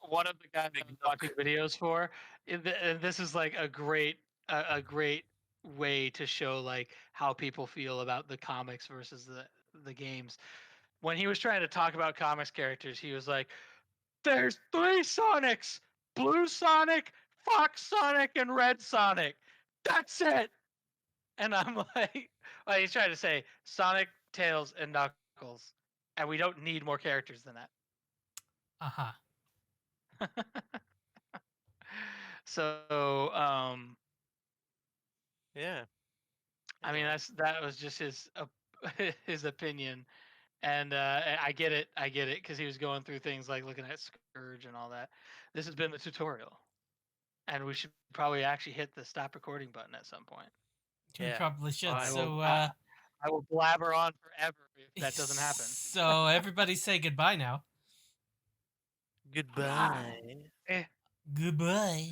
one of the guys I was watching videos for, and this is like a great way to show like how people feel about the comics versus the games. When he was trying to talk about comics characters, he was like, "There's 3 Sonics: Blue Sonic, Fox Sonic, and Red Sonic. That's it." And I'm like, well, he's trying to say Sonic, Tails, and Knuckles, and we don't need more characters than that. Uh-huh. So, Yeah. I mean, that was just his his opinion, and I get it, because he was going through things like looking at Scourge and all that. This has been the tutorial, and we should probably actually hit the stop recording button at some point. We Yeah. probably should. I So, will, I will blabber on forever if that doesn't happen. So everybody say goodbye now. Goodbye. Goodbye.